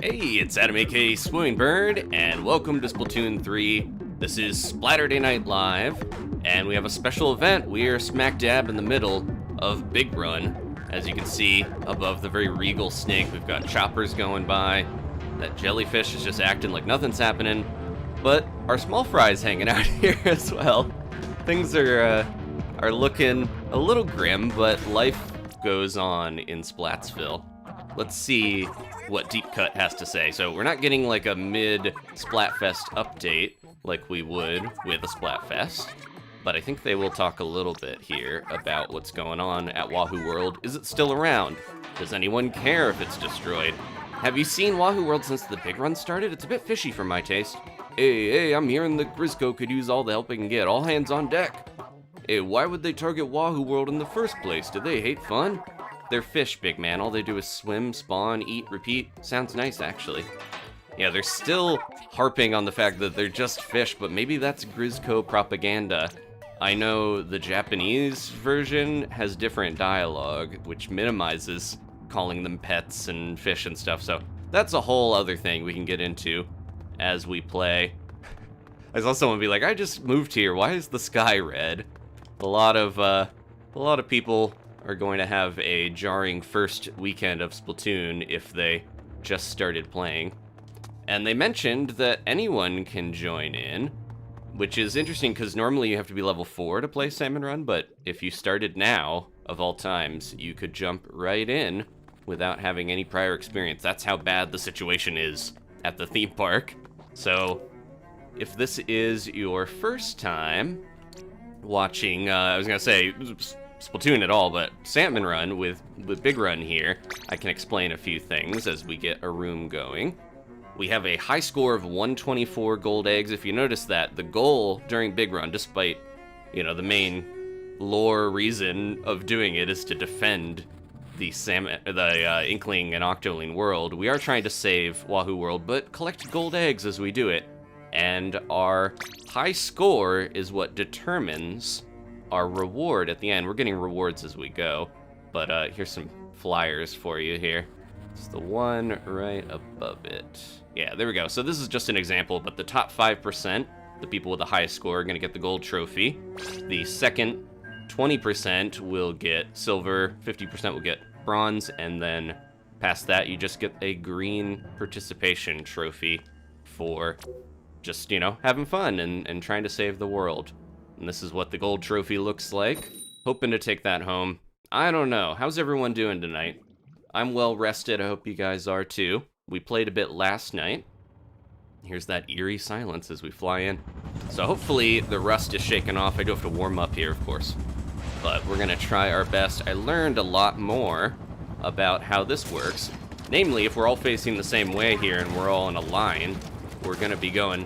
Hey, it's Adam aka Swimming Bird, and welcome to Splatoon 3. This is Splatterday Night Live, and we have a special event. We are smack dab in the middle of Big Run. As you can see, above the very regal snake, we've got choppers going by. That jellyfish is just acting like nothing's happening. But our small fry's hanging out here as well. Things are looking a little grim, but life goes on in Splatsville. Let's see what Deep Cut has to say. So we're not getting like a mid-Splatfest update like we would with a Splatfest, but I think they will talk a little bit here about what's going on at Wahoo World. Is it still around? Does anyone care if it's destroyed? Have you seen Wahoo World since the Big Run started? It's a bit fishy for my taste. Hey, I'm hearing the Grizzco could use all the help it can get. All hands on deck. Hey, why would they target Wahoo World in the first place? Do they hate fun? They're fish, big man. All they do is swim, spawn, eat, repeat. Sounds nice, actually. Yeah, they're still harping on the fact that they're just fish, but maybe that's Grizzco propaganda. I know the Japanese version has different dialogue, which minimizes calling them pets and fish and stuff, so that's a whole other thing we can get into as we play. I saw someone be like, I just moved here, why is the sky red? A lot of people are going to have a jarring first weekend of Splatoon if they just started playing. And they mentioned that anyone can join in, which is interesting because normally you have to be level 4 to play Salmon Run, but if you started now, of all times, you could jump right in without having any prior experience. That's how bad the situation is at the theme park. So if this is your first time watching, I was gonna say Splatoon at all, but Salmon Run with Big Run here, I can explain a few things as we get a room going. We have a high score of 124 gold eggs. If you notice that, the goal during Big Run, despite, you know, the main lore reason of doing it is to defend the Inkling and Octoling world, we are trying to save Wahoo World, but collect gold eggs as we do it. And our high score is what determines our reward at the end. We're getting rewards as we go, but here's some flyers for you here. It's the one right above it. Yeah, there we go. So this is just an example, but the top 5%, the people with the highest score, are going to get the gold trophy. The second 20% will get silver, 50% will get bronze, and then past that you just get a green participation trophy for just, you know, having fun and trying to save the world. And this is what the gold trophy looks like. Hoping to take that home. I don't know. How's everyone doing tonight? I'm well rested. I hope you guys are too. We played a bit last night. Here's that eerie silence as we fly in. So hopefully the rust is shaken off. I do have to warm up here, of course. But we're gonna try our best. I learned a lot more about how this works. Namely, if we're all facing the same way here and we're all in a line, we're gonna be going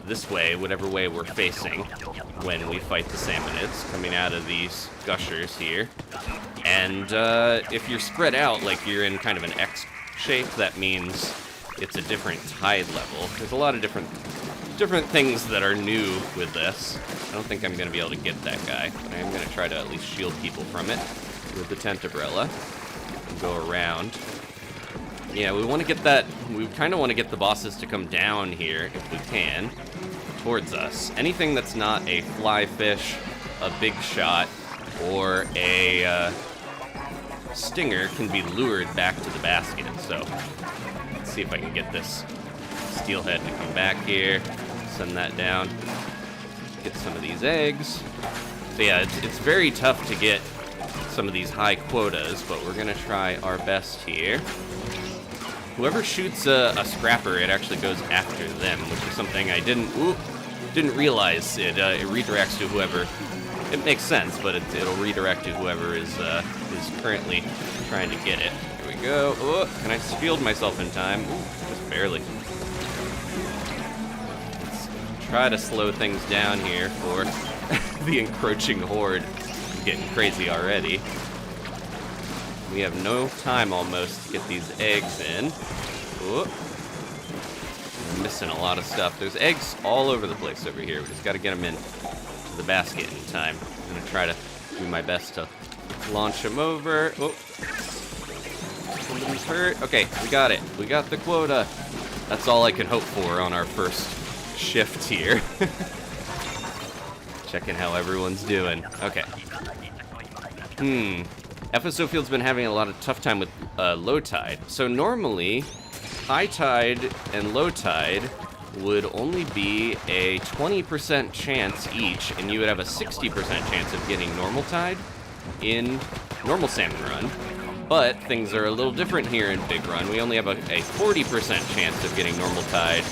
this way, whatever way we're facing, when we fight the Salmonids coming out of these gushers here. And if you're spread out, like you're in kind of an X shape, that means it's a different tide level. There's a lot of different things that are new with this. I don't think I'm going to be able to get that guy, but I am going to try to at least shield people from it with the tent umbrella and go around. Yeah, we want to get that, we kind of want to get the bosses to come down here, if we can, towards us. Anything that's not a fly fish, a big shot, or a stinger can be lured back to the basket. So let's see if I can get this steelhead to come back here, send that down, get some of these eggs. So yeah, it's very tough to get some of these high quotas, but we're going to try our best here. Whoever shoots a scrapper, it actually goes after them, which is something I didn't realize. It redirects to whoever. It makes sense, but it'll redirect to whoever is currently trying to get it. Here we go. Oh, can I shield myself in time? Ooh, just barely. Let's try to slow things down here for the encroaching horde. I'm getting crazy already. We have no time almost to get these eggs in. Ooh. We're missing a lot of stuff. There's eggs all over the place over here. We just got to get them in to the basket in time. I'm going to try to do my best to launch them over. Oh. Somebody's hurt. Okay, we got it. We got the quota. That's all I can hope for on our first shift here. Checking how everyone's doing. Okay. FSO Field's been having a lot of tough time with low tide. So normally, high tide and low tide would only be a 20% chance each, and you would have a 60% chance of getting normal tide in normal Salmon Run. But things are a little different here in Big Run. We only have a 40% chance of getting normal tide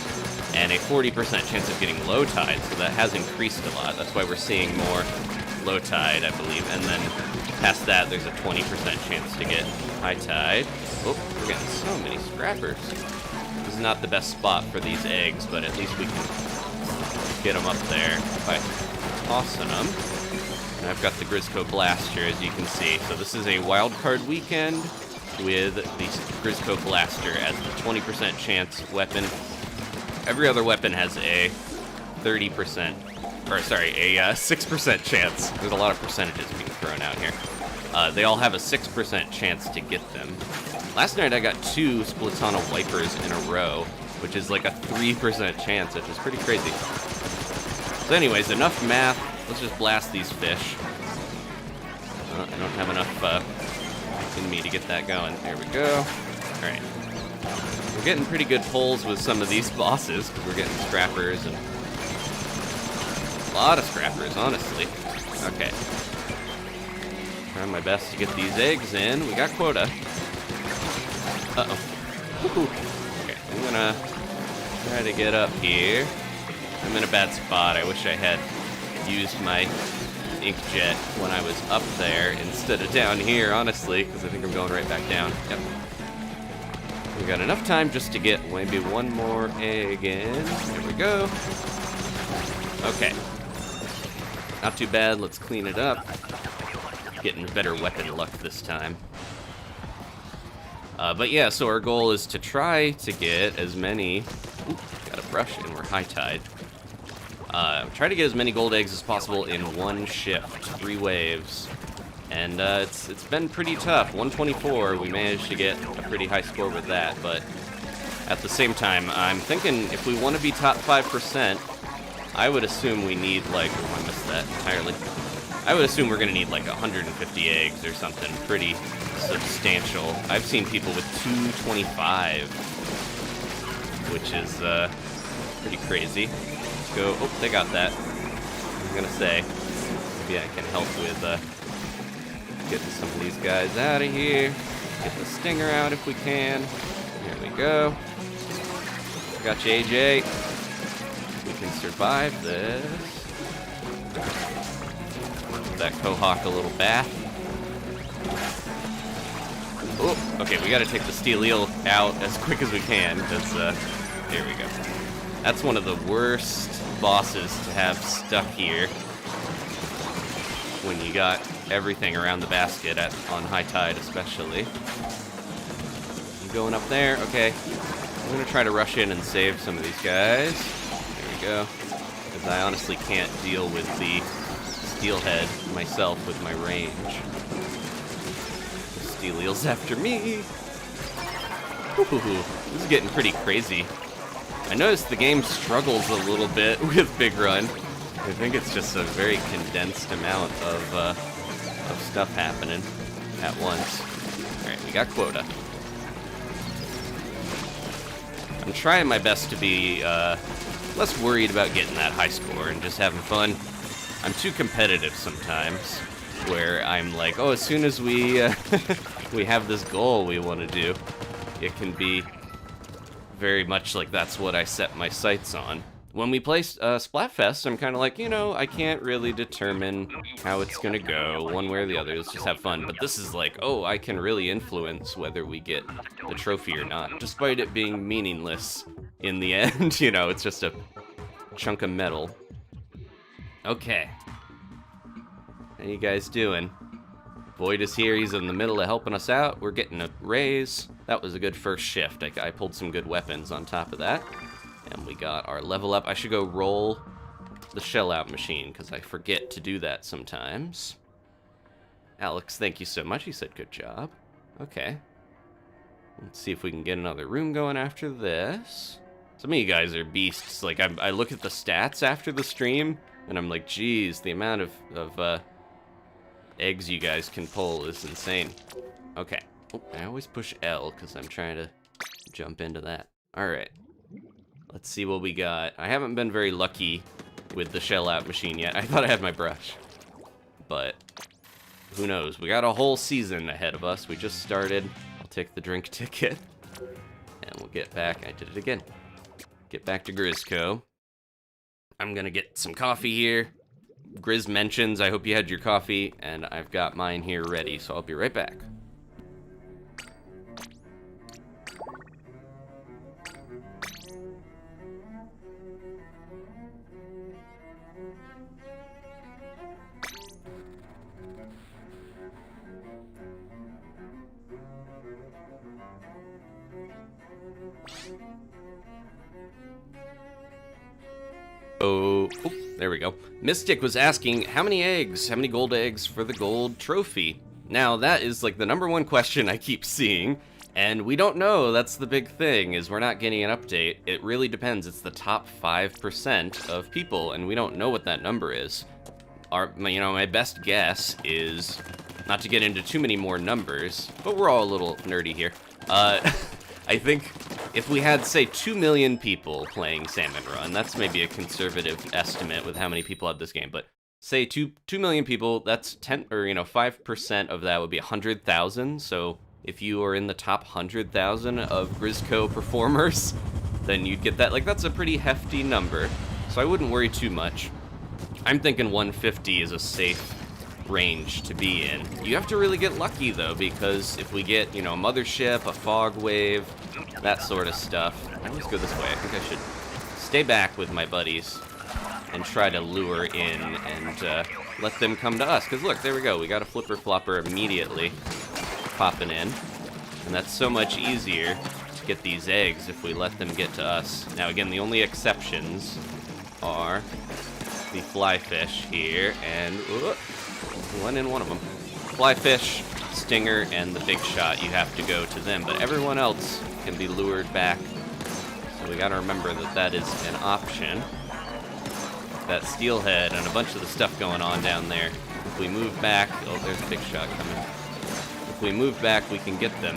and a 40% chance of getting low tide, so that has increased a lot. That's why we're seeing more low tide, I believe, and then past that, there's a 20% chance to get high tide. Oh, we're getting so many scrappers. This is not the best spot for these eggs, but at least we can get them up there by tossing them. And I've got the Grizzco Blaster, as you can see. So this is a wildcard weekend with the Grizzco Blaster as the 20% chance weapon. Every other weapon has a 30%, or sorry, a 6% chance. There's a lot of percentages being thrown out here. They all have a 6% chance to get them. Last night I got 2 Splatana Wipers in a row, which is like a 3% chance, which is pretty crazy. So anyways, enough math. Let's just blast these fish. I don't have enough in me to get that going. There we go. Alright. We're getting pretty good pulls with some of these bosses, because we're getting scrappers and a lot of scrappers, honestly. Okay. Trying my best to get these eggs in. We got quota. Uh-oh. Okay, I'm gonna try to get up here. I'm in a bad spot. I wish I had used my inkjet when I was up there instead of down here, honestly, because I think I'm going right back down. Yep. We got enough time just to get maybe one more egg in. There we go. Okay. Not too bad. Let's clean it up. Getting better weapon luck this time. But yeah, so our goal is to try to get as many... Ooh, got a brush and we're high tide. Try to get as many gold eggs as possible in one shift, 3 waves. And it's been pretty tough. 124, we managed to get a pretty high score with that, but at the same time, I'm thinking if we want to be top 5%, I would assume we need like... Oh, I missed that entirely. I would assume we're going to need like 150 eggs or something pretty substantial. I've seen people with 225, which is pretty crazy. Let's go. Oh, they got that. I was going to say, maybe I can help with getting some of these guys out of here. Get the stinger out if we can. Here we go. Got you, AJ. We can survive this. Give that Cohawk a little bath. Oh, okay, we gotta take the steel eel out as quick as we can, because, there we go. That's one of the worst bosses to have stuck here when you got everything around the basket on high tide, especially. I'm going up there, okay. I'm gonna try to rush in and save some of these guys. There we go. Because I honestly can't deal with the steelhead myself with my range. The steel eel's after me. Ooh, this is getting pretty crazy. I noticed the game struggles a little bit with Big Run. I think it's just a very condensed amount of stuff happening at once. Alright, we got quota. I'm trying my best to be less worried about getting that high score and just having fun. I'm too competitive sometimes, where I'm like, oh, as soon as we we have this goal we want to do, it can be very much like that's what I set my sights on. When we play Splatfest, I'm kind of like, you know, I can't really determine how it's going to go one way or the other. Let's just have fun. But this is like, oh, I can really influence whether we get the trophy or not, despite it being meaningless in the end. You know, it's just a chunk of metal. Okay. How you guys doing? Void is here. He's in the middle of helping us out. We're getting a raise. That was a good first shift. I pulled some good weapons on top of that. And we got our level up. I should go roll the shell out machine, because I forget to do that sometimes. Alex, thank you so much. He said good job. Okay. Let's see if we can get another room going after this. Some of you guys are beasts. Like, I look at the stats after the stream, and I'm like, geez, the amount of eggs you guys can pull is insane. Okay. Oh, I always push L, because I'm trying to jump into that. Alright. Let's see what we got. I haven't been very lucky with the shell out machine yet. I thought I had my brush. But who knows? We got a whole season ahead of us. We just started. I'll take the drink ticket. And we'll get back. I did it again. Get back to Grizzco. I'm gonna get some coffee here. Grizz mentions, I hope you had your coffee, and I've got mine here ready, so I'll be right back. Oh, there we go. Mystic was asking, how many eggs? How many gold eggs for the gold trophy? Now, that is like the #1 question I keep seeing, and we don't know. That's the big thing, is we're not getting an update. It really depends. It's the top 5% of people, and we don't know what that number is. My best guess is, not to get into too many more numbers, but we're all a little nerdy here. I think if we had, say, 2 million people playing Salmon Run, that's maybe a conservative estimate with how many people have this game, but say 2 million people, that's 5% of that would be 100,000. So if you are in the top 100,000 of Grizzco performers, then you'd get that. Like, that's a pretty hefty number, so I wouldn't worry too much. I'm thinking 150 is a safe range to be in. You have to really get lucky, though, because if we get, a mothership, a fog wave, that sort of stuff. I always go this way. I think I should stay back with my buddies and try to lure in and let them come to us. Because look, there we go. We got a flipper flopper immediately popping in. And that's so much easier to get these eggs if we let them get to us. Now, again, the only exceptions are the flyfish here and... one in one of them. Flyfish, stinger, and the big shot. You have to go to them, but everyone else can be lured back. So we gotta remember that that is an option. That steelhead and a bunch of the stuff going on down there. If we move back, oh, there's a big shot coming. If we move back, we can get them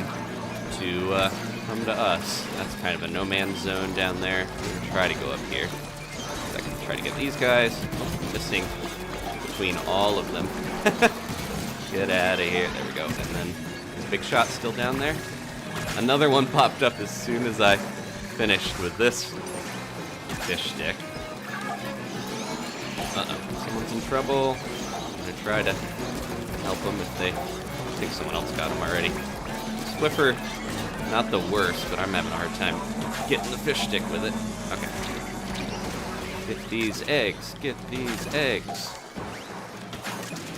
to come to us. That's kind of a no man's zone down there. I'm gonna try to go up here. I can try to get these guys. Oh, missing between all of them. Get out of here. There we go. And then the big shot still down there. Another one popped up as soon as I finished with this fish stick. Uh-oh. Someone's in trouble. I'm going to try to help them if they... I think someone else got him already. Swiffer, not the worst, but I'm having a hard time getting the fish stick with it. Okay. Get these eggs. Get these eggs.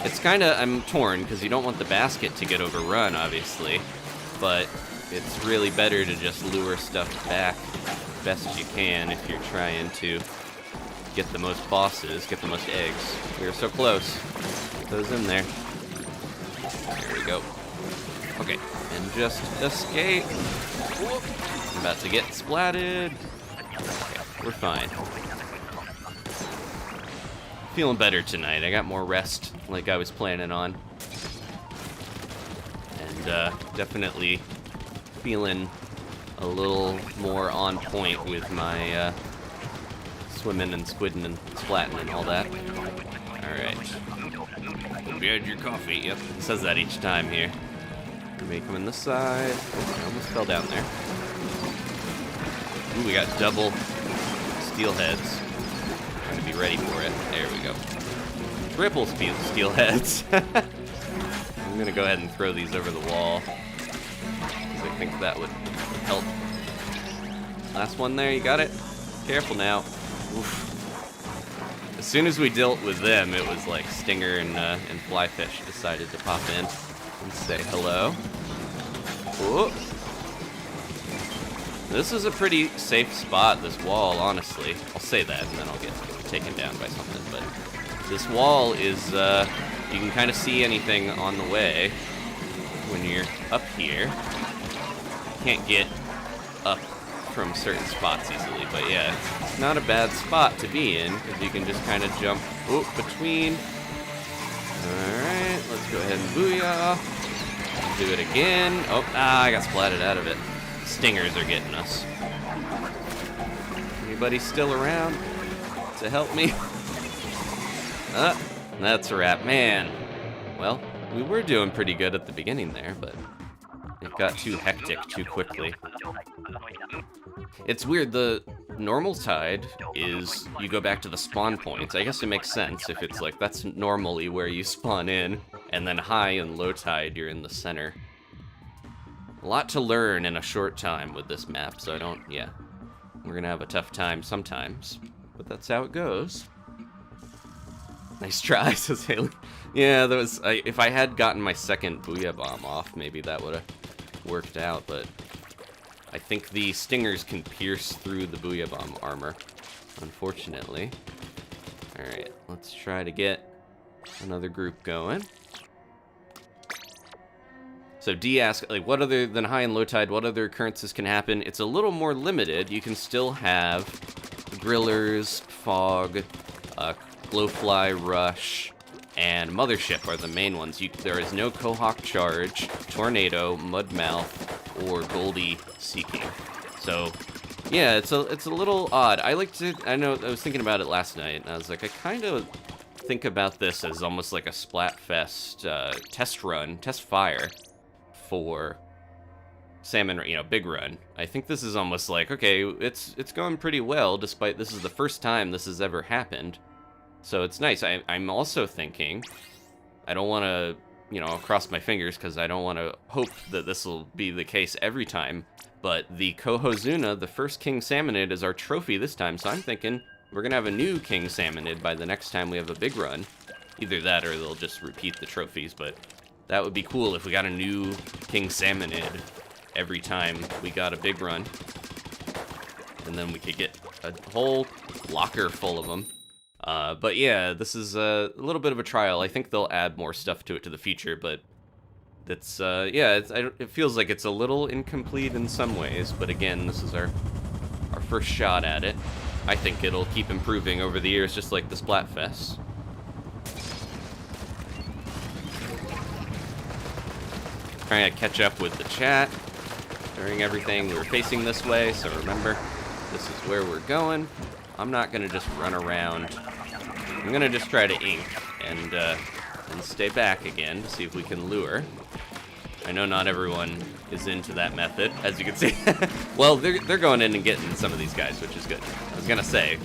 It's kind of, I'm torn, because you don't want the basket to get overrun, obviously, but it's really better to just lure stuff back best you can if you're trying to get the most bosses, get the most eggs. We were so close. Get those in there. There we go. Okay, and just escape. Whoop. I'm about to get splatted. Okay, we're fine. Feeling better tonight. I got more rest like I was planning on. And definitely feeling a little more on point with my swimming and squidding and splatting and all that. Alright. Hope you had your coffee. Yep, it says that each time here. Maybe coming this side. Oh, I almost fell down there. Ooh, we got double steelheads. To be ready for it. There we go. Triple steelheads. I'm gonna go ahead and throw these over the wall, because I think that would help. Last one there, you got it? Careful now. Oof. As soon as we dealt with them, it was like Stinger and Flyfish decided to pop in and say hello. Ooh. This is a pretty safe spot, this wall, honestly. I'll say that, and then I'll get taken down by something, but this wall is, you can kind of see anything on the way when you're up here. Can't get up from certain spots easily, but yeah, it's not a bad spot to be in, because you can just kind of jump between. Alright, let's go ahead and booyah. Do it again. Oh, I got splatted out of it. Stingers are getting us. Anybody still around to help me? That's a wrap. Man, well, we were doing pretty good at the beginning there, but it got too hectic too quickly. It's weird, the normal tide is you go back to the spawn points. I guess it makes sense if it's like that's normally where you spawn in, and then high and low tide you're in the center. A lot to learn in a short time with this map, so we're gonna have a tough time sometimes, but that's how it goes. Nice try, says Haley. Yeah, that was, if I had gotten my second Booyah Bomb off, maybe that would have worked out, but I think the Stingers can pierce through the Booyah Bomb armor, unfortunately. Alright, let's try to get another group going. So D asks, like, what other than high and low tide, what other occurrences can happen? It's a little more limited. You can still have grillers, fog, glowfly rush, and mothership are the main ones. There is no Cohawk charge, tornado, mudmouth, or Goldie seeking. So yeah, it's a little odd. I was thinking about it last night, and I was like, I kind of think about this as almost like a Splatfest test fire for Salmon, big run. I think this is almost like, okay, it's going pretty well, despite this is the first time this has ever happened. So it's nice. I'm also thinking, I don't want to, cross my fingers because I don't want to hope that this will be the case every time, but the Cohozuna, the first King Salmonid, is our trophy this time, so I'm thinking we're going to have a new King Salmonid by the next time we have a big run. Either that or they'll just repeat the trophies, but that would be cool if we got a new King Salmonid every time we got a big run. And then we could get a whole locker full of them. But yeah, this is a little bit of a trial. I think they'll add more stuff to it to the future, but it's, it feels like it's a little incomplete in some ways, but again, this is our first shot at it. I think it'll keep improving over the years, just like the Splatfest. Trying to catch up with the chat during everything. We were facing this way, so remember, this is where we're going. I'm not gonna just run around. I'm gonna just try to ink and stay back again to see if we can lure. I know not everyone is into that method, as you can see. Well, they're going in and getting some of these guys, which is good. I was gonna say,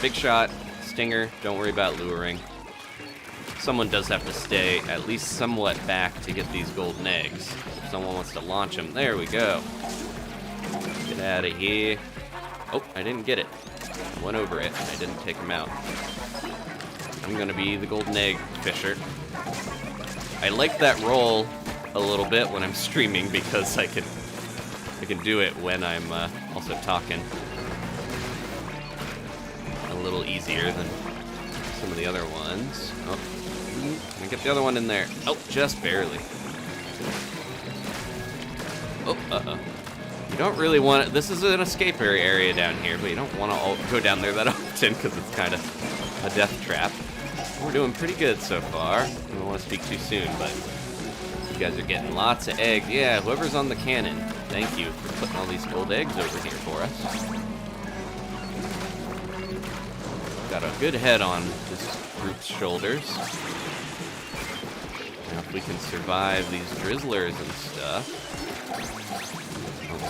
big shot, stinger, don't worry about luring. Someone does have to stay at least somewhat back to get these golden eggs. If someone wants to launch them, there we go. Get out of here. Oh, I didn't get it. Went over it, and I didn't take him out. I'm gonna be the golden egg fisher. I like that roll a little bit when I'm streaming because I can do it when I'm also talking. A little easier than some of the other ones. Oh, let me get the other one in there. Oh, just barely. Oh, uh-oh. You don't really want to, this is an escape area down here, but you don't want to go down there that often because it's kind of a death trap. We're doing pretty good so far. I don't want to speak too soon, but you guys are getting lots of eggs. Yeah, whoever's on the cannon, thank you for putting all these gold eggs over here for us. Got a good head on this group's shoulders. Now if we can survive these drizzlers and stuff.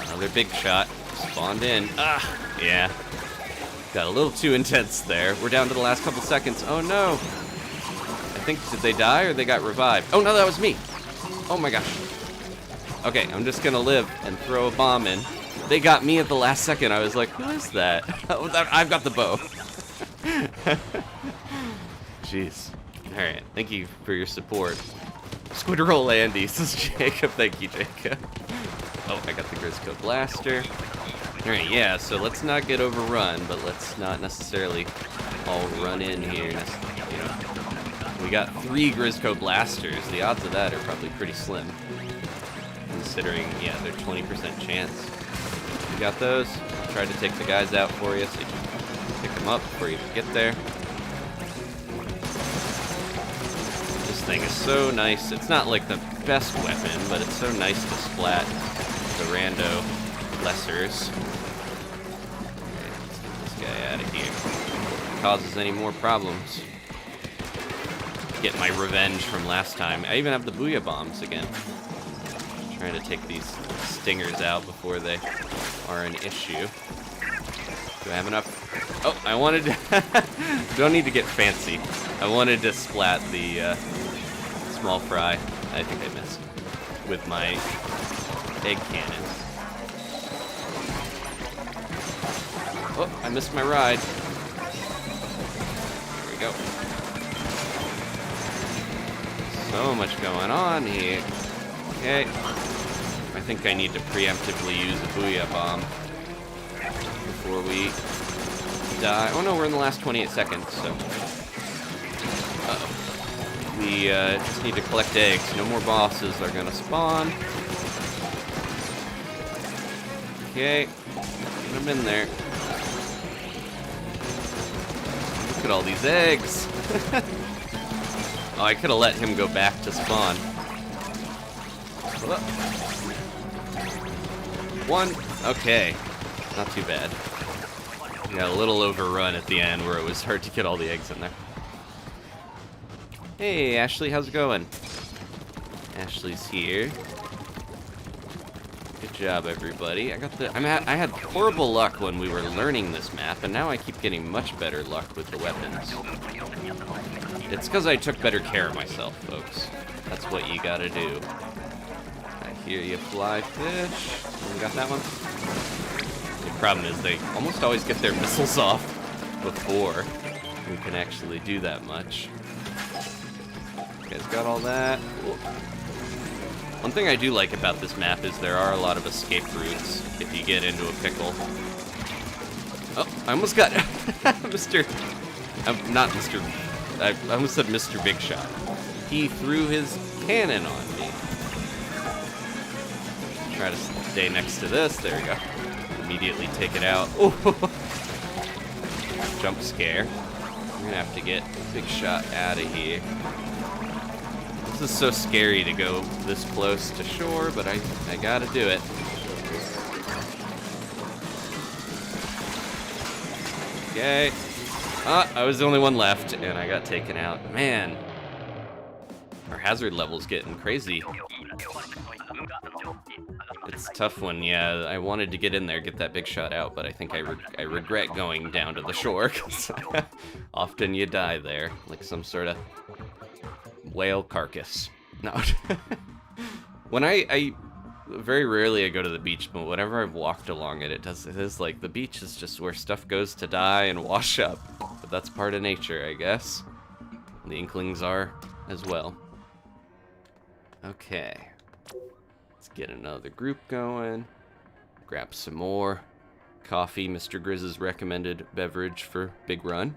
Another big shot. Spawned in. Ah, yeah. Got a little too intense there. We're down to the last couple seconds. Oh no. I think, did they die or they got revived? Oh no, that was me. Oh my gosh. Okay, I'm just gonna live and throw a bomb in. They got me at the last second. I was like, who is that? I've got the bow. Jeez. Alright, thank you for your support. Squidroll Andy, says Jacob. Thank you, Jacob. Oh, I got the Grizzco Blaster. Alright, yeah, so let's not get overrun, but let's not necessarily all run in here. You know. We got 3 Grizzco Blasters. The odds of that are probably pretty slim. Considering, yeah, they're 20% chance. You got those? Try to take the guys out for you so you can pick them up before you get there. This thing is so nice. It's not like the best weapon, but it's so nice to splat the rando lessers. Okay, let's get this guy out of here. Before it causes any more problems. Get my revenge from last time. I even have the Booyah Bombs again. Trying to take these stingers out before they are an issue. Do I have enough? Oh, I wanted to... Don't need to get fancy. I wanted to splat the small fry. I think I missed. With my egg cannon. Oh, I missed my ride. There we go. So much going on here. Okay. I think I need to preemptively use a Booyah Bomb before we die. Oh no, we're in the last 28 seconds, so... Uh-oh. We just need to collect eggs. No more bosses are gonna spawn. Okay. Get them in there. Look at all these eggs! Oh, I could have let him go back to spawn. One. Okay. Not too bad. Got a little overrun at the end where it was hard to get all the eggs in there. Hey, Ashley, how's it going? Ashley's here. Good job, everybody. I had horrible luck when we were learning this map, and now I keep getting much better luck with the weapons. It's because I took better care of myself, folks. That's what you gotta do. I hear you, fly fish. We got that one? The problem is they almost always get their missiles off before we can actually do that much. You guys got all that? Cool. One thing I do like about this map is there are a lot of escape routes if you get into a pickle. Oh, I almost got Mr. Not Mr. I almost said Mr. Big Shot. He threw his cannon on me. Try to stay next to this. There we go. Immediately take it out. Oh, jump scare. I'm gonna have to get Big Shot out of here. This is so scary to go this close to shore, but I gotta do it. Okay. Ah, I was the only one left, and I got taken out. Man, our hazard level's getting crazy. It's tough when, yeah, I wanted to get in there, get that Big Shot out, but I think I regret going down to the shore, because often you die there, like some sort of whale carcass. No. When I very rarely I go to the beach, but whenever I've walked along it, it is like the beach is just where stuff goes to die and wash up. But that's part of nature, I guess. The Inklings are as well. Okay. Let's get another group going. Grab some more coffee, Mr. Grizz's recommended beverage for Big Run.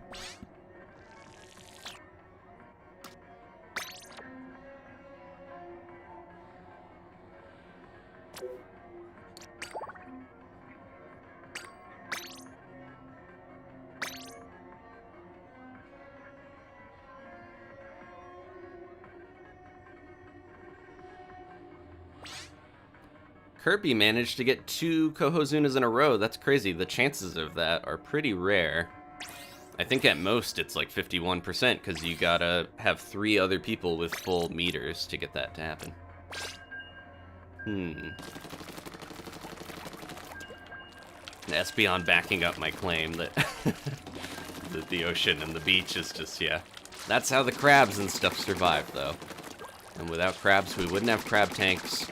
Kirby managed to get 2 Cohozunas in a row. That's crazy. The chances of that are pretty rare. I think at most it's like 51% because you gotta have 3 other people with full meters to get that to happen. Espeon backing up my claim that, that the ocean and the beach is just, yeah. That's how the crabs and stuff survive, though. And without crabs, we wouldn't have crab tanks.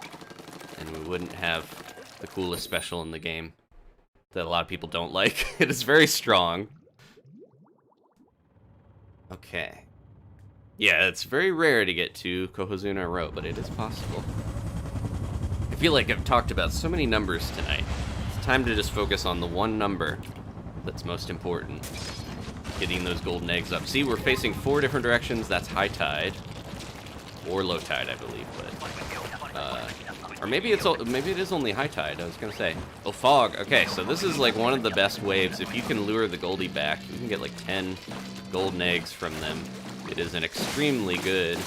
And we wouldn't have the coolest special in the game that a lot of people don't like. It is very strong. Okay. Yeah, it's very rare to get 2 Cohozuna in a row, but it is possible. I feel like I've talked about so many numbers tonight. It's time to just focus on the one number that's most important. Getting those golden eggs up. See, we're facing 4 different directions. That's high tide. Or low tide, I believe, but... or maybe it is only high tide, I was gonna say. Oh, fog. Okay, so this is like one of the best waves. If you can lure the goldie back, you can get like 10 golden eggs from them. It is an extremely good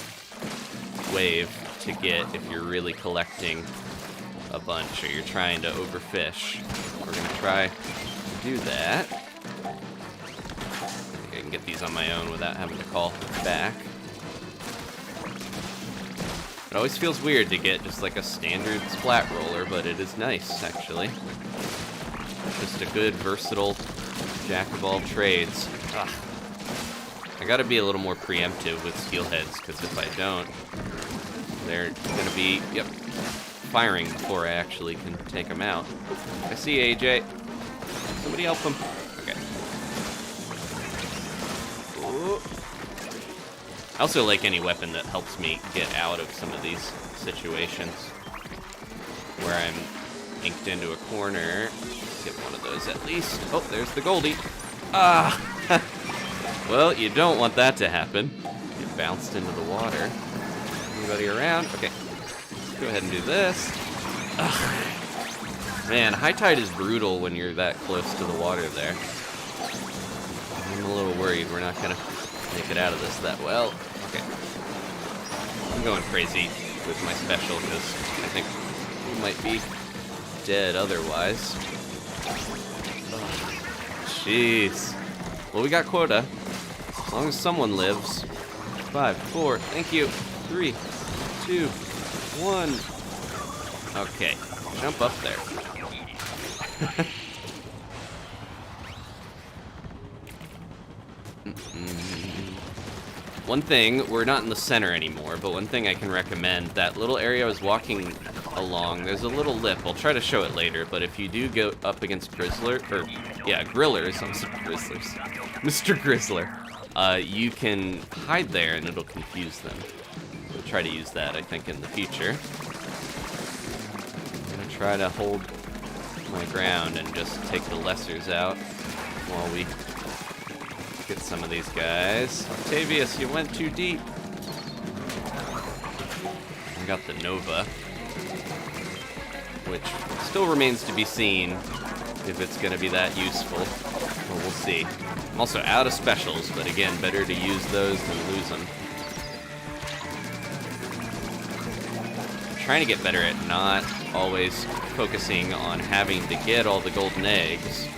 wave to get if you're really collecting a bunch or you're trying to overfish. We're gonna try to do that. I think I can get these on my own without having to call back. It always feels weird to get just like a standard splat roller, but it is nice, actually. Just a good, versatile jack of all trades. Ugh. I gotta be a little more preemptive with steelheads, because if I don't, they're gonna be, firing before I actually can take them out. I see AJ. Somebody help him. Okay. Ooh. I also like any weapon that helps me get out of some of these situations where I'm inked into a corner. Get one of those at least. Oh, there's the goldie. Ah! Well, you don't want that to happen. Get bounced into the water. Anybody around? Okay. Let's go ahead and do this. Ugh. Man, high tide is brutal when you're that close to the water there. I'm a little worried we're not gonna make it out of this that well. Okay. I'm going crazy with my special because I think we might be dead otherwise. Jeez. Well, we got quota. As long as someone lives. 5, 4, thank you. 3, 2, 1. Okay. Jump up there. One thing, we're not in the center anymore, but one thing I can recommend, that little area I was walking along, there's a little lip. I'll try to show it later, but if you do go up against grillers, Mr. Grizzler, you can hide there and it'll confuse them. We'll try to use that, I think, in the future. I'm gonna try to hold my ground and just take the lessers out while we get some of these guys. Octavius, you went too deep. I got the Nova, which still remains to be seen if it's going to be that useful. Well, we'll see. I'm also out of specials, but again, better to use those than lose them. I'm trying to get better at not always focusing on having to get all the golden eggs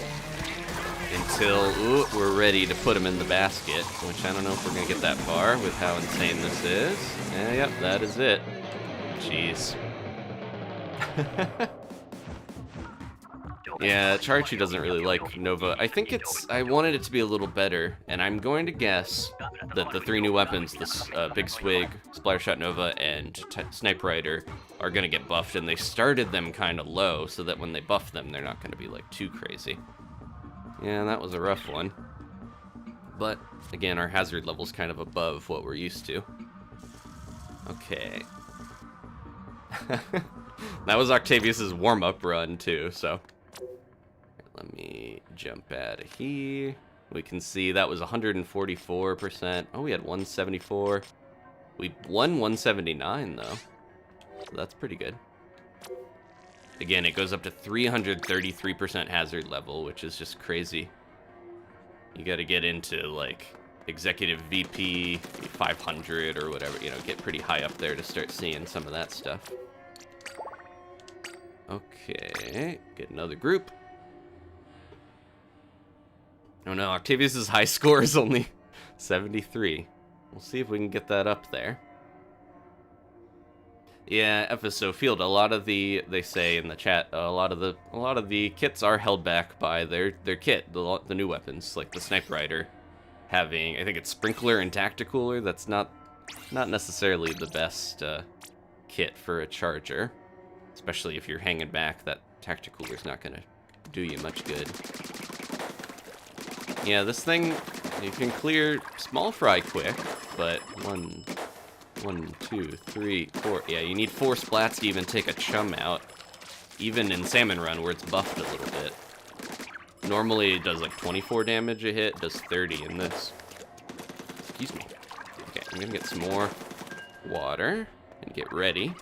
until we're ready to put them in the basket, which I don't know if we're going to get that far with how insane this is. Yep, that is it. Jeez. Yeah, Charchi doesn't really like Nova. I think I wanted it to be a little better, and I'm going to guess that the 3 new weapons, this Big Swig, Splattershot Nova, and Snipe Rider, are going to get buffed, and they started them kind of low, so that when they buff them, they're not going to be, like, too crazy. Yeah, that was a rough one. But, again, our hazard level's kind of above what we're used to. Okay. That was Octavius's warm-up run, too, so... Let me jump out of here. We can see that was 144%. Oh, we had 174. We won 179, though. So that's pretty good. Again, it goes up to 333% hazard level, which is just crazy. You gotta get into, like, Executive VP 500 or whatever, you know, get pretty high up there to start seeing some of that stuff. Okay, get another group. Oh no, Octavius's high score is only 73. We'll see if we can get that up there. Yeah, FSO Field, a lot of the, they say in the chat, a lot of the kits are held back by their kit, the new weapons, like the Snipe Rider having, I think it's Sprinkler and Tacticooler. That's not necessarily the best kit for a charger, especially if you're hanging back. That Tacticooler's not gonna do you much good. Yeah, this thing You can clear small fry quick, but one, two, three, four. Yeah, you need 4 splats to even take a chum out. Even in Salmon Run, where it's buffed a little bit. Normally it does like 24 damage a hit, does 30 in this. Excuse me. Okay, I'm gonna get some more water and get ready.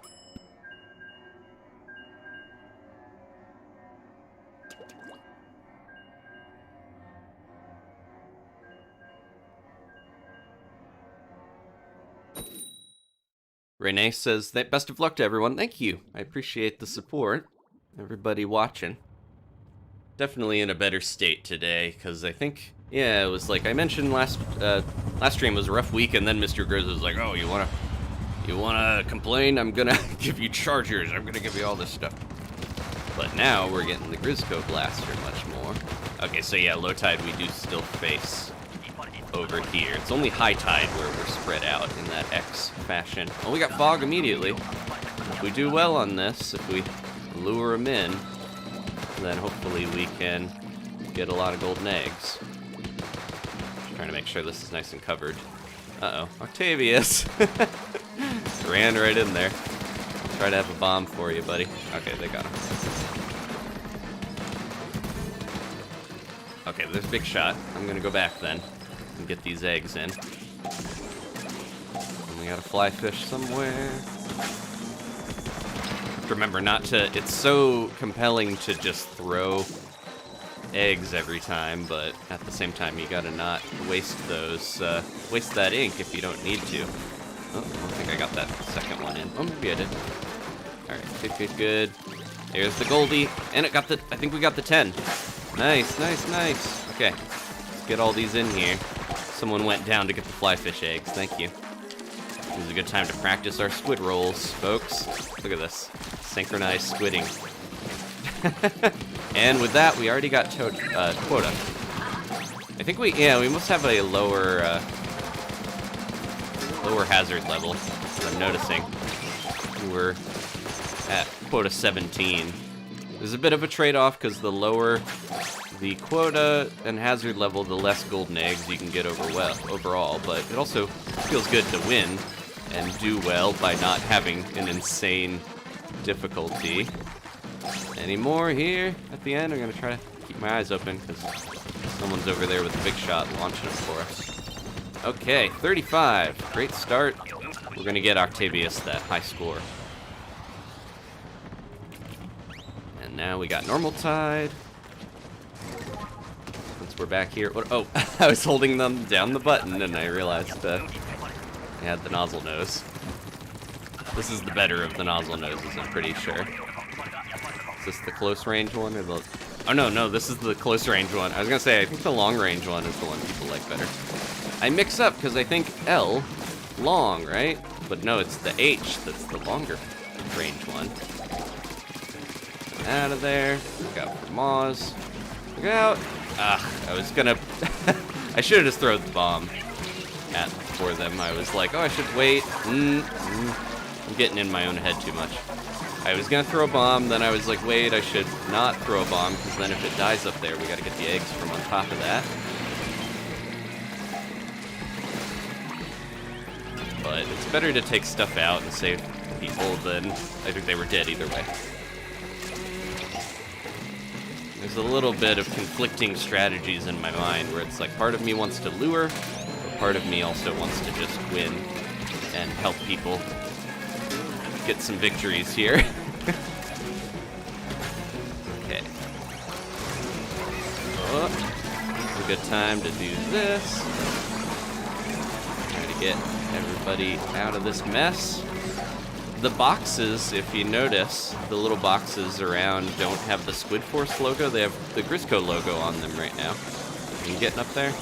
Renee says that best of luck to everyone. Thank you. I appreciate the support. Everybody watching. Definitely in a better state today, because I think, yeah, it was like I mentioned last stream was a rough week, and then Mr. Grizz was like, oh, you wanna complain? I'm gonna give you chargers. I'm gonna give you all this stuff. But now we're getting the Grizzco Blaster much more. Okay, so yeah, low tide we do still face over here. It's only high tide where we're spread out in that X fashion. Oh, we got fog immediately. If we do well on this, if we lure them in, then hopefully we can get a lot of golden eggs. Trying to make sure this is nice and covered. Uh-oh, Octavius! Ran right in there. I'll try to have a bomb for you, buddy. Okay, they got him. Okay, there's a big shot. I'm gonna go back then and get these eggs in. And we got a fly fish somewhere. Remember not to, it's so compelling to just throw eggs every time, but at the same time you gotta not waste those, waste that ink if you don't need to. Oh, I don't think I got that second one in. Oh, maybe I did. Alright, good, good, good. There's the Goldie, and it got the, I think we got the 10. Nice, nice, nice. Okay, let's get all these in here. Someone went down to get the fly fish eggs, thank you. This is a good time to practice our squid rolls, folks. Look at this. Synchronized squidding. And with that, we already got quota. I think we must have a lower hazard level, that I'm noticing. We're at quota 17. There's a bit of a trade-off, because the lower the quota and hazard level, the less golden eggs you can get overall, but it also feels good to win and do well by not having an insane difficulty. Any more here at the end? I'm gonna try to keep my eyes open because someone's over there with a big shot launching it for us. Okay, 35. Great start. We're gonna get Octavius that high score. And now we got normal tide. Once we're back here, oh, I was holding them down the button and I realized I had the nozzle nose. This is the better of the nozzle noses, I'm pretty sure. Is this the close range one or the... Oh no, this is the close range one. I was gonna say, I think the long range one is the one people like better. I mix up because I think L, long, right? But no, it's the H that's the longer range one. Out of there. Look out for Moz. Look out. I was gonna... I should have just thrown the bomb for them. I was like, oh, I should wait. I'm getting in my own head too much. I was gonna throw a bomb, then I was like, wait, I should not throw a bomb, because then if it dies up there, we gotta get the eggs from on top of that. But it's better to take stuff out and save people than... I think they were dead either way. There's a little bit of conflicting strategies in my mind, where it's like part of me wants to lure, but part of me also wants to just win and help people get some victories here. Okay. Oh, it's a good time to do this. Try to get everybody out of this mess. The boxes, if you notice, the little boxes around don't have the Squid Force logo. They have the Grizzco logo on them right now. Are you getting up there?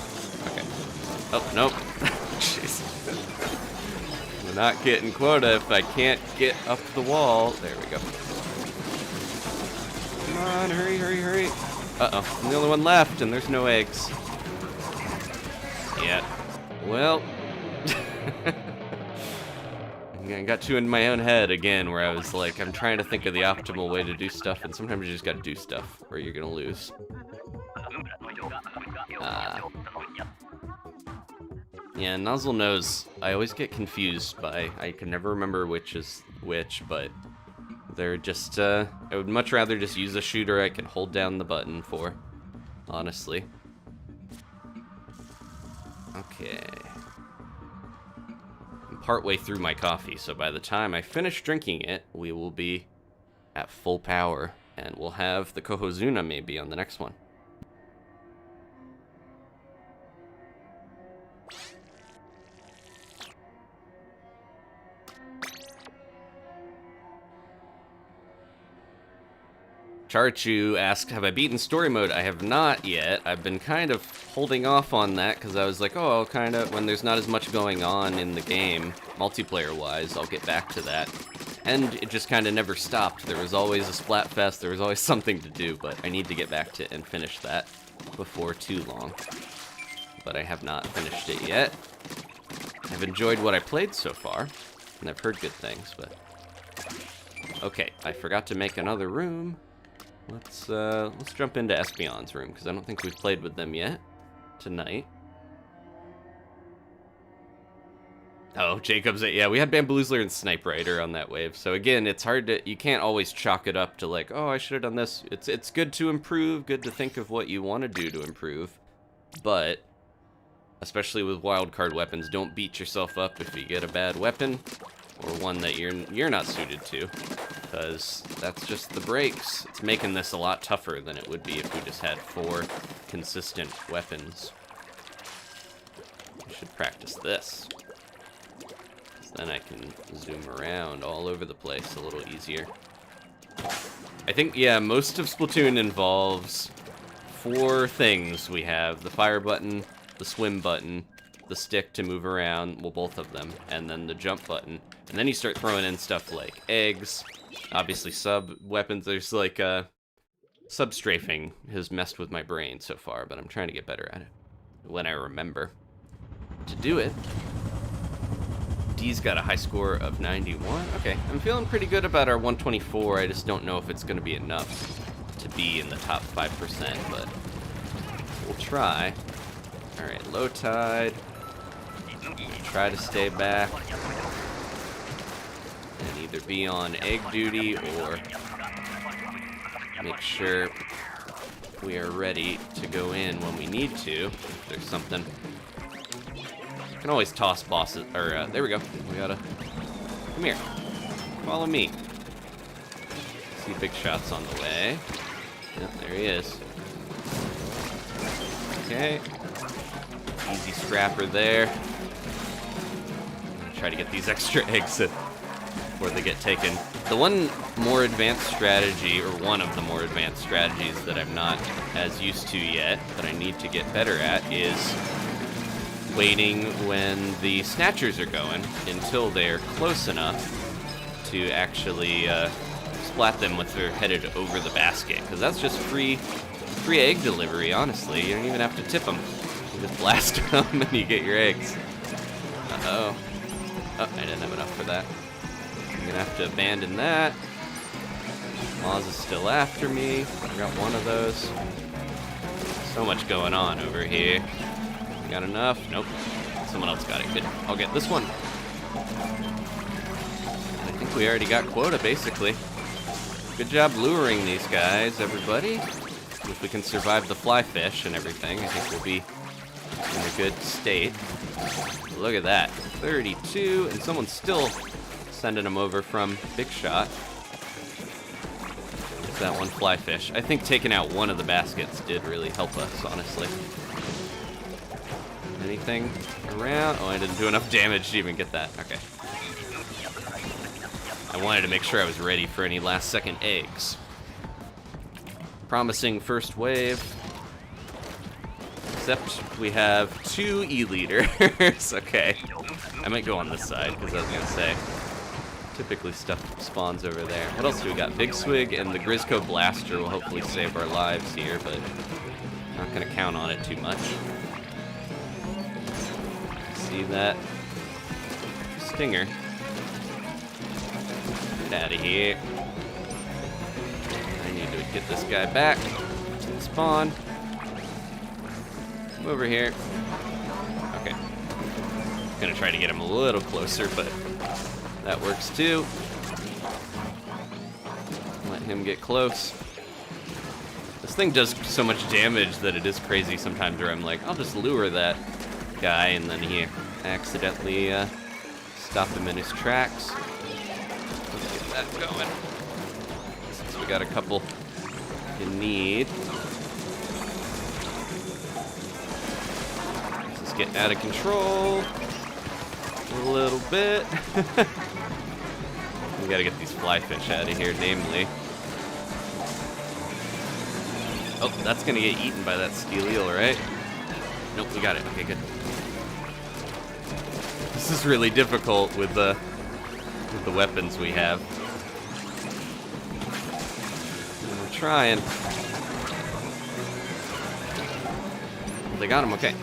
Okay. Oh, nope. Jeez. We're not getting quota if I can't get up the wall. There we go. Come on, hurry, hurry, hurry. Uh-oh, I'm the only one left, and there's no eggs. Yeah. Well... I got two in my own head again, where I was like, I'm trying to think of the optimal way to do stuff, and sometimes you just gotta do stuff, or you're gonna lose. Yeah, nozzle nose, I always get confused by, I can never remember which is which, but they're just, I would much rather just use a shooter I can hold down the button for, honestly. Okay. I'm partway through my coffee, so by the time I finish drinking it, we will be at full power, and we'll have the Cohozuna maybe on the next one. Charchu asked, have I beaten story mode? I have not yet. I've been kind of holding off on that because I was like, oh, I'll kind of, when there's not as much going on in the game, multiplayer-wise, I'll get back to that. And it just kind of never stopped. There was always a Splatfest, there was always something to do, but I need to get back to and finish that before too long. But I have not finished it yet. I've enjoyed what I played so far, and I've heard good things, but... Okay, I forgot to make another room. Let's jump into Espion's room, because I don't think we've played with them yet tonight. Oh, Jacob's it. Yeah, we had Bamboozler and Snipe Rider on that wave. So again, it's hard to, you can't always chalk it up to like, oh, I should have done this. It's good to improve, good to think of what you want to do to improve. But, especially with wildcard weapons, don't beat yourself up if you get a bad weapon or one that you're not suited to, because that's just the breaks. It's making this a lot tougher than it would be if we just had 4 consistent weapons. I should practice this, because then I can zoom around all over the place a little easier. I think, yeah, most of Splatoon involves 4 things. We have the fire button, the swim button, the stick to move around, well, both of them, and then the jump button. And then you start throwing in stuff like eggs, obviously sub-weapons. There's like, sub-strafing has messed with my brain so far, but I'm trying to get better at it when I remember to do it. D's got a high score of 91. Okay, I'm feeling pretty good about our 124. I just don't know if it's going to be enough to be in the top 5%, but we'll try. All right, low tide. Try to stay back and either be on egg duty or make sure we are ready to go in when we need to. If there's something. You can always toss bosses, or there we go. We gotta, come here, follow me. See Big Shot's on the way. Yep, there he is. Okay. Easy scrapper there. Try to get these extra eggs before they get taken. The one more advanced strategy, or one of the more advanced strategies that I'm not as used to yet, that I need to get better at, is waiting when the snatchers are going until they're close enough to actually splat them with their headed over the basket, because that's just free egg delivery, honestly. You don't even have to tip them. You just blast them and you get your eggs. Uh-oh. Oh, I didn't have enough for that. I'm gonna have to abandon that. Moz is still after me. I got one of those. So much going on over here. Got enough? Nope. Someone else got it. Good. I'll get this one. I think we already got quota, basically. Good job luring these guys, everybody. If we can survive the fly fish and everything, I think we'll be in a good state. Look at that. 32, and someone's still sending them over from Big Shot. It's that one fly fish. I think taking out one of the baskets did really help us, honestly. Anything around? Oh, I didn't do enough damage to even get that. Okay. I wanted to make sure I was ready for any last-second eggs. Promising first wave. Except we have 2 E-leaders. Okay. I might go on this side, because I was going to say, typically stuff spawns over there. What else do we got? Big Swig and the Grizzco Blaster will hopefully save our lives here, but not going to count on it too much. See that stinger? Get out of here. I need to get this guy back to the spawn. Come over here. Okay. Gonna try to get him a little closer, but that works too. Let him get close. This thing does so much damage that it is crazy sometimes where I'm like, I'll just lure that guy, and then he accidentally stopped him in his tracks. Let's get that going. Since we got a couple in need. This is getting out of control a little bit. We gotta get these fly fish out of here, namely. Oh, that's gonna get eaten by that steel eel, right? Nope, we got it. Okay, good. This is really difficult with the weapons we have. We're trying. They got him, okay.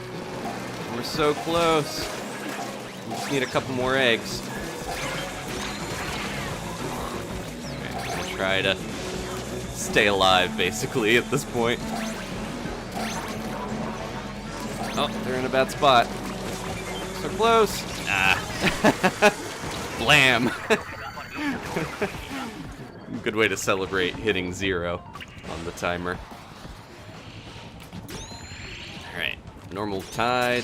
We're so close. We just need a couple more eggs. Okay, I'm gonna try to stay alive, basically, at this point. Oh, they're in a bad spot. So close. Ah. Blam. Good way to celebrate hitting 0 on the timer. Alright, normal tide.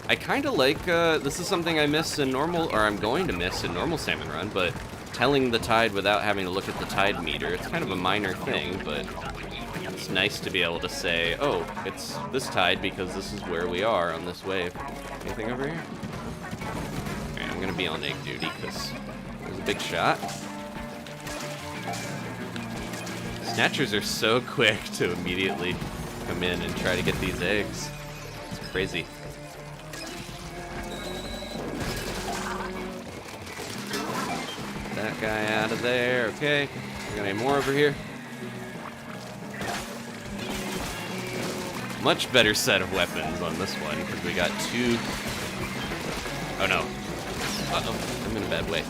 I kind of like, this is something I miss in normal, or I'm going to miss in normal Salmon Run, but telling the tide without having to look at the tide meter, it's kind of a minor thing, but it's nice to be able to say, oh, it's this tide because this is where we are on this wave. Anything over here? Alright, I'm gonna be on egg duty because there's a big shot. Snatchers are so quick to immediately come in and try to get these eggs. It's crazy. That guy out of there. Okay. We got any more over here? Much better set of weapons on this one because we got 2. Oh no. Uh-oh. I'm in a bad way.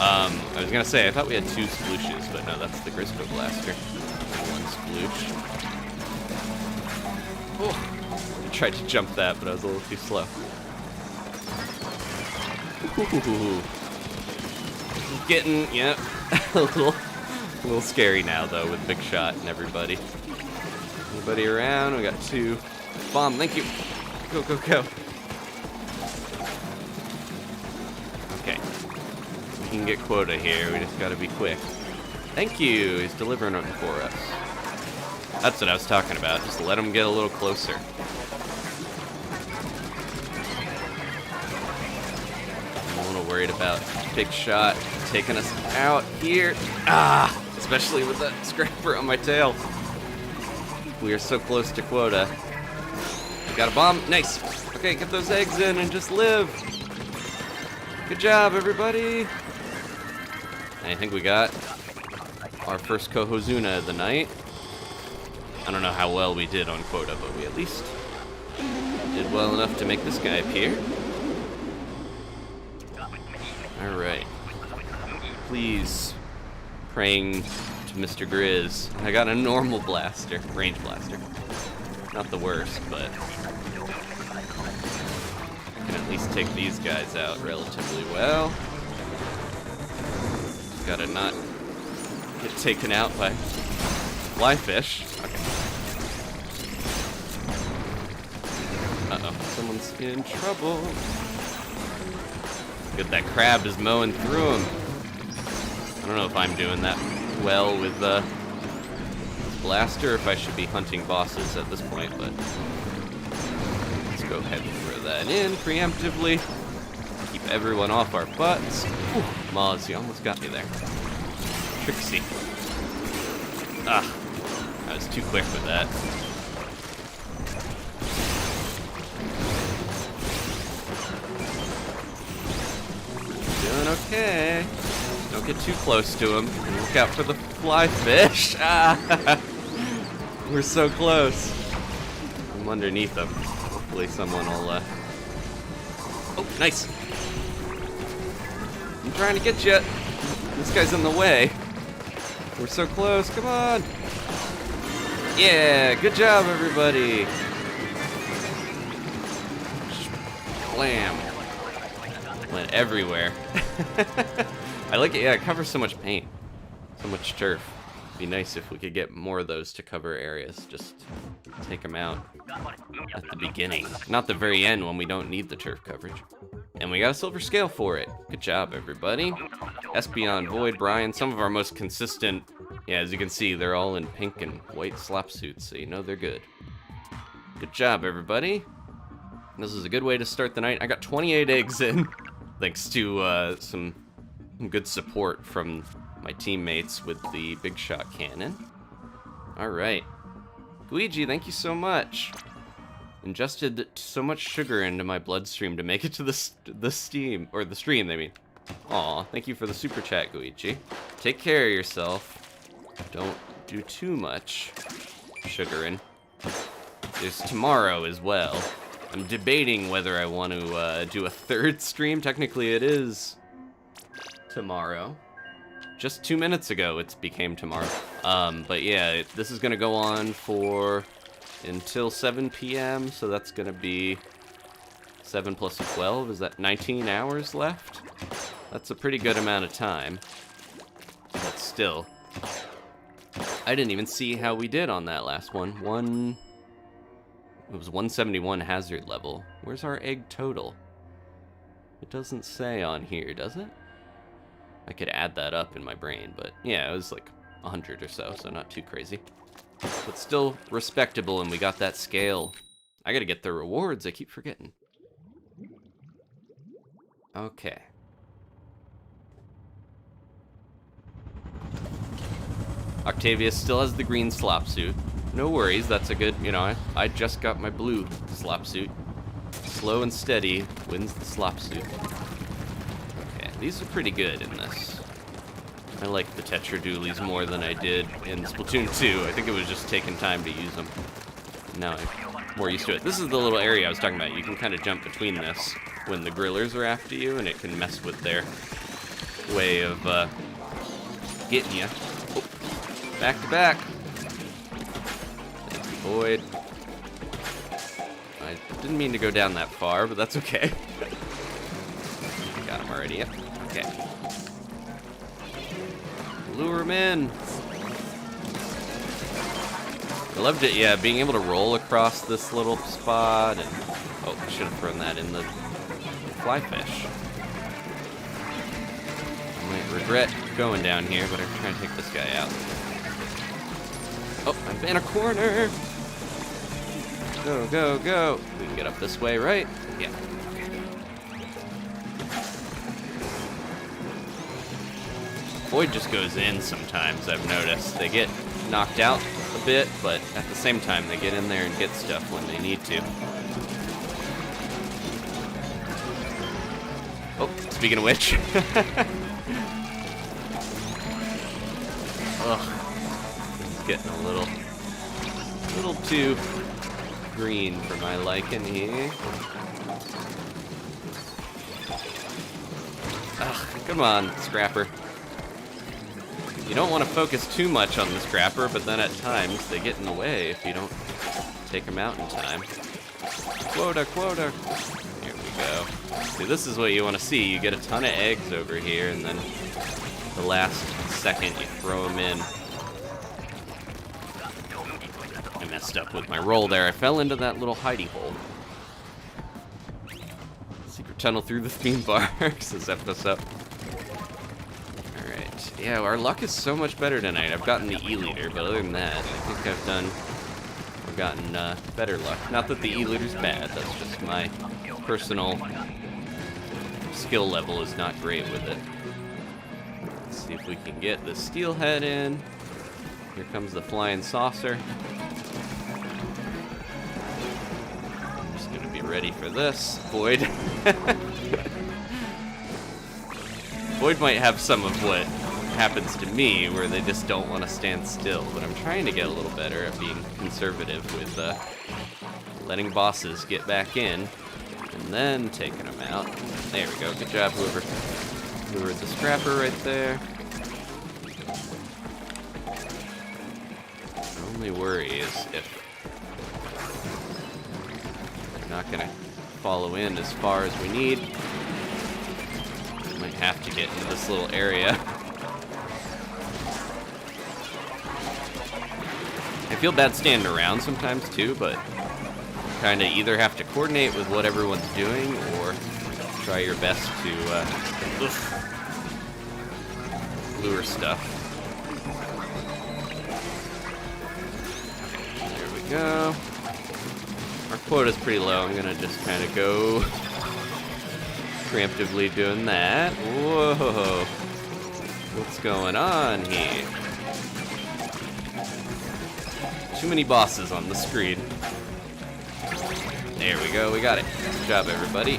I was gonna say, I thought we had 2 splooshes, but no, that's the Grisco Blaster. 1 sploosh. Oh, I tried to jump that, but I was a little too slow. Ooh. Getting, yeah, a little scary now, though, with Big Shot and everybody. Anybody around? We got 2. Bomb, thank you. Go, go, go. Okay. We can get quota here. We just gotta be quick. Thank you. He's delivering it for us. That's what I was talking about. Just let him get a little closer. I'm a little worried about Big Shot taking us out here. Ah! Especially with that scraper on my tail. We are so close to quota. Got a bomb. Nice. Okay, get those eggs in and just live. Good job, everybody. I think we got our first Cohozuna of the night. I don't know how well we did on quota, but we at least did well enough to make this guy appear. Alright. Please. Praying to Mr. Grizz. I got a normal blaster. Range blaster. Not the worst, but I can at least take these guys out relatively well. Just gotta not get taken out by fly fish. Okay. Uh-oh, someone's in trouble. Good, that crab is mowing through him. I don't know if I'm doing that well with the blaster, if I should be hunting bosses at this point, but let's go ahead and throw that in preemptively. Keep everyone off our butts. Whew, Moz, you almost got me there. Trixie. Ah, I was too quick with that. Doing okay. Don't get too close to him. Look out for the fly fish. Ah, we're so close. I'm underneath him. Hopefully someone will, Oh, nice. I'm trying to get you. This guy's in the way. We're so close. Come on. Yeah, good job, everybody. Blam. Went everywhere. I like it. Yeah, it covers so much paint. So much turf. It'd be nice if we could get more of those to cover areas. Just take them out at the beginning. Not the very end when we don't need the turf coverage. And we got a silver scale for it. Good job, everybody. Espeon, Void, Brian, some of our most consistent. Yeah, as you can see, they're all in pink and white slop suits, so you know they're good. Good job, everybody. This is a good way to start the night. I got 28 eggs in, thanks to some good support from my teammates with the big shot cannon. All right. Luigi, thank you so much. Ingested so much sugar into my bloodstream to make it to the stream, I mean. Aw, thank you for the super chat, Guichi. Take care of yourself. Don't do too much sugaring. There's tomorrow as well. I'm debating whether I want to do a third stream. Technically, it is tomorrow. Just 2 minutes ago, it became tomorrow. But yeah, this is gonna go on for until 7 p.m. So that's gonna be 7 plus 12. Is that 19 hours left? That's a pretty good amount of time. But still, I didn't even see how we did on that last one. It was 171 hazard level. Where's our egg total? It doesn't say on here, does it? I could add that up in my brain, but yeah, it was like 100 or so not too crazy. But still respectable, and we got that scale. I gotta get the rewards, I keep forgetting. Okay. Octavius still has the green slop suit. No worries, that's a good, you know, I just got my blue slop suit. Slow and steady wins the slop suit. Okay, these are pretty good in this. I like the Tetra Dualies more than I did in Splatoon 2. I think it was just taking time to use them. Now I'm more used to it. This is the little area I was talking about. You can kind of jump between this when the grillers are after you, and it can mess with their way of getting you. Oh, back to back. Void. I didn't mean to go down that far, but that's okay. Got him already, yep. Okay. Lure him in. I loved it, yeah, being able to roll across this little spot, and oh, I should have thrown that in the fly fish. I might regret going down here, but I'm trying to take this guy out. Oh, I'm in a corner. Go, go, go. We can get up this way, right? Yeah. Void just goes in sometimes, I've noticed. They get knocked out a bit, but at the same time, they get in there and get stuff when they need to. Oh, speaking of which. Ugh. This is getting a little too green for my liking here. Ugh, come on, Scrapper. You don't want to focus too much on the Scrapper, but then at times they get in the way if you don't take them out in time. Quota, quota. Here we go. See, this is what you want to see. You get a ton of eggs over here, and then the last second you throw them in. I messed up with my roll there. I fell into that little hidey hole. Secret tunnel through the theme park, says FSO. Alright. Yeah, our luck is so much better tonight. I've gotten the E-liter, but other than that, I think I've gotten better luck. Not that the E-liter's bad, that's just my personal skill level is not great with it. Let's see if we can get the steelhead in. Here comes the flying saucer. I'm just gonna be ready for this. Void. Void might have some of what happens to me, where they just don't want to stand still, but I'm trying to get a little better at being conservative with letting bosses get back in, and then taking them out. There we go, good job whoever lured the Scrapper right there. The only worry is if they're not gonna follow in as far as we need. Might have to get into this little area. I feel bad standing around sometimes too, but kind of either have to coordinate with what everyone's doing or try your best to lure stuff. There we go. Our quota's pretty low. I'm gonna just kind of go preemptively doing that. Whoa. What's going on here? Too many bosses on the screen. There we go, we got it. Good job, everybody.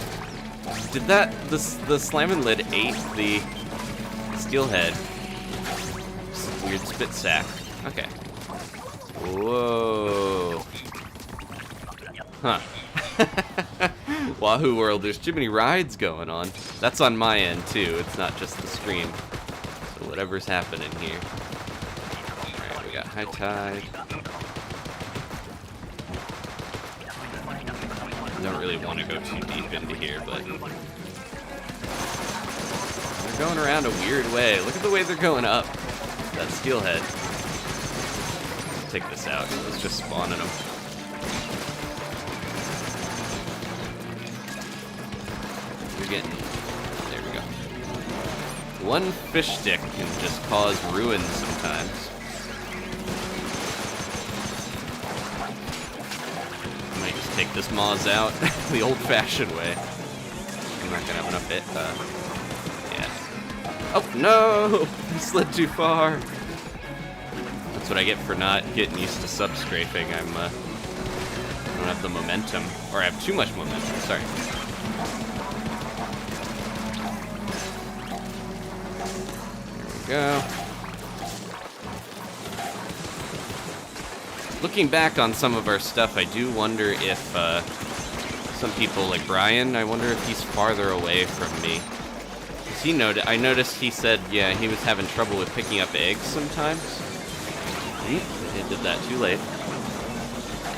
Did that, the Salmonid ate the steelhead. Weird spit sack. Okay. Whoa. Huh. Wahoo World, there's too many rides going on. That's on my end, too. It's not just the screen. So whatever's happening here. Alright, we got high tide. I don't really want to go too deep into here, but they're going around a weird way. Look at the way they're going up. That steelhead. Let's take this out. Let's just spawn in them. You're getting... There we go. One fish stick can just cause ruin sometimes. Take this Moz out the old-fashioned way. I'm not gonna have enough hit. Yeah. Oh no! I slid too far. That's what I get for not getting used to sub-strafing. I don't have the momentum, or I have too much momentum. Sorry. There we go. Looking back on some of our stuff, I do wonder if some people, like Brian, I wonder if he's farther away from me. 'Cause I noticed he said, yeah, he was having trouble with picking up eggs sometimes. He did that too late.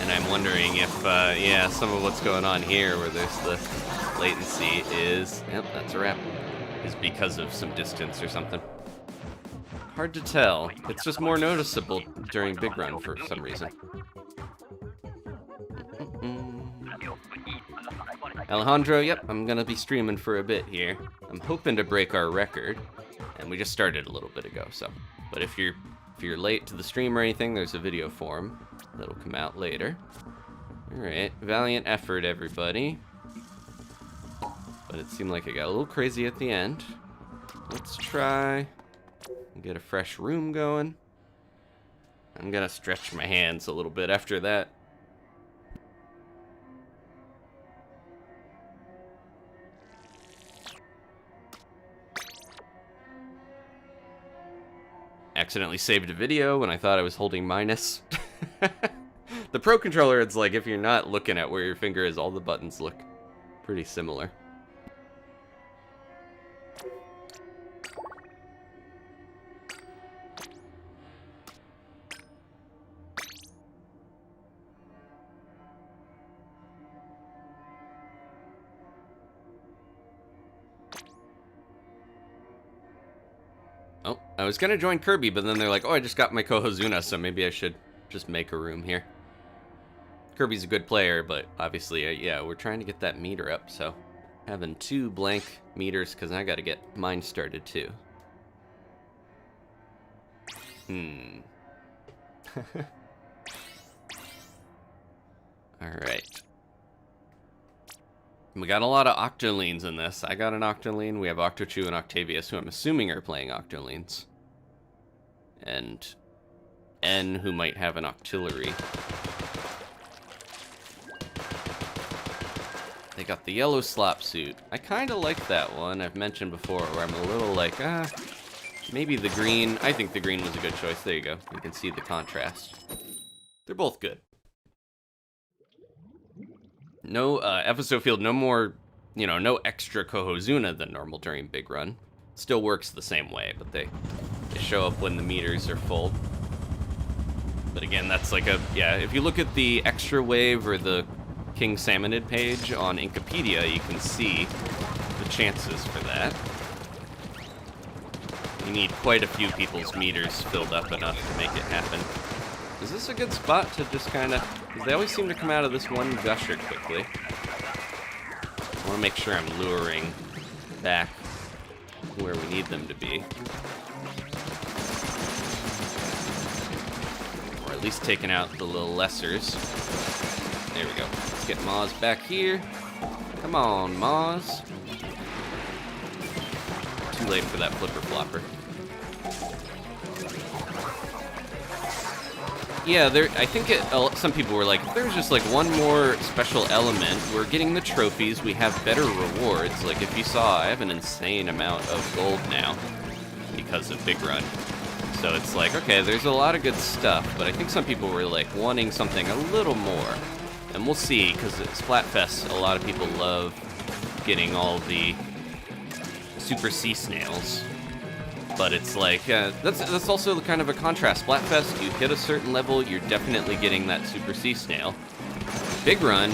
And I'm wondering if, yeah, some of what's going on here, where there's the latency is, yep, that's a wrap, is because of some distance or something. Hard to tell. It's just more noticeable during Big Run for some reason. Alejandro, yep, I'm gonna be streaming for a bit here. I'm hoping to break our record, and we just started a little bit ago, so. But if you're late to the stream or anything, there's a video form that'll come out later. Alright, valiant effort, everybody. But it seemed like it got a little crazy at the end. Let's try... get a fresh room going. I'm gonna stretch my hands a little bit after that. Accidentally saved a video when I thought I was holding minus. The Pro Controller, it's like if you're not looking at where your finger is, all the buttons look pretty similar. Oh, I was gonna join Kirby, but then they're like, oh, I just got my Cohozuna, so maybe I should just make a room here. Kirby's a good player, but obviously, yeah, we're trying to get that meter up, so having 2 blank meters, because I gotta get mine started too. Alright. We got a lot of Octolines in this. I got an Octoline. We have Octochu and Octavius, who I'm assuming are playing Octolines. And N, who might have an Octillery. They got the yellow slop suit. I kind of like that one. I've mentioned before, where I'm a little like, maybe the green. I think the green was a good choice. There you go. You can see the contrast. They're both good. No, episode field, no more, you know, no extra Cohozuna than normal during Big Run. Still works the same way, but they show up when the meters are full. But again, that's like yeah, if you look at the extra wave or the King Salmonid page on Inkopedia, you can see the chances for that. You need quite a few people's meters filled up enough to make it happen. Is this a good spot to just kind of... Because they always seem to come out of this one gusher quickly. I want to make sure I'm luring back where we need them to be. Or at least taking out the little lessers. There we go. Let's get Moz back here. Come on, Moz. Too late for that flipper flopper. Yeah, I think some people were like, if there's just like one more special element, we're getting the trophies, we have better rewards. Like if you saw, I have an insane amount of gold now because of Big Run. So it's like, okay, there's a lot of good stuff, but I think some people were like wanting something a little more. And we'll see, because at Splatfest, a lot of people love getting all the super sea snails. But it's like, that's also kind of a contrast. Splatfest, you hit a certain level, you're definitely getting that super sea snail. Big Run,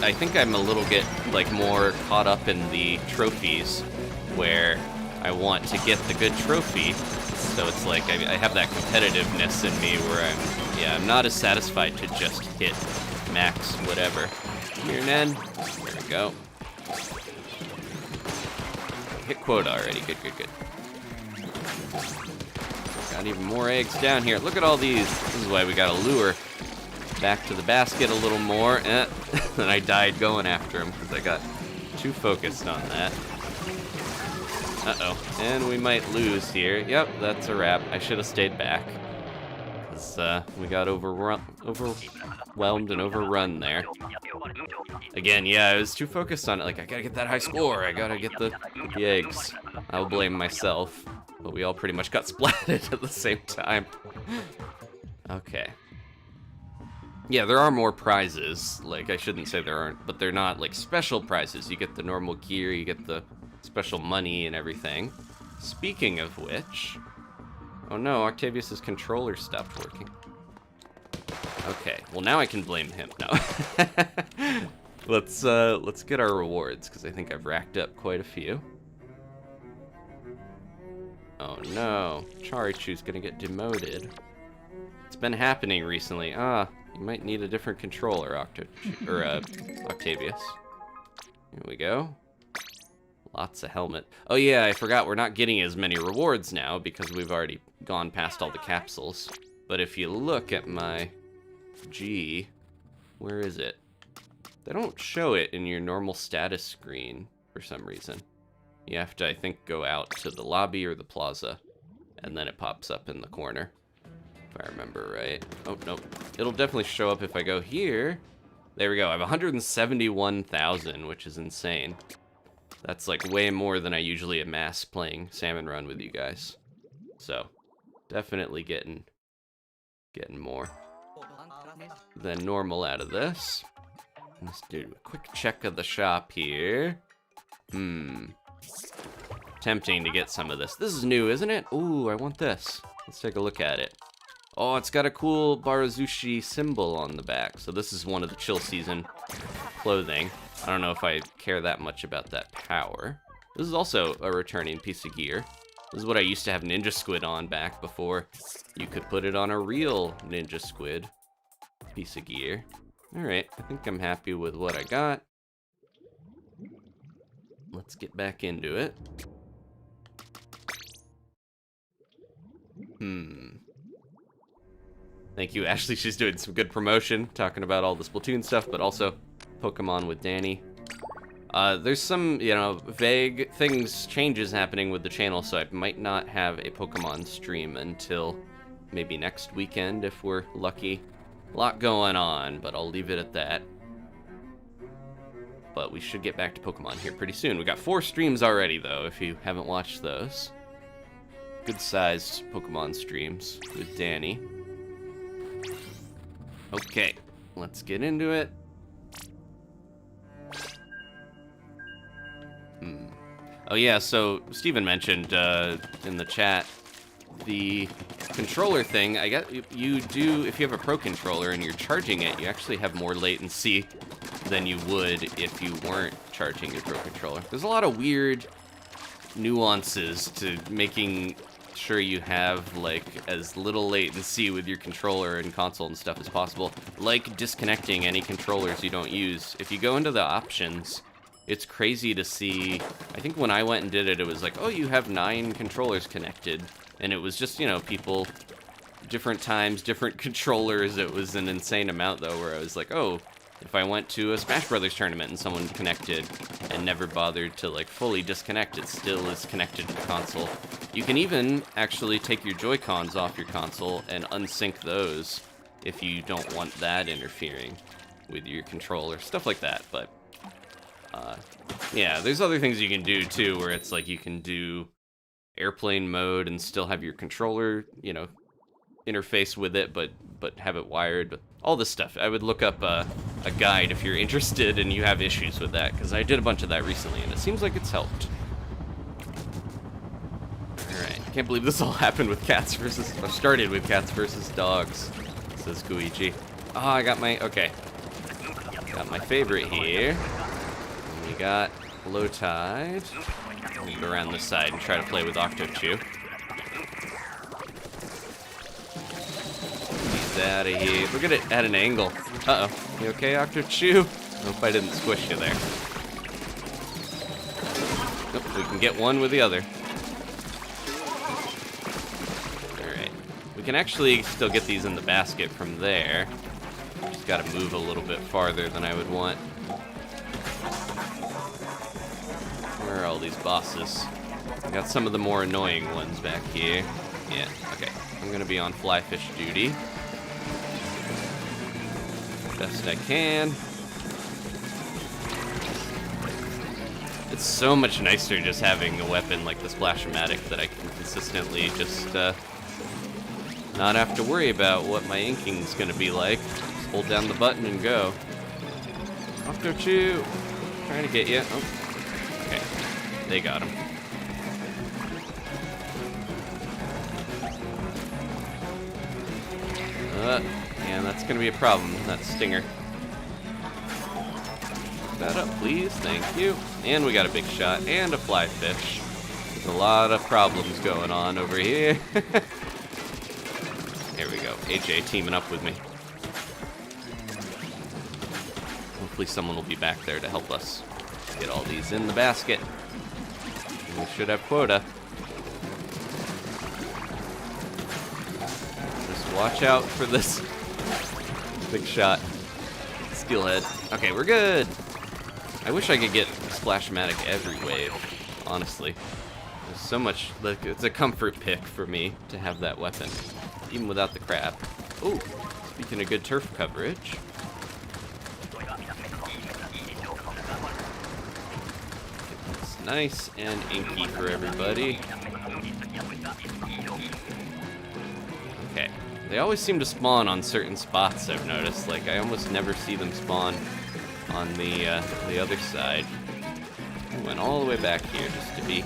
I think I'm a little bit like more caught up in the trophies, where I want to get the good trophy. So it's like I have that competitiveness in me where I'm not as satisfied to just hit max whatever. Come here, Nen. There we go. Hit quota already. Good. Got even more eggs down here. Look at all these. This is why we gotta lure back to the basket a little more. And I died going after him because I got too focused on that. Uh-oh. And we might lose here. Yep, that's a wrap. I should have stayed back. Because we got overwhelmed and overrun there. Again, yeah, I was too focused on it. Like, I gotta get that high score. I gotta get the eggs. I'll blame myself. But we all pretty much got splatted at the same time. Okay. Yeah, there are more prizes. Like, I shouldn't say there aren't, but they're not, like, special prizes. You get the normal gear, you get the special money and everything. Speaking of which... Oh no, Octavius's controller stopped working. Okay, well now I can blame him. No. Let's get our rewards, because I think I've racked up quite a few. Oh no, Charichu's gonna get demoted. It's been happening recently. You might need a different controller, Octavius. Here we go. Lots of helmet. Oh yeah, I forgot we're not getting as many rewards now because we've already gone past all the capsules. But if you look at my G, where is it? They don't show it in your normal status screen for some reason. You have to, I think, go out to the lobby or the plaza, and then it pops up in the corner, if I remember right. Oh, no. It'll definitely show up if I go here. There we go. I have 171,000, which is insane. That's like way more than I usually amass playing Salmon Run with you guys. So, definitely getting more than normal out of this. Let's do a quick check of the shop here. Tempting to get some of this. This is new, isn't it? Ooh, I want this. Let's take a look at it. Oh, it's got a cool Barazushi symbol on the back. So this is one of the chill season clothing. I don't know if I care that much about that power. This is also a returning piece of gear. This is what I used to have Ninja Squid on back before you could put it on a real Ninja Squid piece of gear. Alright, I think I'm happy with what I got. Let's get back into it. Thank you, Ashley. She's doing some good promotion, talking about all the Splatoon stuff, but also Pokemon with Danny. There's some, vague changes happening with the channel, so I might not have a Pokemon stream until maybe next weekend if we're lucky. A lot going on, but I'll leave it at that. But we should get back to Pokemon here pretty soon. We got 4 streams already, though, if you haven't watched those. Good-sized Pokemon streams with Danny. Okay, let's get into it. Oh yeah, so Steven mentioned in the chat the controller thing. I guess you do, if you have a Pro controller and you're charging it, you actually have more latency than you would if you weren't charging your Pro controller. There's a lot of weird nuances to making sure you have like as little latency with your controller and console and stuff as possible, like disconnecting any controllers you don't use. If you go into the options, it's crazy to see. I think when I went and did it, it was like, oh, you have 9 controllers connected, and it was just, you know, people, different times, different controllers. It was an insane amount though, where I was like, oh, if I went to a Smash Brothers tournament and someone connected and never bothered to like fully disconnect, it still is connected to the console. You can even actually take your Joy-Cons off your console and unsync those if you don't want that interfering with your controller, stuff like that. But yeah, there's other things you can do too, where it's like you can do airplane mode and still have your controller, you know, interface with it, but have it wired. But all this stuff, I would look up a guide if you're interested and you have issues with that, because I did a bunch of that recently and it seems like it's helped. Alright, can't believe this all happened with cats versus, or started with cats versus dogs, says Koichi. Oh, I got my, okay. Got my favorite here. And we got Low Tide. Let me go around this side and try to play with Octo-Chew. Out of here. Look at it at an angle. Uh-oh. You okay, Octo-Chew? Hope I didn't squish you there. Nope, we can get one with the other. Alright. We can actually still get these in the basket from there. Just gotta move a little bit farther than I would want. Where are all these bosses? I got some of the more annoying ones back here. Yeah, okay. I'm gonna be on flyfish duty. Best I can. It's so much nicer just having a weapon like the Splash-O-Matic that I can consistently just not have to worry about what my inking's gonna be like. Just hold down the button and go. Octo-Chew! Trying to get you. Oh. Okay. They got him. Yeah, that's gonna be a problem, that stinger. Pick that up, please, thank you. And we got a big shot, and a fly fish. There's a lot of problems going on over here. There we go, AJ teaming up with me. Hopefully someone will be back there to help us get all these in the basket. And we should have quota. Just watch out for this big shot. Steelhead. Okay, we're good. I wish I could get Splash-O-Matic every wave, honestly. There's so much, like, it's a comfort pick for me to have that weapon, even without the crab. Oh, speaking of good turf coverage. It's nice and inky for everybody. Okay. They always seem to spawn on certain spots, I've noticed. Like, I almost never see them spawn on the other side. I went all the way back here just to be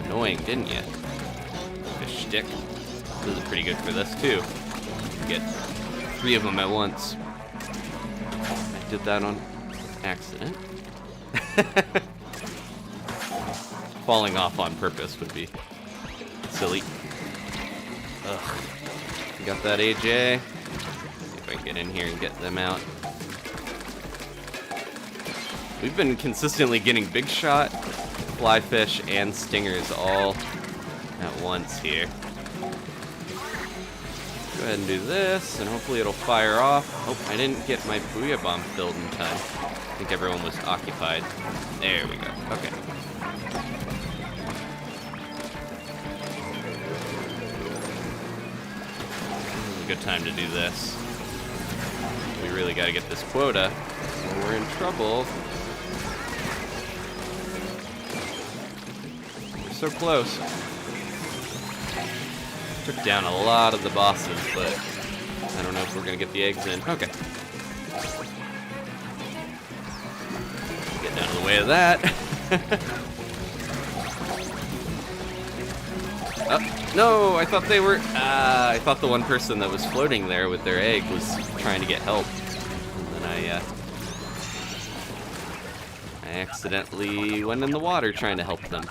annoying, didn't you? Fish stick. This is pretty good for this, too. Get 3 of them at once. I did that on accident. Falling off on purpose would be silly. Ugh. Got that, AJ. See if I can get in here and get them out. We've been consistently getting big shot, flyfish, and stingers all at once here. Go ahead and do this, and hopefully it'll fire off. Oh, I didn't get my Booyah Bomb filled in time. I think everyone was occupied. There we go. Okay. Good time to do this. We really got to get this quota, or we're in trouble. We're so close. Took down a lot of the bosses, but I don't know if we're gonna get the eggs in. Okay. Get out of the way of that. Oh, no, I thought they were, I thought the one person that was floating there with their egg was trying to get help. And then I accidentally went in the water trying to help them.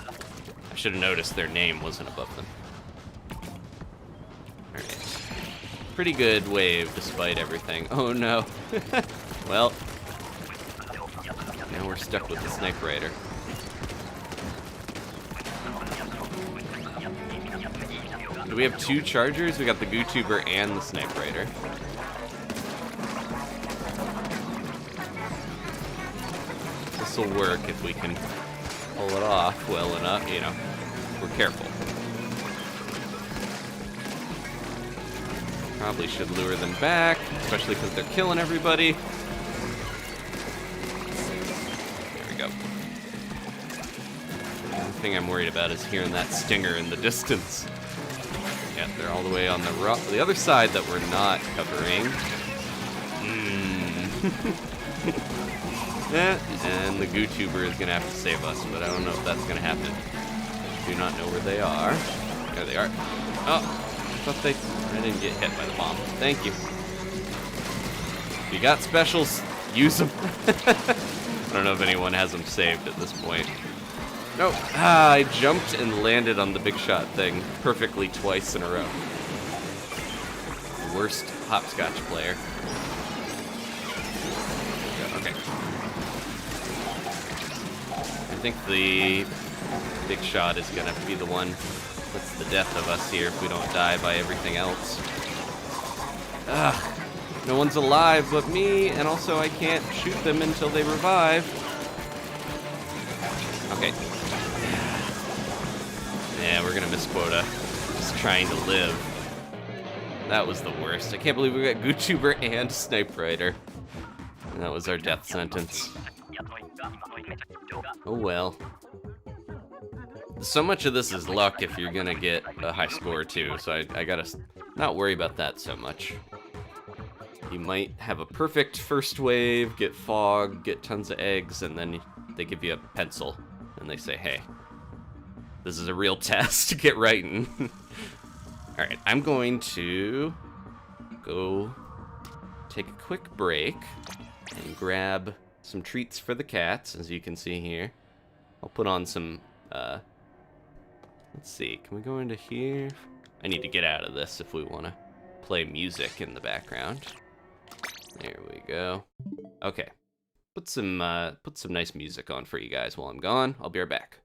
should have noticed their name wasn't above them. Alright. Pretty good wave despite everything. Oh no. Well, now we're stuck with the Snipe Rider. Do we have two chargers? We got the GooTuber and the Snipe Rider. This will work if we can pull it off well enough, you know. We're careful. Probably should lure them back, especially because they're killing everybody. There we go. The only thing I'm worried about is hearing that stinger in the distance. Yeah, they're all the way on the other side that we're not covering. Yeah, and the GooTuber is going to have to save us, but I don't know if that's going to happen. Do not know where they are. There they are. Oh, I thought I didn't get hit by the bomb. Thank you. If you got specials, use them. I don't know if anyone has them saved at this point. No, I jumped and landed on the big shot thing perfectly twice in a row. Worst hopscotch player. Okay. I think the big shot is gonna be the one that's the death of us here if we don't die by everything else. Ugh. No one's alive but me, and also I can't shoot them until they revive. Okay. Yeah, we're gonna miss quota. Just trying to live. That was the worst. I can't believe we got GooTuber and Snipe Rider. And that was our death sentence. Oh well. So much of this is luck if you're gonna get a high score too, so I gotta not worry about that so much. You might have a perfect first wave, get fog, get tons of eggs, and then they give you a pencil, and they say, hey, this is a real test, get writing. Alright, I'm going to go take a quick break and grab some treats for the cats, as you can see here. I'll put on some, let's see, can we go into here? I need to get out of this if we want to play music in the background. There we go. Okay, put some nice music on for you guys while I'm gone. I'll be right back.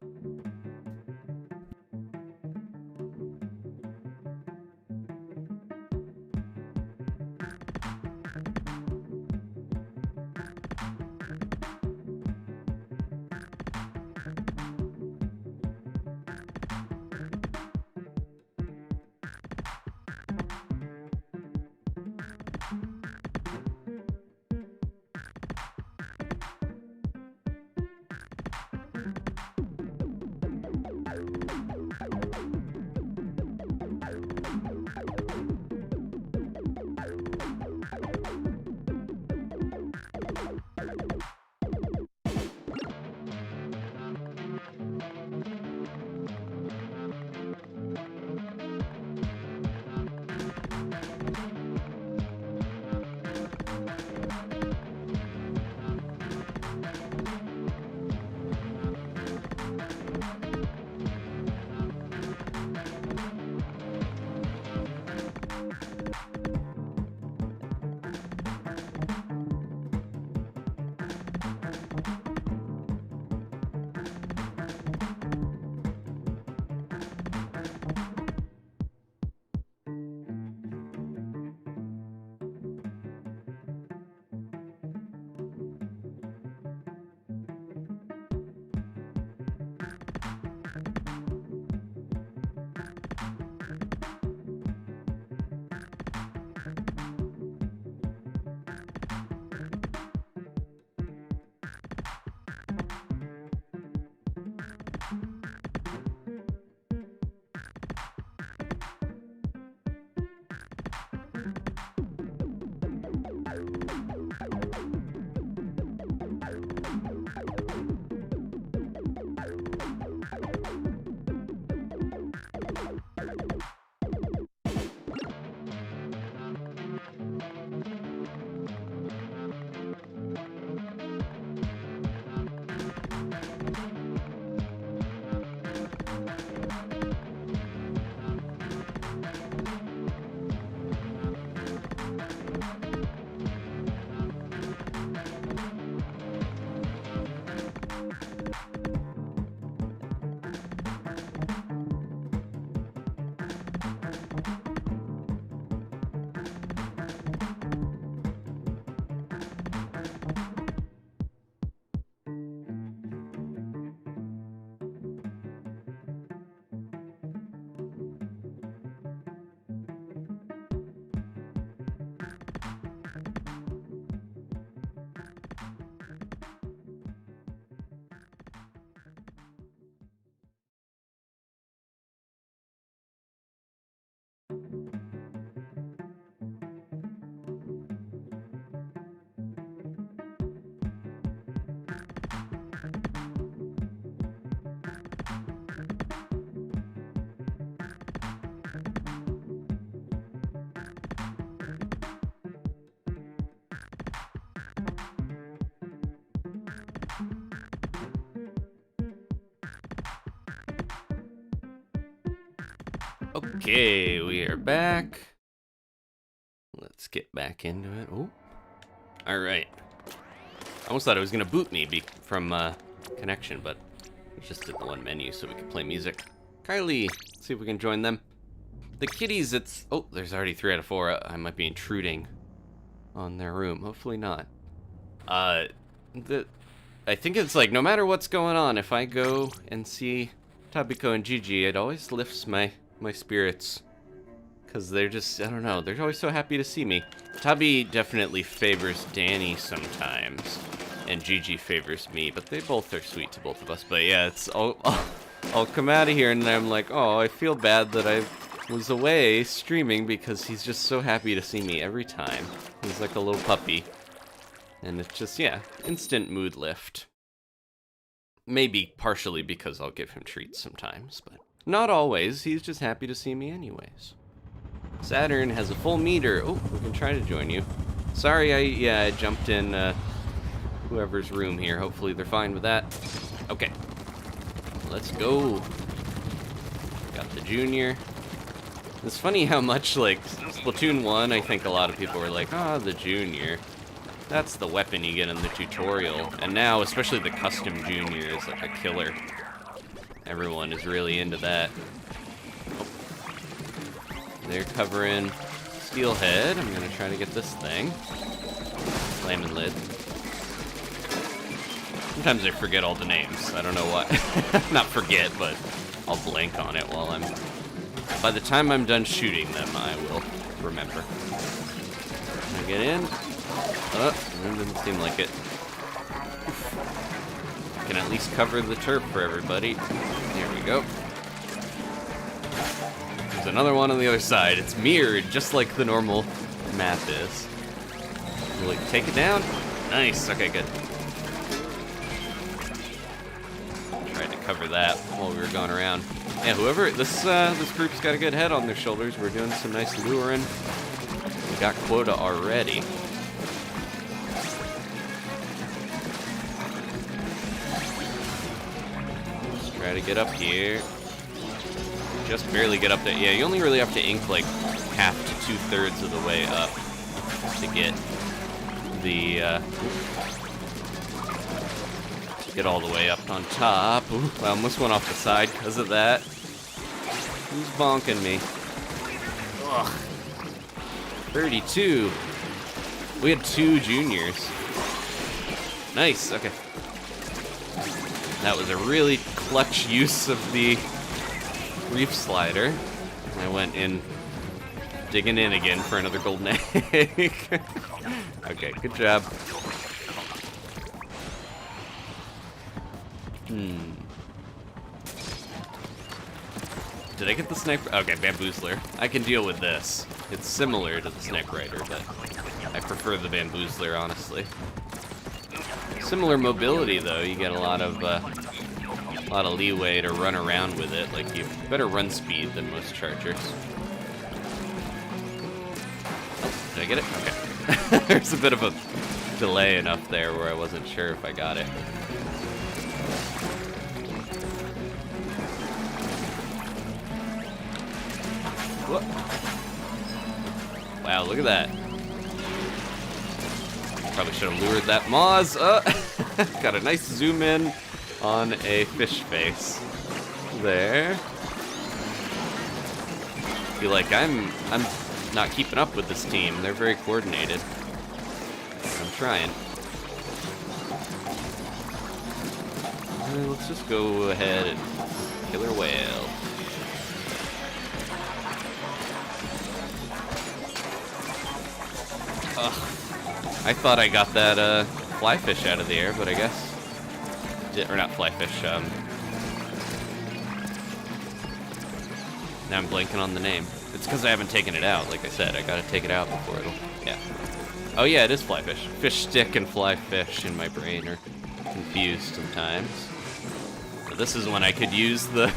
Okay, we are back. Let's get back into it. Oh, all right. I almost thought it was gonna boot me from connection, but it just did the one menu so we could play music. Kylie, let's see if we can join them. The kitties, oh, there's already 3 out of 4. I might be intruding on their room. Hopefully not. I think it's like, no matter what's going on, if I go and see Tabiko and Gigi, it always lifts my spirits. Because they're just, I don't know, they're always so happy to see me. Tabi definitely favors Danny sometimes, and Gigi favors me, but they both are sweet to both of us. But yeah, I'll come out of here and I'm like, oh, I feel bad that I was away streaming because he's just so happy to see me every time. He's like a little puppy. And it's just, yeah, instant mood lift. Maybe partially because I'll give him treats sometimes, but not always. He's just happy to see me anyways. Saturn has a full meter. Oh, we can try to join you. Sorry, I jumped in whoever's room here. Hopefully they're fine with that. Okay. Let's go. Got the junior. It's funny how much, like, Splatoon 1, I think a lot of people were like, ah, the junior. That's the weapon you get in the tutorial. And now, especially the custom junior is like a killer. Everyone is really into that. Oh. They're covering Steelhead. I'm gonna try to get this thing. Slamming lid. Sometimes I forget all the names. I don't know why. Not forget, but I'll blank on it while I'm... By the time I'm done shooting them, I will remember. Can I get in? It doesn't seem like it. I can at least cover the turf for everybody. There we go. There's another one on the other side. It's mirrored, just like the normal map is. Will it take it down? Nice. Okay, good. Tried to cover that while we were going around. Yeah, whoever this group's got a good head on their shoulders. We're doing some nice luring. We got quota already. Try to get up here. Just barely get up there. Yeah, you only really have to ink like half to 2/3 of the way up to get the get all the way up on top. Ooh, I almost went off the side because of that. Who's bonking me? Ugh. 32. We had 2 juniors. Nice. Okay. That was a really clutch use of the reef slider. I went in, digging in again for another golden egg. Okay, good job. Did I get the sniper? Okay, bamboozler. I can deal with this. It's similar to the sniper rider, but I prefer the bamboozler, honestly. Similar mobility, though. You get a lot of leeway to run around with it. Like, you better run speed than most chargers. Oh, did I get it? Okay. There's a bit of a delay enough there where I wasn't sure if I got it. Whoop. Wow, look at that. Probably should have lured that Moz. Got a nice zoom in on a fish face. There. Feel like I'm not keeping up with this team. They're very coordinated. I'm trying. Let's just go ahead and killer whale. Ugh. I thought I got that fly fish out of the air, but I guess... Or not fly fish, now I'm blanking on the name. It's because I haven't taken it out, like I said. I gotta take it out before it'll... Yeah. Oh yeah, it is fly fish. Fish stick and fly fish in my brain are confused sometimes. So this is when I could use the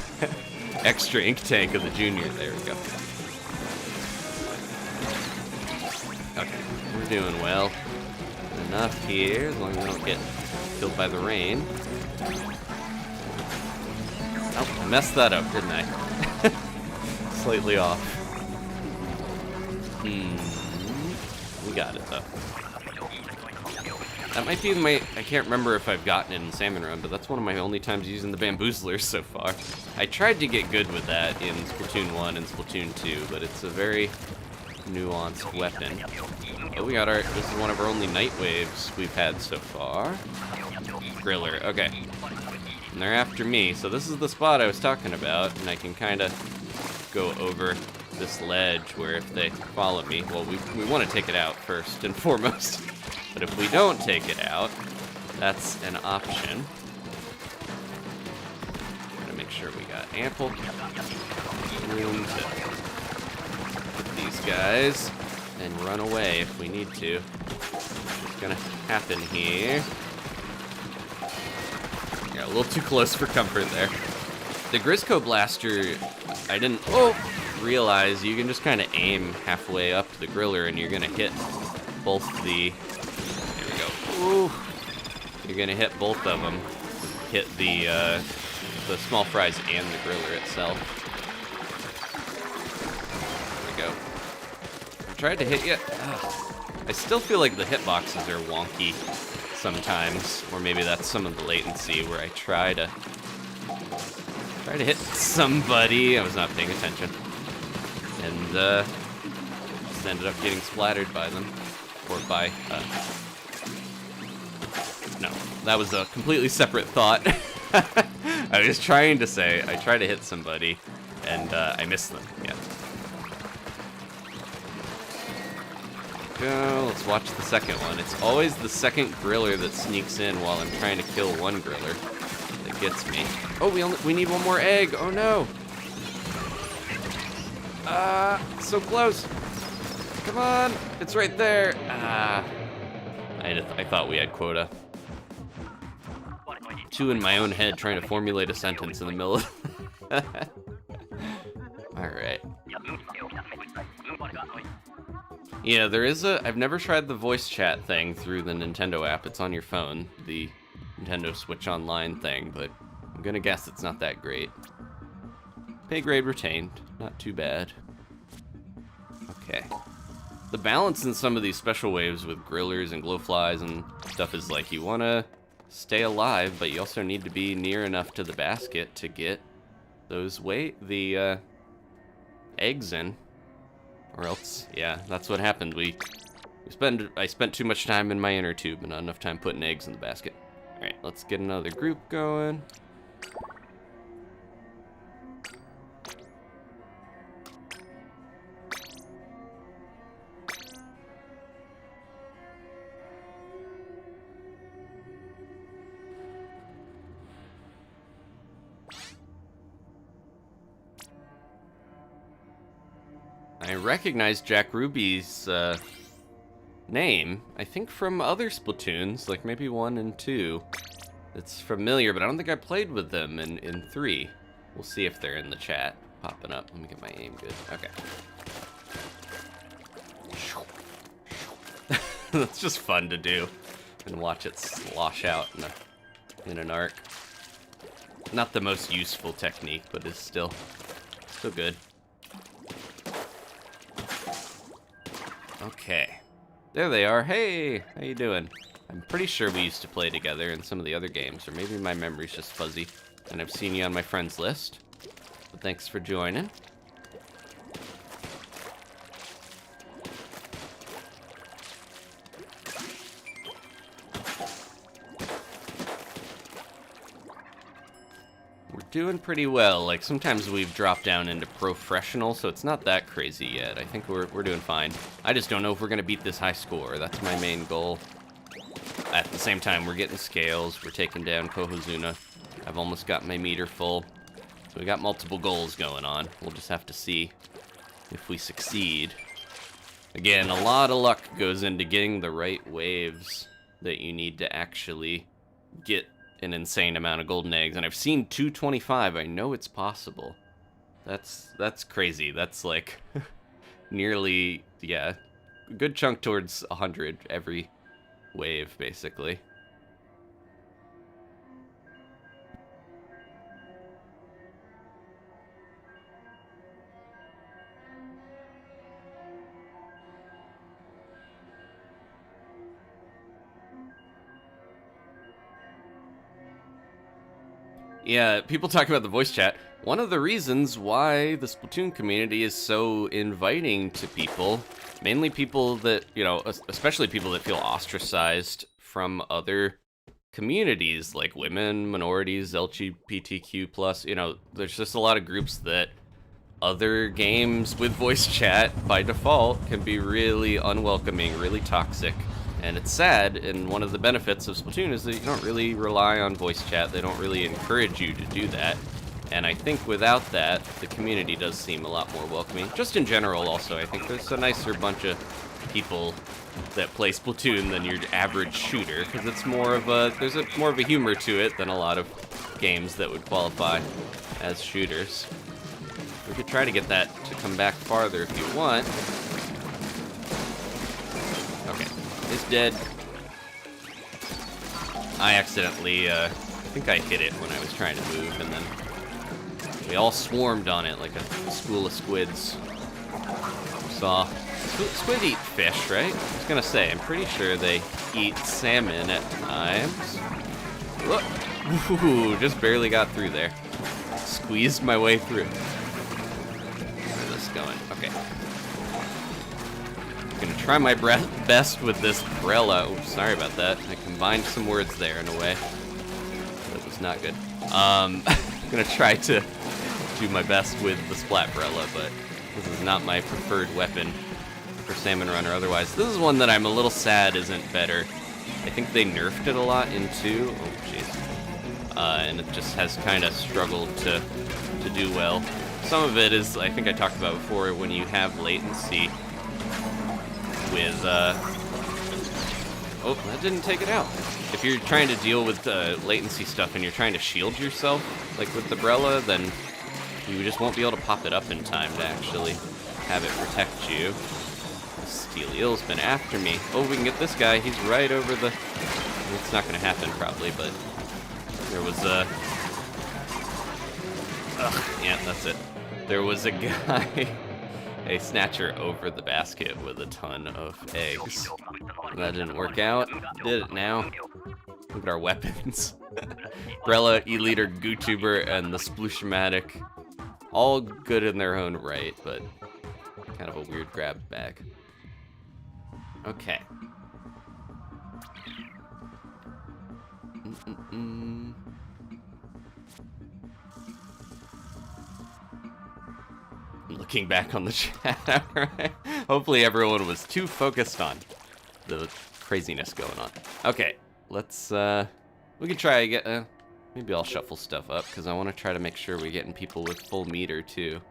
extra ink tank of the junior. There we go. Okay, we're doing well. Enough here, as long as I don't get killed by the rain. Oh, I messed that up, didn't I? slightly off. We got it, though. That might be I can't remember if I've gotten it in Salmon Run, but that's one of my only times using the bamboozlers so far. I tried to get good with that in Splatoon 1 and Splatoon 2, but it's a very nuanced weapon. Oh, this is one of our only night waves we've had so far. Griller, okay. And they're after me, so this is the spot I was talking about, and I can kind of go over this ledge where if they follow me, well, we want to take it out first and foremost. But if we don't take it out, that's an option. Gotta make sure we got ample room to hit these guys and run away if we need to. It's gonna happen here. Yeah, a little too close for comfort there. The Grisco Blaster, I didn't realize you can just kind of aim halfway up the griller and you're gonna hit both the... There we go. Ooh. You're gonna hit both of them. Hit the small fries and the griller itself. There we go. I tried to hit you. I still feel like the hitboxes are wonky sometimes, or maybe that's some of the latency where I try to hit somebody. I was not paying attention, and just ended up getting splattered by them, or by no, that was a completely separate thought. I was trying to say I try to hit somebody, and I missed them. Yeah. Go. Let's watch the second one. It's always the second griller that sneaks in while I'm trying to kill one griller that gets me. Oh, we need one more egg. Oh no. So close. Come on. It's right there. I thought we had quota. Two in my own head trying to formulate a sentence in the middle of... Alright. Yeah, there is I've never tried the voice chat thing through the Nintendo app. It's on your phone, the Nintendo Switch Online thing, but I'm gonna guess it's not that great. Pay grade retained. Not too bad. Okay. The balance in some of these special waves with grillers and glowflies and stuff is like you want to stay alive, but you also need to be near enough to the basket to get those eggs in. Or else, yeah, that's what happened. I spent too much time in my inner tube and not enough time putting eggs in the basket. Alright, let's get another group going. I recognize Jack Ruby's name, I think from other Splatoons, like maybe 1 and 2. It's familiar, but I don't think I played with them in 3. We'll see if they're in the chat popping up. Let me get my aim good. Okay. That's just fun to do and watch it slosh out in an arc. Not the most useful technique, but it's still good. Okay, there they are. Hey, how you doing? I'm pretty sure we used to play together in some of the other games, or maybe my memory's just fuzzy, and I've seen you on my friends list. But thanks for joining. Doing pretty well. Like, sometimes we've dropped down into professional, so it's not that crazy yet. I think we're doing fine. I just don't know if we're gonna beat this high score. That's my main goal. At the same time, we're getting scales. We're taking down Cohozuna. I've almost got my meter full. So we got multiple goals going on. We'll just have to see if we succeed. Again, a lot of luck goes into getting the right waves that you need to actually get an insane amount of golden eggs, and I've seen 225. I know it's possible. That's crazy. That's like nearly, yeah, a good chunk towards 100 every wave, basically. Yeah, people talk about the voice chat. One of the reasons why the Splatoon community is so inviting to people, mainly people that, you know, especially people that feel ostracized from other communities like women, minorities, LGBTQ+, you know, there's just a lot of groups that other games with voice chat by default can be really unwelcoming, really toxic. And it's sad, and one of the benefits of Splatoon is that you don't really rely on voice chat. They don't really encourage you to do that. And I think without that, the community does seem a lot more welcoming. Just in general, also, I think there's a nicer bunch of people that play Splatoon than your average shooter, because it's more of a, there's more of a humor to it than a lot of games that would qualify as shooters. We could try to get that to come back farther if you want. Okay. It's dead. I accidentally, I think I hit it when I was trying to move, and then we all swarmed on it like a school of squids. Saw squid eat fish, right? I was gonna say, I'm pretty sure they eat salmon at times. Ooh, just barely got through there. Squeezed my way through. Where's this going? Okay. I'm gonna try my best with this umbrella. Oops, sorry about that. I combined some words there in a way. That was not good. I'm gonna try to do my best with the Splatbrella, but this is not my preferred weapon for Salmon Run or otherwise. This is one that I'm a little sad isn't better. I think they nerfed it a lot in 2. Oh, jeez. And it just has kind of struggled to do well. Some of it is, I think I talked about before, when you have latency with, oh, that didn't take it out. If you're trying to deal with latency stuff and you're trying to shield yourself, like with the Brella, then you just won't be able to pop it up in time to actually have it protect you. The Steel Eel's been after me. Oh, we can get this guy. He's right over the... It's not going to happen, probably, but there was a... Ugh, yeah, that's it. There was a guy... a snatcher over the basket with a ton of eggs. That didn't work out. Did it now? Look at our weapons. Brella, E-Leader, Gootuber, and the Sploosh-O-Matic. All good in their own right, but kind of a weird grab bag. Okay. Looking back on the chat, right? Hopefully everyone was too focused on the craziness going on. Okay, let's, we can try again. Maybe I'll shuffle stuff up, because I want to try to make sure we're getting people with full meter, too.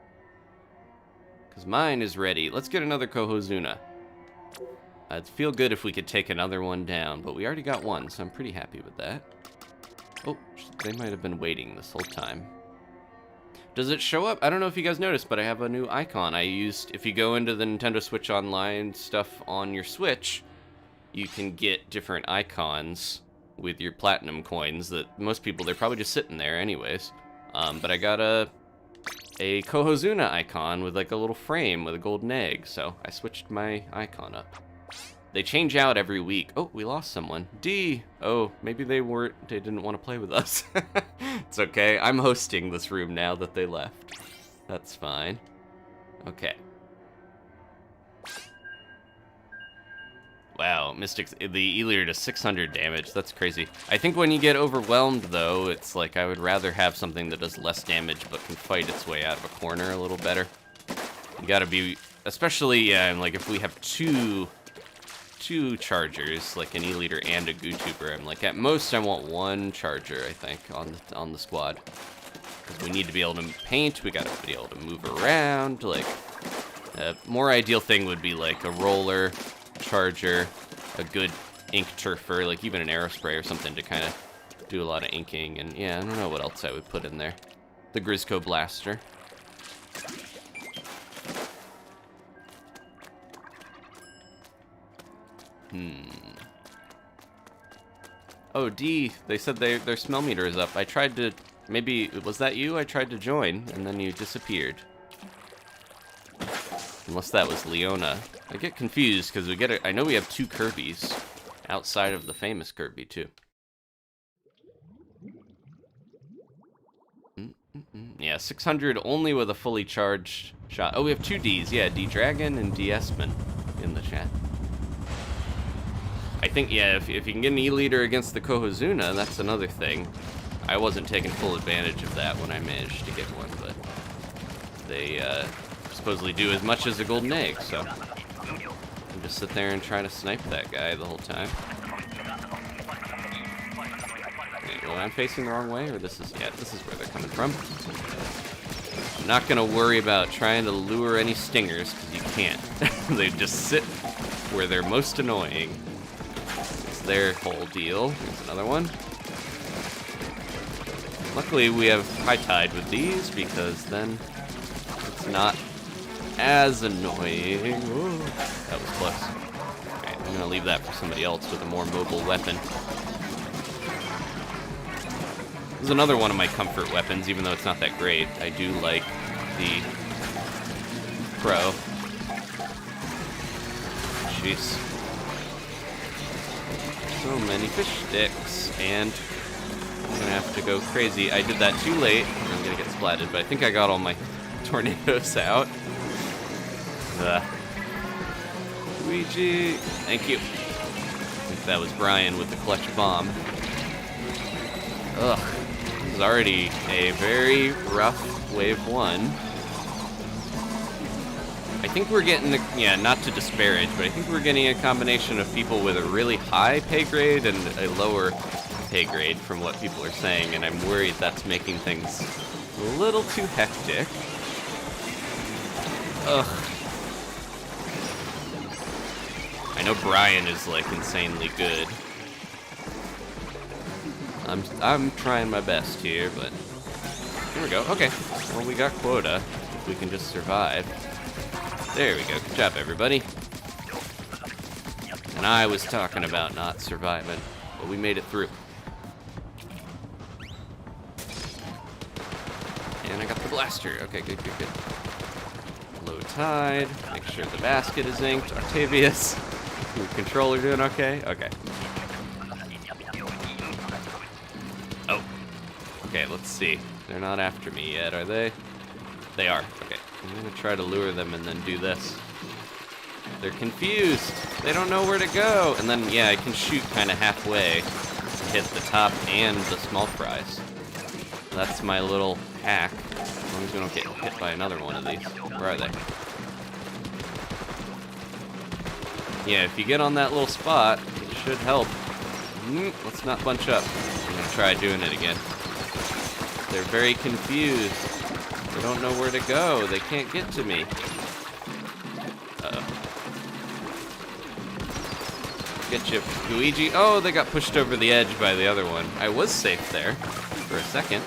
Because mine is ready. Let's get another Cohozuna. It'd feel good if we could take another one down, but we already got one, so I'm pretty happy with that. Oh, they might have been waiting this whole time. Does it show up? I don't know if you guys noticed, but I have a new icon I used. If you go into the Nintendo Switch Online stuff on your Switch, you can get different icons with your platinum coins that most people, they're probably just sitting there anyways. But I got a Cohozuna icon with like a little frame with a golden egg, so I switched my icon up. They change out every week. Oh, we lost someone. D. Oh, maybe they didn't want to play with us. It's okay. I'm hosting this room now that they left. That's fine. Okay. Wow, Mystic's, the E-Leader does 600 damage. That's crazy. I think when you get overwhelmed, though, it's like I would rather have something that does less damage but can fight its way out of a corner a little better. You gotta be, especially, like if we have two chargers, like an E-Leader and a Gootuber, I'm like, at most I want one charger, I think, on the squad. Because we need to be able to paint, we gotta be able to move around, like, a more ideal thing would be like a roller, charger, a good ink turfer, like even an aerospray or something to kind of do a lot of inking, and yeah, I don't know what else I would put in there. The Grizzco Blaster. Oh, D, they said their smell meter is up. I tried to, maybe, was that you? I tried to join, and then you disappeared. Unless that was Leona. I get confused, because I know we have 2 Kirbys, outside of the famous Kirby, too. Yeah, 600 only with a fully charged shot. Oh, we have two Ds. Yeah, D-Dragon and D-Espen in the chat. I think, yeah, if you can get an E-Leader against the Cohozuna, that's another thing. I wasn't taking full advantage of that when I managed to get one, but they supposedly do as much as a golden egg, so I'll just sit there and try to snipe that guy the whole time. Okay, well, I'm facing the wrong way, or this is where they're coming from. I'm not gonna worry about trying to lure any stingers, because you can't. They just sit where they're most annoying. It's their whole deal. Here's another one. Luckily, we have high tide with these, because then it's not as annoying. Ooh, that was close. Okay, I'm gonna leave that for somebody else with a more mobile weapon. This is another one of my comfort weapons, even though it's not that great. I do like the Pro. Jeez. So many fish sticks, and I'm gonna have to go crazy. I did that too late. I'm gonna get splatted, but I think I got all my tornadoes out. Luigi, thank you. I think that was Brian with the clutch bomb. Ugh, this is already a very rough wave 1. I think we're getting, yeah, not to disparage, but I think we're getting a combination of people with a really high pay grade and a lower pay grade from what people are saying, and I'm worried that's making things a little too hectic. Ugh. I know Brian is, like, insanely good. I'm trying my best here, but here we go. Okay, well, we got quota. If we can just survive. There we go. Good job, everybody. And I was talking about not surviving, but we made it through. And I got the blaster. Okay, good, good, good. Low tide. Make sure the basket is inked. Octavius, your controller doing okay? Okay. Oh. Okay, let's see. They're not after me yet, are they? They are. Okay. I'm gonna try to lure them and then do this. They're confused. They don't know where to go. And then, yeah, I can shoot kind of halfway to hit the top and the small fries. That's my little hack. As long as we don't get hit by another one of these. Where are they? Yeah, if you get on that little spot, it should help. Let's not bunch up. I'm gonna try doing it again. They're very confused. They don't know where to go. They can't get to me. Uh-oh. Get you, Luigi. Oh, they got pushed over the edge by the other one. I was safe there for a second.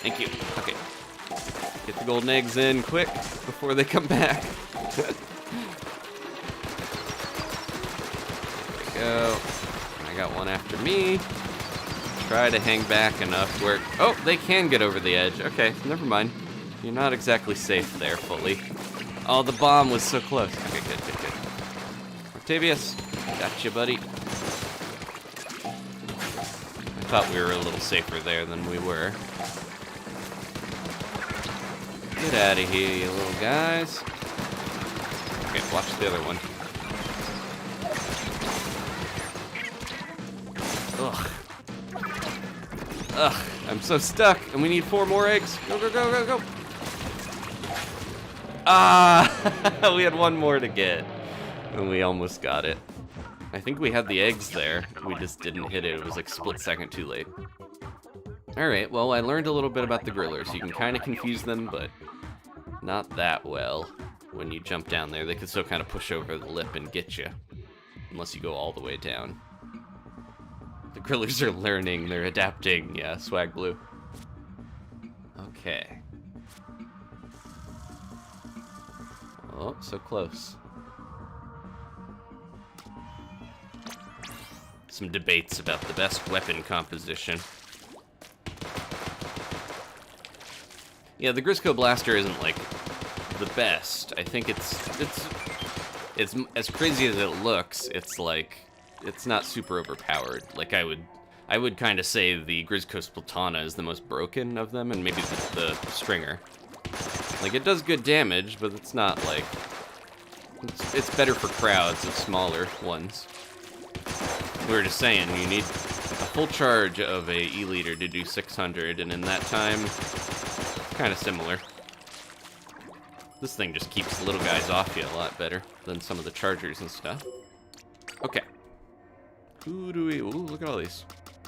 Thank you. Okay. Get the golden eggs in quick before they come back. There we go. I got one after me. Try to hang back enough where... Oh, they can get over the edge. Okay, never mind. You're not exactly safe there fully. Oh, the bomb was so close. Okay, good, good, good. Octavius, got you, buddy. I thought we were a little safer there than we were. Get out of here, you little guys. Okay, watch the other one. Ugh. Ugh, I'm so stuck, and we need 4 more eggs. Go, go, go, go, go. Ah, we had 1 more to get, and we almost got it. I think we had the eggs there. We just didn't hit it. It was like split second too late. All right, well, I learned a little bit about the grillers. You can kind of confuse them, but not that well. When you jump down there, they can still kind of push over the lip and get you, unless you go all the way down. The grillers are learning, they're adapting. Yeah, swag blue. Okay. Oh, so close. Some debates about the best weapon composition. Yeah, the Grisco Blaster isn't like the best. I think it's as crazy as it looks. It's like, it's not super overpowered. Like I would I would kind of say the Grizzco Splatana is the most broken of them, and maybe the Stringer. Like, it does good damage, but it's not like... It's better for crowds of smaller ones. We were just saying, you need a full charge of a E-liter to do 600, and in that time, kind of similar. This thing just keeps little guys off you a lot better than some of the chargers and stuff. Okay. Who do we... Ooh, look at all these.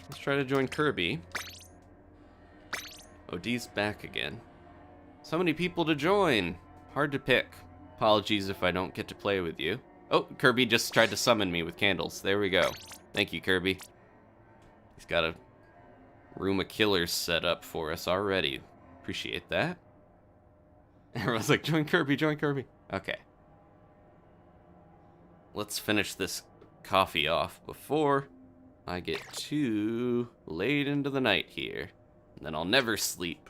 Let's try to join Kirby. OD's back again. So many people to join. Hard to pick. Apologies if I don't get to play with you. Oh, Kirby just tried to summon me with candles. There we go. Thank you, Kirby. He's got a room of killers set up for us already. Appreciate that. Everyone's like, join Kirby, join Kirby. Okay. Let's finish this coffee off before I get too late into the night here. And then I'll never sleep.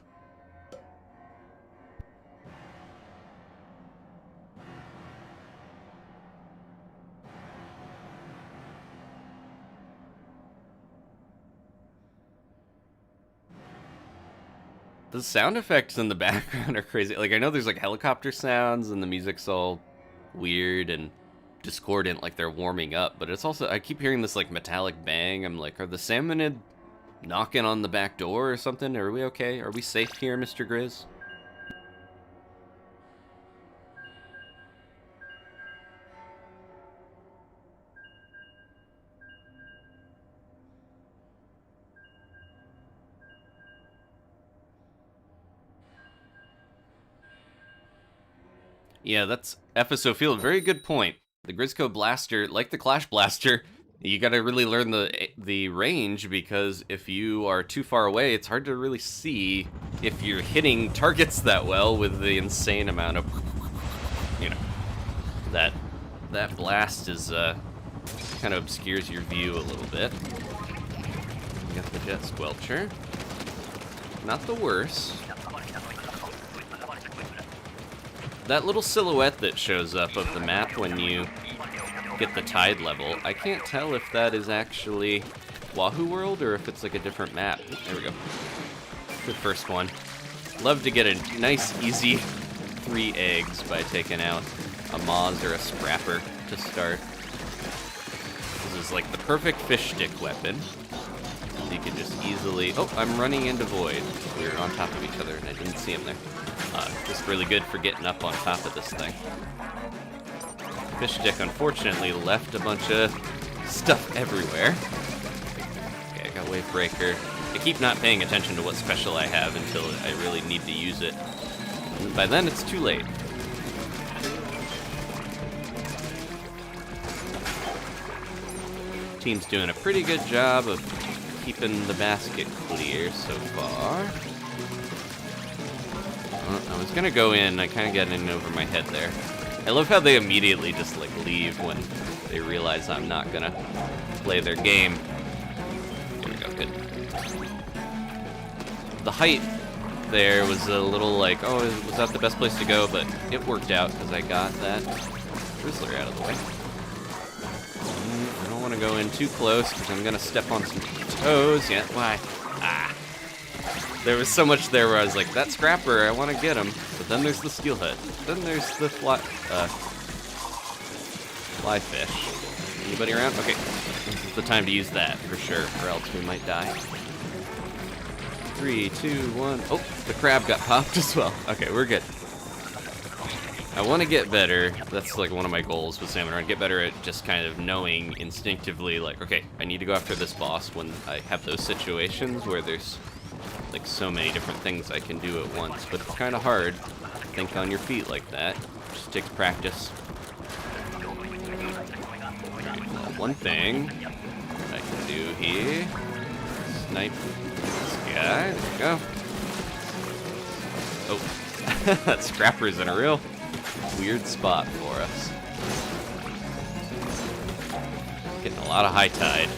The sound effects in the background are crazy. Like, I know there's like helicopter sounds and the music's all weird and discordant, like they're warming up, but it's also, I keep hearing this like metallic bang. I'm like, are the Salmonid knocking on the back door or something? Are we okay? Are we safe here, Mr. Grizz? Yeah, that's FSO Field. Very good point. The Grizzco Blaster, like the Clash Blaster, you gotta really learn the range, because if you are too far away, it's hard to really see if you're hitting targets that well with the insane amount of, you know, that blast is kind of obscures your view a little bit. You got the Jet Squelcher. Not the worst. That little silhouette that shows up of the map when you get the tide level, I can't tell if that is actually Wahoo World or if it's like a different map. There we go. The first one. Love to get a nice, easy 3 eggs by taking out a Moz or a Scrapper to start. This is like the perfect fish stick weapon. You can just easily... Oh, I'm running into Void. We were on top of each other and I didn't see him there. Just really good for getting up on top of this thing. Fish stick, unfortunately, left a bunch of stuff everywhere. Okay, I got Wave Breaker. I keep not paying attention to what special I have until I really need to use it. And by then, it's too late. Team's doing a pretty good job of keeping the basket clear so far. I was gonna go in, I kind of got in over my head there. I love how they immediately just like leave when they realize I'm not gonna play their game. Here we go, good. The height there was a little like, oh, was that the best place to go? But it worked out because I got that Drizzler out of the way. I don't want to go in too close because I'm gonna step on some toes. Yeah, why? Ah. There was so much there where I was like, that Scrapper, I want to get him. But then there's the Steelhead. Then there's the fly fish. Anybody around? Okay, this is the time to use that for sure, or else we might die. 3, 2, 1. Oh, the crab got popped as well. Okay, we're good. I want to get better. That's like one of my goals with Salmon Run. Get better at just kind of knowing instinctively, like, okay, I need to go after this boss when I have those situations where there's like so many different things I can do at once, but it's kind of hard to think on your feet like that. It just takes practice. One thing I can do here, snipe this guy. There we go. Oh, that Scrapper's in a real weird spot for us. Getting a lot of high tide.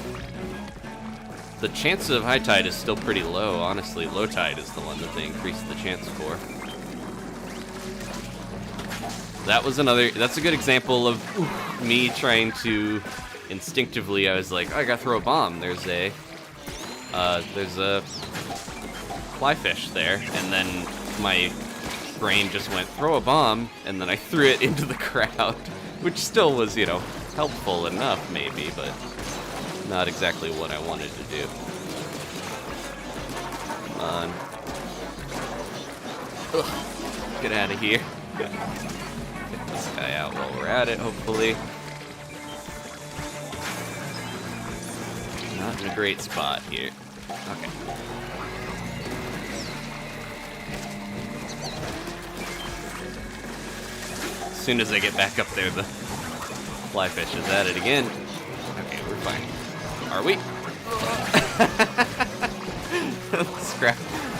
The chance of high tide is still pretty low, honestly. Low tide is the one that they increase the chance for. That was that's a good example of me trying to instinctively, I was like, oh, I gotta throw a bomb. There's a there's a fly fish there, and then my brain just went, throw a bomb, and then I threw it into the crowd, which still was, you know, helpful enough, maybe, but not exactly what I wanted to do. Come on. Ugh. Get out of here. Get this guy out while we're at it, hopefully. Not in a great spot here. Okay. As soon as I get back up there, the fly fish is at it again. Okay, we're fine. Are we?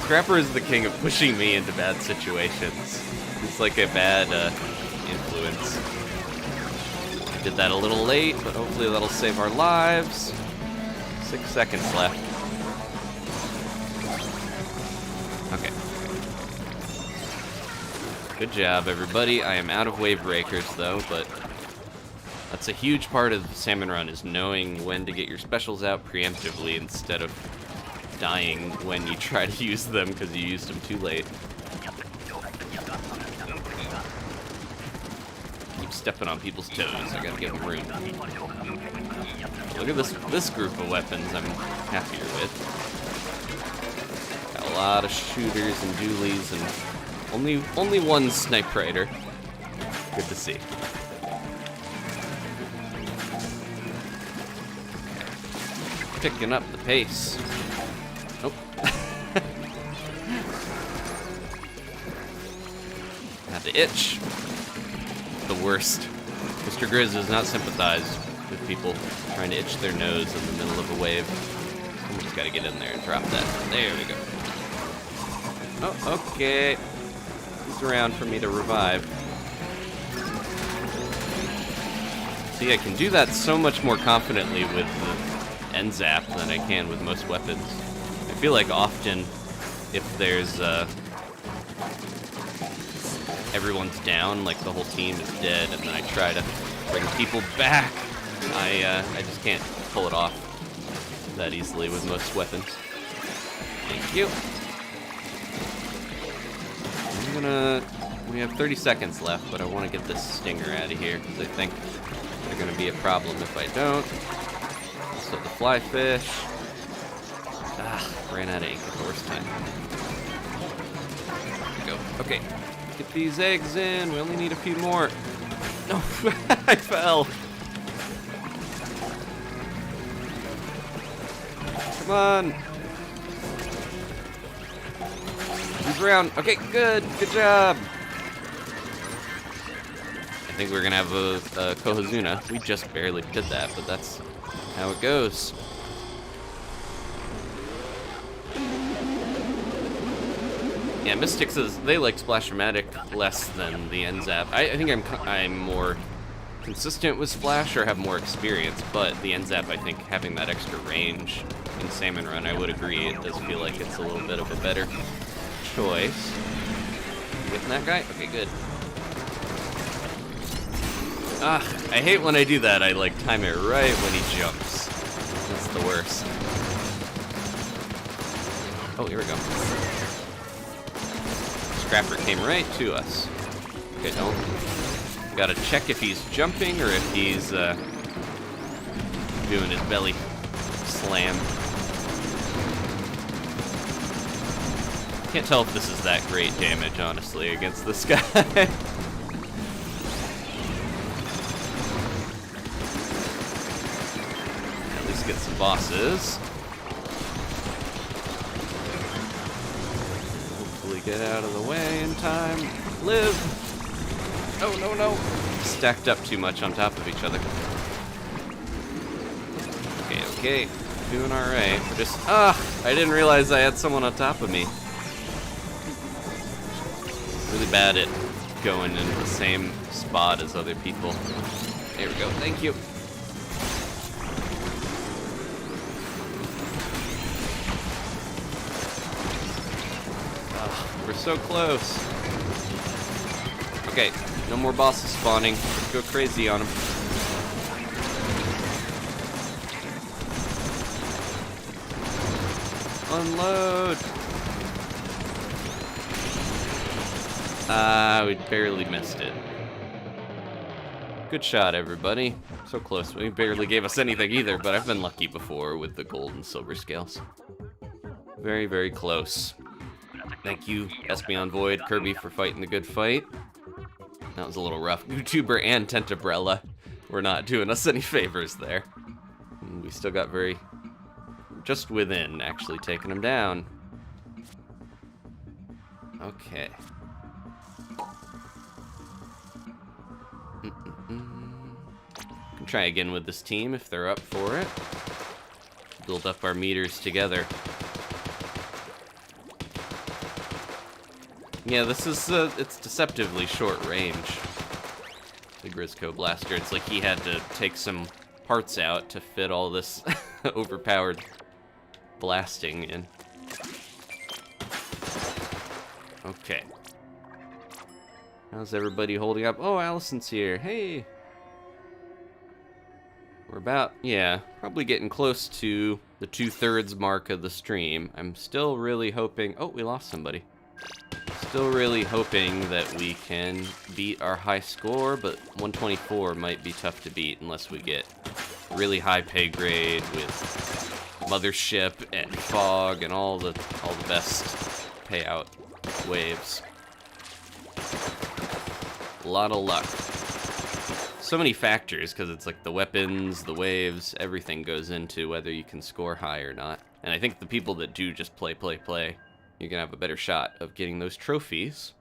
Scrapper is the king of pushing me into bad situations. It's like a bad influence. Did that a little late, but hopefully that'll save our lives. 6 seconds left. Okay. Good job, everybody. I am out of wave breakers, though, but that's a huge part of Salmon Run, is knowing when to get your specials out preemptively instead of dying when you try to use them because you used them too late. Keep stepping on people's toes. I gotta give them room. Look at this group of weapons I'm happier with. Got a lot of shooters and dualies and only one sniper raider. Good to see. Picking up the pace. Nope. Had to itch. The worst. Mr. Grizz does not sympathize with people trying to itch their nose in the middle of a wave. Someone's got to get in there and drop that. There we go. Oh, okay. He's around for me to revive. See, I can do that so much more confidently with the end zap than I can with most weapons. I feel like often, if there's everyone's down, like the whole team is dead, and then I try to bring people back, I just can't pull it off that easily with most weapons. Thank you. We have 30 seconds left, but I want to get this stinger out of here, because I think they're going to be a problem if I don't. So the fly fish. Ran out of ink at the worst time. There we go. Okay. Get these eggs in. We only need a few more. No, I fell. Come on. He's around. Okay, good. Good job. I think we're going to have a Cohozuna. We just barely did that, but that's how it goes. Yeah, Mystics they like Splash-O-Matic less than the N-Zap. I think I'm more consistent with Splash or have more experience, but the N-Zap, I think, having that extra range in Salmon Run, I would agree, it does feel like it's a little bit of a better choice. You getting that guy? Okay, good. I hate when I do that. I like time it right when he jumps. That's the worst. Oh, here we go. Scrapper came right to us. Okay, don't. Gotta check if he's jumping or if he's doing his belly slam. Can't tell if this is that great damage, honestly, against this guy. At least get some bosses. Get out of the way in time. Live! Oh, no, no. Stacked up too much on top of each other. Okay, okay. Doing alright. We're just... I didn't realize I had someone on top of me. Really bad at going into the same spot as other people. There we go. Thank you. We're so close. Okay, no more bosses spawning. Let's go crazy on them. Unload! We barely missed it. Good shot, everybody. So close. We barely gave us anything either, but I've been lucky before with the gold and silver scales. Very, very close. Thank you, Espeon Void, Kirby, for fighting the good fight. That was a little rough. YouTuber and Tentabrella were not doing us any favors there. And we still got just within, actually, taking him down. Okay. Can try again with this team if they're up for it. Build up our meters together. Yeah, this is, it's deceptively short range. The Grizzco Blaster, it's like he had to take some parts out to fit all this overpowered blasting in. Okay. How's everybody holding up? Oh, Allison's here. Hey! We're about, yeah, probably getting close to the 2/3 mark of the stream. I'm still really hoping... Oh, we lost somebody. Still really hoping that we can beat our high score, but 124 might be tough to beat unless we get really high pay grade with Mothership and Fog and all the best payout waves. A lot of luck. So many factors, because it's like the weapons, the waves, everything goes into whether you can score high or not. And I think the people that do just play, you're gonna have a better shot of getting those trophies.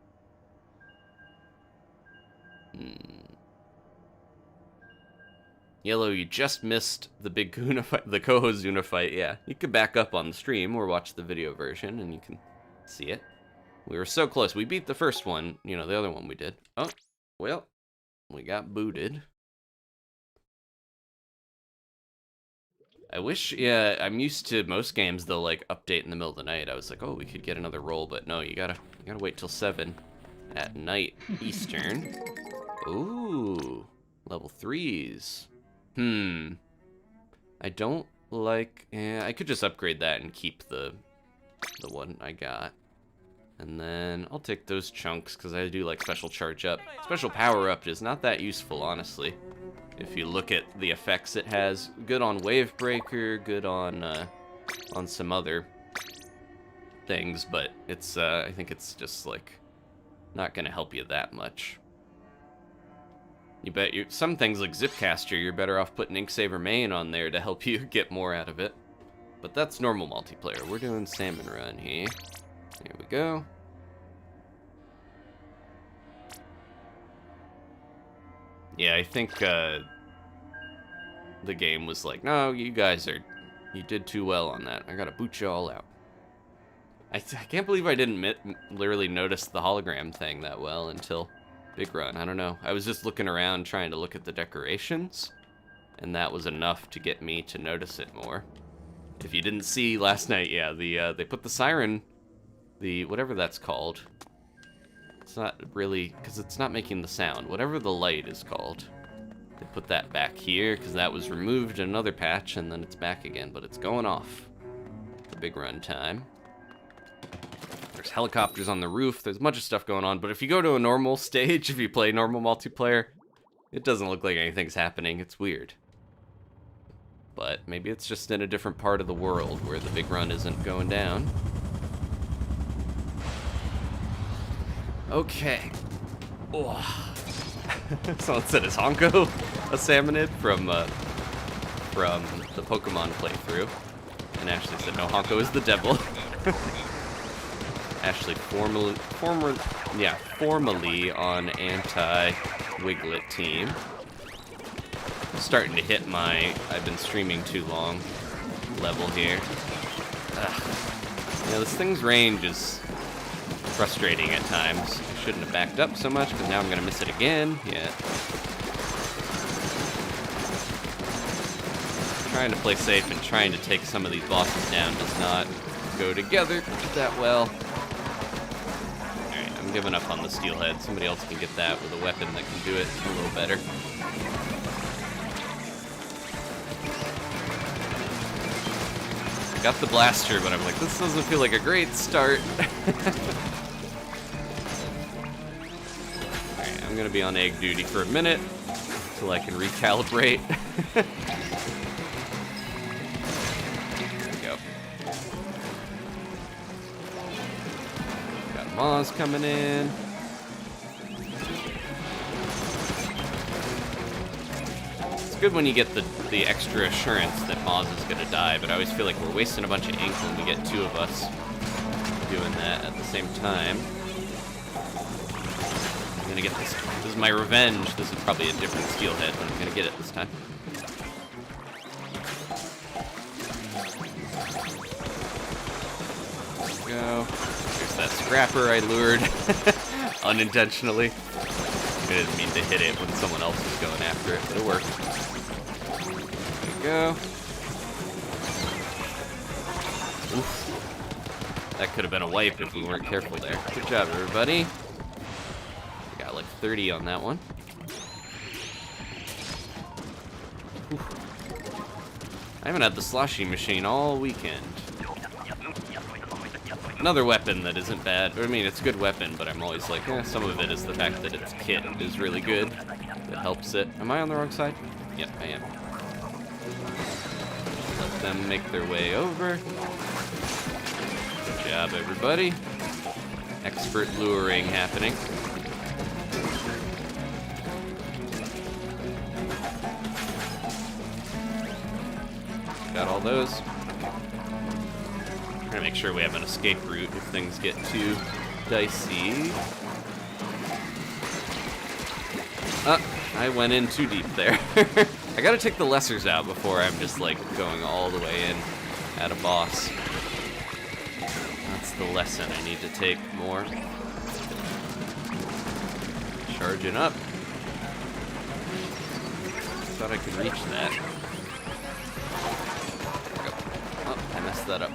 Yellow, you just missed the big Cohozuna fight, the Cohozuna fight, yeah. You could back up on the stream or watch the video version and you can see it. We were so close. We beat the first one, you know, the other one we did. Oh, well, we got booted. I wish, yeah, I'm used to most games, they'll like update in the middle of the night. I was like, oh, we could get another roll, but no, you gotta wait till 7 at night Eastern. Ooh, level 3s. I don't like, I could just upgrade that and keep the one I got. And then I'll take those chunks because I do like special charge up. Special power up is not that useful, honestly. If you look at the effects it has, good on Wave Breaker, good on some other things, but it's I think it's just like not gonna help you that much. You bet some things like Zipcaster, you're better off putting Inksaver Main on there to help you get more out of it. But that's normal multiplayer. We're doing Salmon Run here. Here we go. Yeah, I think the game was like, no, you did too well on that. I gotta boot you all out. I can't believe I didn't literally notice the hologram thing that well until Big Run. I don't know. I was just looking around trying to look at the decorations, and that was enough to get me to notice it more. If you didn't see last night, yeah, they put the siren, whatever that's called. It's not really, because it's not making the sound. Whatever the light is called. They put that back here, because that was removed in another patch, and then it's back again, but it's going off. The Big Run time. There's helicopters on the roof, there's a bunch of stuff going on, but if you go to a normal stage, if you play normal multiplayer, it doesn't look like anything's happening. It's weird. But maybe it's just in a different part of the world where the Big Run isn't going down. Okay. Oh. Someone said, is Honko a Salmonid from the Pokemon playthrough? And Ashley said, no, Honko is the devil. Ashley formally on anti-Wiglet team. Starting to hit my I've been streaming too long level here. You know, this thing's range is frustrating at times. I shouldn't have backed up so much, because now I'm gonna miss it again. Yeah. Trying to play safe and trying to take some of these bosses down does not go together that well. Alright, I'm giving up on the steelhead. Somebody else can get that with a weapon that can do it a little better. got the blaster, but I'm like, this doesn't feel like a great start. Alright, I'm gonna be on egg duty for a minute until I can recalibrate. There we go. Got Moz coming in. Good when you get the extra assurance that Moz is gonna die, but I always feel like we're wasting a bunch of ink when we get two of us doing that at the same time. I'm gonna get this. This is my revenge. This is probably a different steelhead, but I'm gonna get it this time. There we go. There's that scrapper I lured unintentionally. I didn't mean to hit it when someone else was going after it, but it worked. There we go. Oof. That could have been a wipe if we weren't careful there. Good job, everybody. We got like 30 on that one. Oof. I haven't had the sloshy machine all weekend. Another weapon that isn't bad. I mean, it's a good weapon, but I'm always like, some of it is the fact that its kit is really good. That helps it. Am I on the wrong side? Yep, I am. Let them make their way over. Good job, everybody. Expert luring happening. Got all those. Trying to make sure we have an escape route if things get too dicey. I went in too deep there. I gotta take the lessers out before I'm just like going all the way in at a boss. That's the lesson I need to take more. Charging up. Thought I could reach that. There we go. Oh, I messed that up.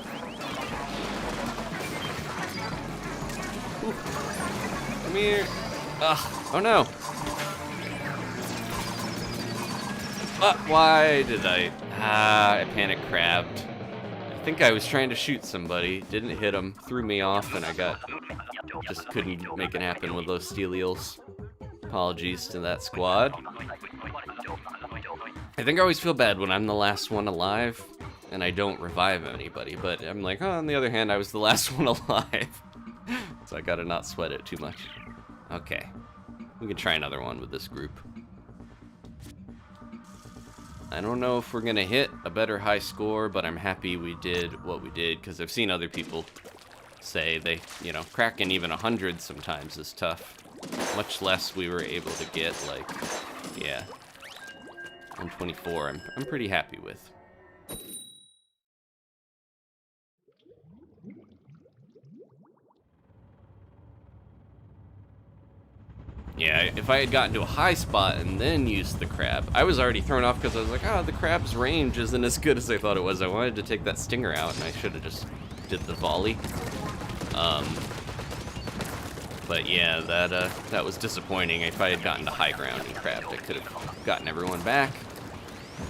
Ooh. Come here. Ugh. Oh no. Why did I? I panic crabbed. I think I was trying to shoot somebody, didn't hit him, threw me off, and just couldn't make it happen with those steel eels. Apologies to that squad. I think I always feel bad when I'm the last one alive, and I don't revive anybody, but I'm like, on the other hand, I was the last one alive. So I gotta not sweat it too much. Okay. We can try another one with this group. I don't know if we're gonna hit a better high score, but I'm happy we did what we did, because I've seen other people say cracking even 100 sometimes is tough. Much less we were able to get, 124 I'm pretty happy with. Yeah, if I had gotten to a high spot and then used the crab, I was already thrown off because I was like, the crab's range isn't as good as I thought it was. I wanted to take that stinger out, and I should have just did the volley. But yeah, that was disappointing. If I had gotten to high ground and crabbed, I could have gotten everyone back.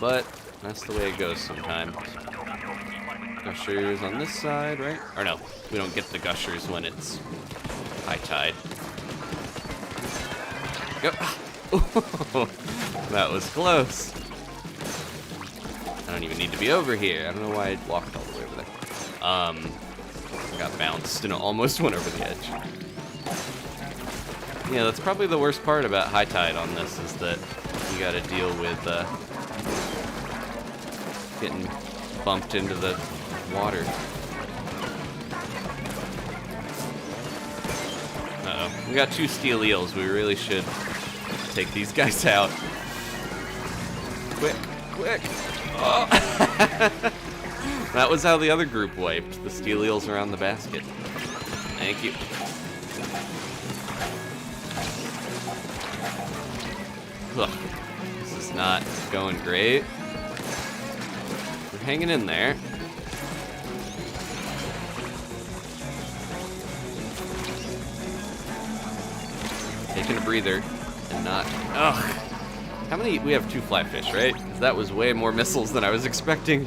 But that's the way it goes sometimes. Gushers on this side, right? Or no, we don't get the gushers when it's high tide. Yep. That was close. I don't even need to be over here. I don't know why I walked all the way over there. I got bounced and almost went over the edge. Yeah, that's probably the worst part about high tide on this, is that you gotta deal with getting bumped into the water. Uh-oh. We got 2 steel eels. We really should take these guys out. Quick, quick. Oh. That was how the other group wiped. The steel eels around the basket. Thank you. Ugh. This is not going great. We're hanging in there. Taking a breather and not. Ugh. How many? We have 2 flatfish, right? 'Cause that was way more missiles than I was expecting.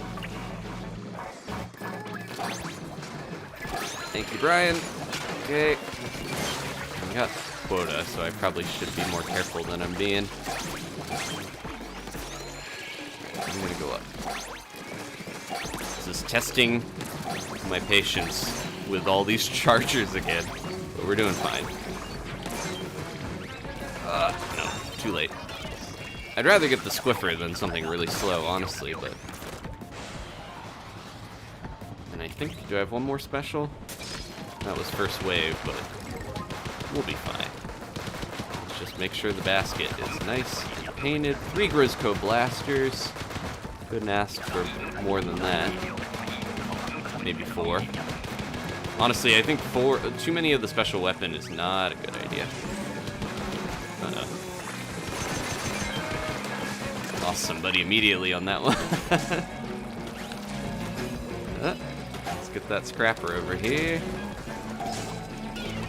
Thank you, Brian. Okay. I got quota, so I probably should be more careful than I'm being. I'm gonna go up. This is testing my patience with all these chargers again, but we're doing fine. No, too late. I'd rather get the squiffer than something really slow, honestly, but... And I think, do I have one more special? That was first wave, but we'll be fine. Let's just make sure the basket is nice and painted. 3 Grizzco blasters. Couldn't ask for more than that. Maybe 4. Honestly, I think 4, too many of the special weapon is not a good idea. Lost somebody immediately on that one. Let's get that scrapper over here.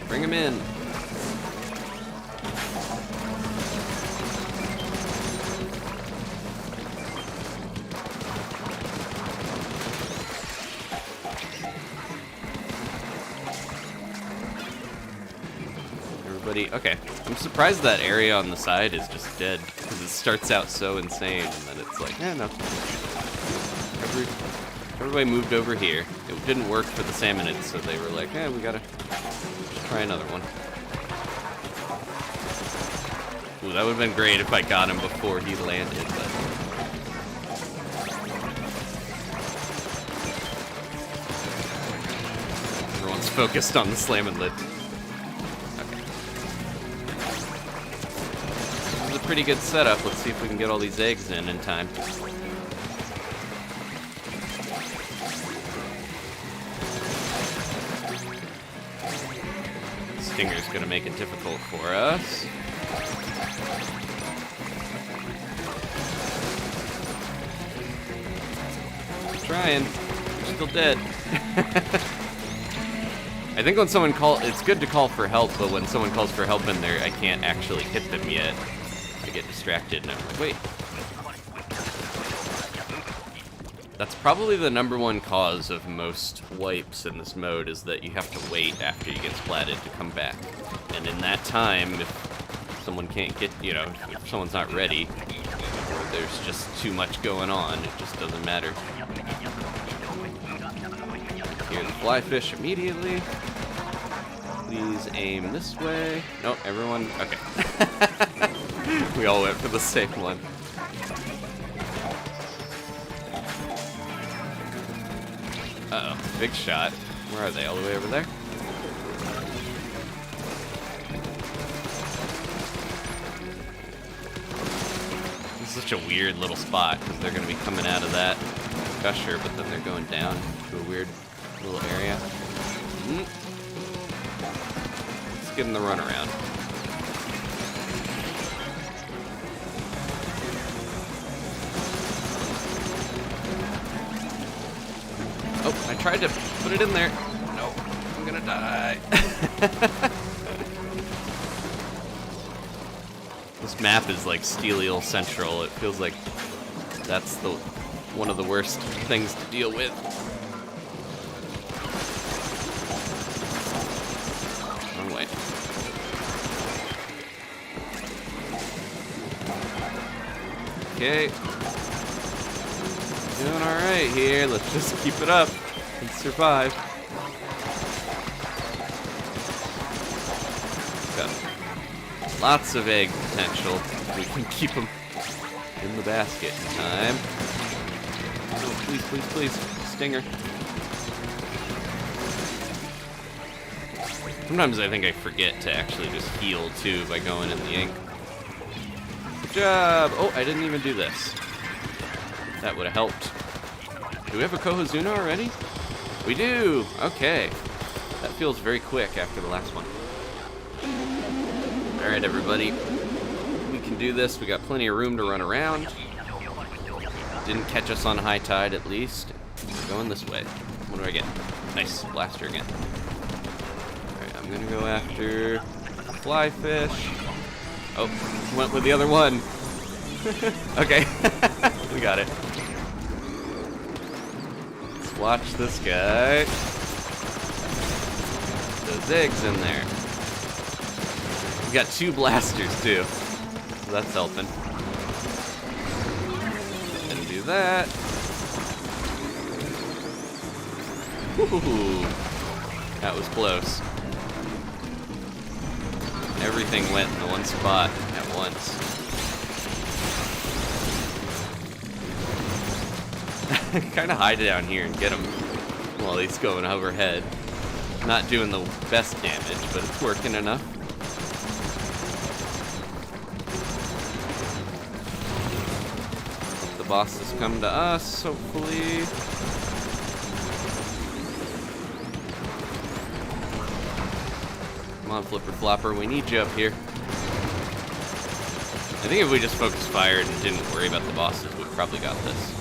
Bring him in. Okay, I'm surprised that area on the side is just dead, because it starts out so insane, and then it's like, no. Everybody moved over here. It didn't work for the Salmonids, so they were like, we gotta try another one. Ooh, that would've been great if I got him before he landed, but... Everyone's focused on the Salmonid. Pretty good setup. Let's see if we can get all these eggs in time. Stinger's gonna make it difficult for us. Trying. We're still dead. I think when someone it's good to call for help, but when someone calls for help in there, I can't actually hit them yet. I get distracted and I'm like, wait. That's probably the #1 cause of most wipes in this mode, is that you have to wait after you get splatted to come back. And in that time, if someone can't get, if someone's not ready, or there's just too much going on, it just doesn't matter. Hear the fly fish immediately. Please aim this way. No, everyone, okay. We all went for the same one. Uh-oh, big shot. Where are they? All the way over there? This is such a weird little spot, because they're going to be coming out of that gusher, but then they're going down to a weird little area. Let's give them the runaround. Oh, I tried to put it in there. No, I'm gonna die. This map is like Steel Central. It feels like that's one of the worst things to deal with. Wrong way. Okay. Doing alright here. Let's just keep it up and survive. Got lots of egg potential. We can keep them in the basket in time. Oh, please, please, please. Stinger. Sometimes I think I forget to actually just heal too by going in the ink. Good job! Oh, I didn't even do this. That would have helped. Do we have a Cohozuna already? We do! Okay. That feels very quick after the last one. Alright, everybody. We can do this. We got plenty of room to run around. Didn't catch us on high tide, at least. Going this way. What do I get? Nice. Blaster again. Alright, I'm gonna go after fly fish. Oh, went with the other one. Okay. We got it. Let's watch this guy. those eggs in there. We got 2 blasters too, so that's helping. Didn't do that. Woohoo! That was close. Everything went in the one spot at once. Kind of hide down here and get him while he's going overhead. Not doing the best damage, but it's working enough. The bosses come to us, hopefully. Come on, Flipper Flopper, we need you up here. I think if we just focused fire and didn't worry about the bosses, we probably got this.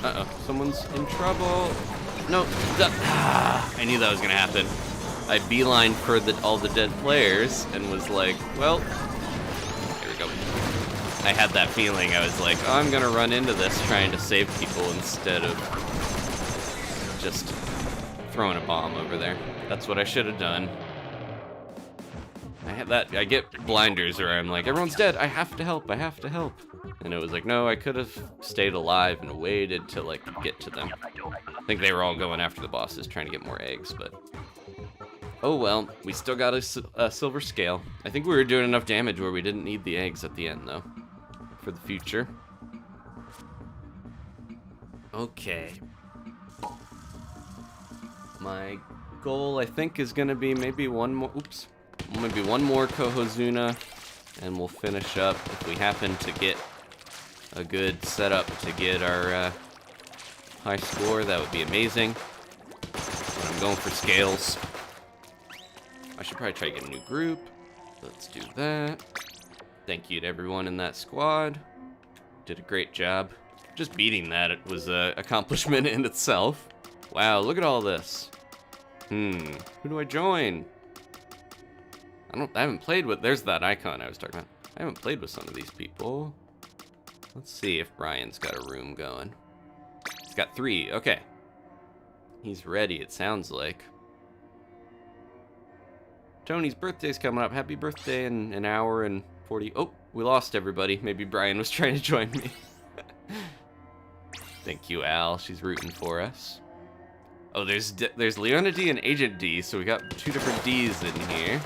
Uh-oh, someone's in trouble. No, I knew that was gonna happen. I beelined for all the dead players and was like, well, here we go. I had that feeling. I was like, oh, I'm gonna run into this trying to save people instead of just throwing a bomb over there. That's what I should have done. I get blinders where I'm like, everyone's dead, I have to help, I have to help. And it was like, no, I could have stayed alive and waited to like get to them. I think they were all going after the bosses trying to get more eggs, but oh well, we still got a silver scale. I think we were doing enough damage where we didn't need the eggs at the end though, for the future. Okay. My goal, I think, is gonna be maybe one more, maybe one more Cohozuna, and we'll finish up if we happen to get a good setup to get our high score. That would be amazing. But I'm going for scales. I should probably try to get a new group. Let's do that. Thank you to everyone in that squad. Did a great job. Just beating that, it was an accomplishment in itself. Wow, look at all this. Who do I join? I haven't played with, there's that icon I was talking about. I haven't played with some of these people. Let's see if Brian's got a room going. He's got 3, okay. He's ready, it sounds like. Tony's birthday's coming up. Happy birthday in an hour and 40. Oh, we lost everybody. Maybe Brian was trying to join me. Thank you, Al. She's rooting for us. Oh, there's Leona D and Agent D, so we got 2 different Ds in here.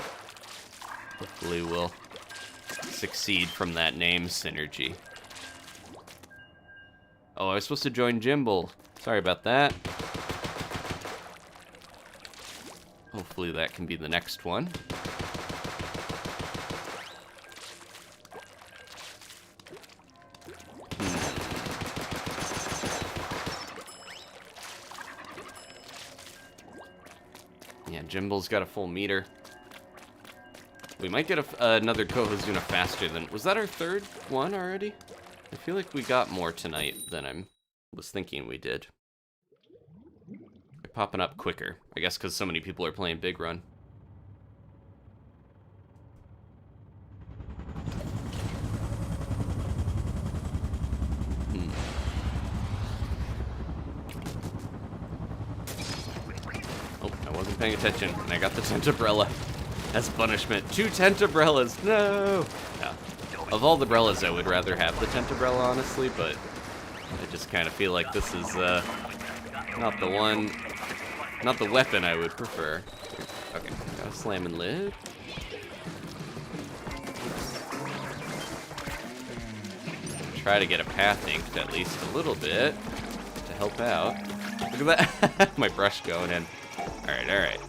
Hopefully we'll succeed from that name synergy. Oh, I was supposed to join Jimble. Sorry about that. Hopefully that can be the next one. Yeah, Jimble's got a full meter. We might get another Cohozuna faster than... Was that our 3rd one already? I feel like we got more tonight than I was thinking we did. They're popping up quicker. I guess because so many people are playing Big Run. Oh, I wasn't paying attention, and I got the tent umbrella. As punishment. 2 tent umbrellas. No! No. Of all the umbrellas, I would rather have the tent umbrella, honestly, but I just kind of feel like this is not the weapon I would prefer. Okay, got a slamming lid. Try to get a path inked at least a little bit to help out. Look at that. My brush going in. Alright.